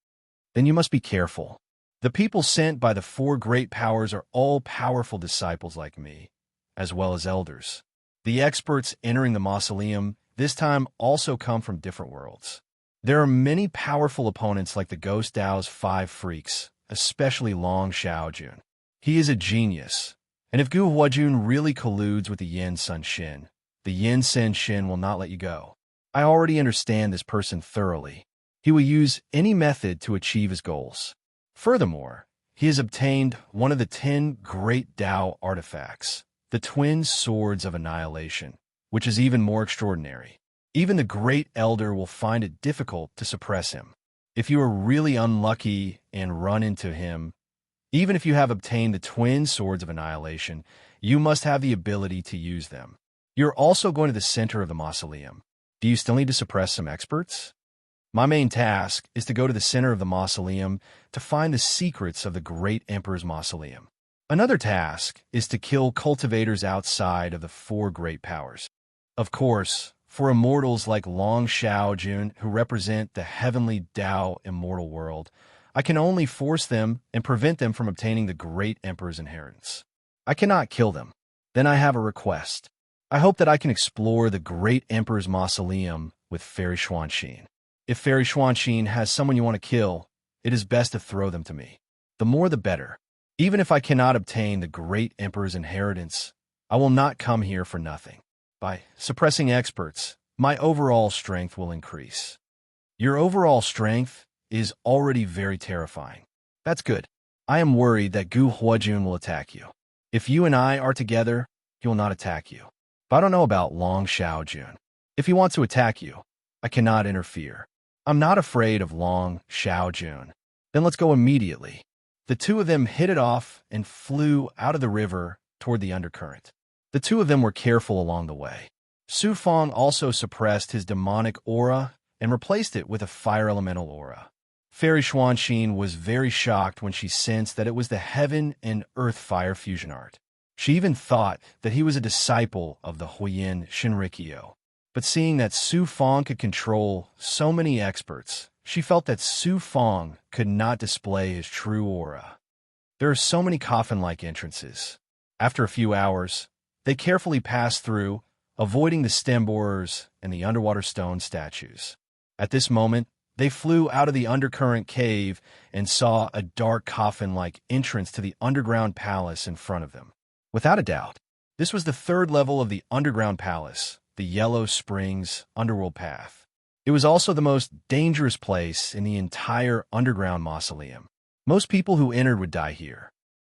Then you must be careful. The people sent by the 4 great powers are all powerful disciples like me, as well as elders. The experts entering the mausoleum this time also come from different worlds. There are many powerful opponents like the Ghost Dao's 5 freaks, especially Long Xiaojun. He is a genius. And if Gu Huajun really colludes with the Yin Sun Shin, the Yin Sen Shin will not let you go. I already understand this person thoroughly. He will use any method to achieve his goals. Furthermore, he has obtained one of the 10 great Dao artifacts, the Twin Swords of Annihilation, which is even more extraordinary. Even the Great Elder will find it difficult to suppress him. If you are really unlucky and run into him, even if you have obtained the Twin Swords of Annihilation, you must have the ability to use them. You're also going to the center of the mausoleum. Do you still need to suppress some experts? My main task is to go to the center of the mausoleum to find the secrets of the Great Emperor's mausoleum. Another task is to kill cultivators outside of the 4 great powers. Of course, for immortals like Long Xiaojun, who represent the heavenly Dao immortal world, I can only force them and prevent them from obtaining the Great Emperor's inheritance. I cannot kill them. Then I have a request. I hope that I can explore the Great Emperor's mausoleum with Fairy Xuanxin. If Fairy Xuanxin has someone you want to kill, it is best to throw them to me. The more the better. Even if I cannot obtain the Great Emperor's inheritance, I will not come here for nothing. By suppressing experts, my overall strength will increase. Your overall strength is already very terrifying. That's good. I am worried that Gu Huajun will attack you. If you and I are together, he will not attack you. But I don't know about Long Xiaojun. If he wants to attack you, I cannot interfere. I'm not afraid of Long Xiaojun. Then let's go immediately. The two of them hit it off and flew out of the river toward the undercurrent. The two of them were careful along the way. Su Fong also suppressed his demonic aura and replaced it with a fire elemental aura. Fairy Xuanxin was very shocked when she sensed that it was the heaven and earth fire fusion art. She even thought that he was a disciple of the Huiyin Shinrikyo. But seeing that Su Fong could control so many experts, she felt that Su Fong could not display his true aura. There are so many coffin-like entrances. After a few hours, they carefully passed through, avoiding the stem borers and the underwater stone statues. At this moment, they flew out of the undercurrent cave and saw a dark coffin-like entrance to the underground palace in front of them. Without a doubt, this was the 3rd level of the underground palace, the Yellow Springs Underworld Path. It was also the most dangerous place in the entire underground mausoleum. Most people who entered would die here.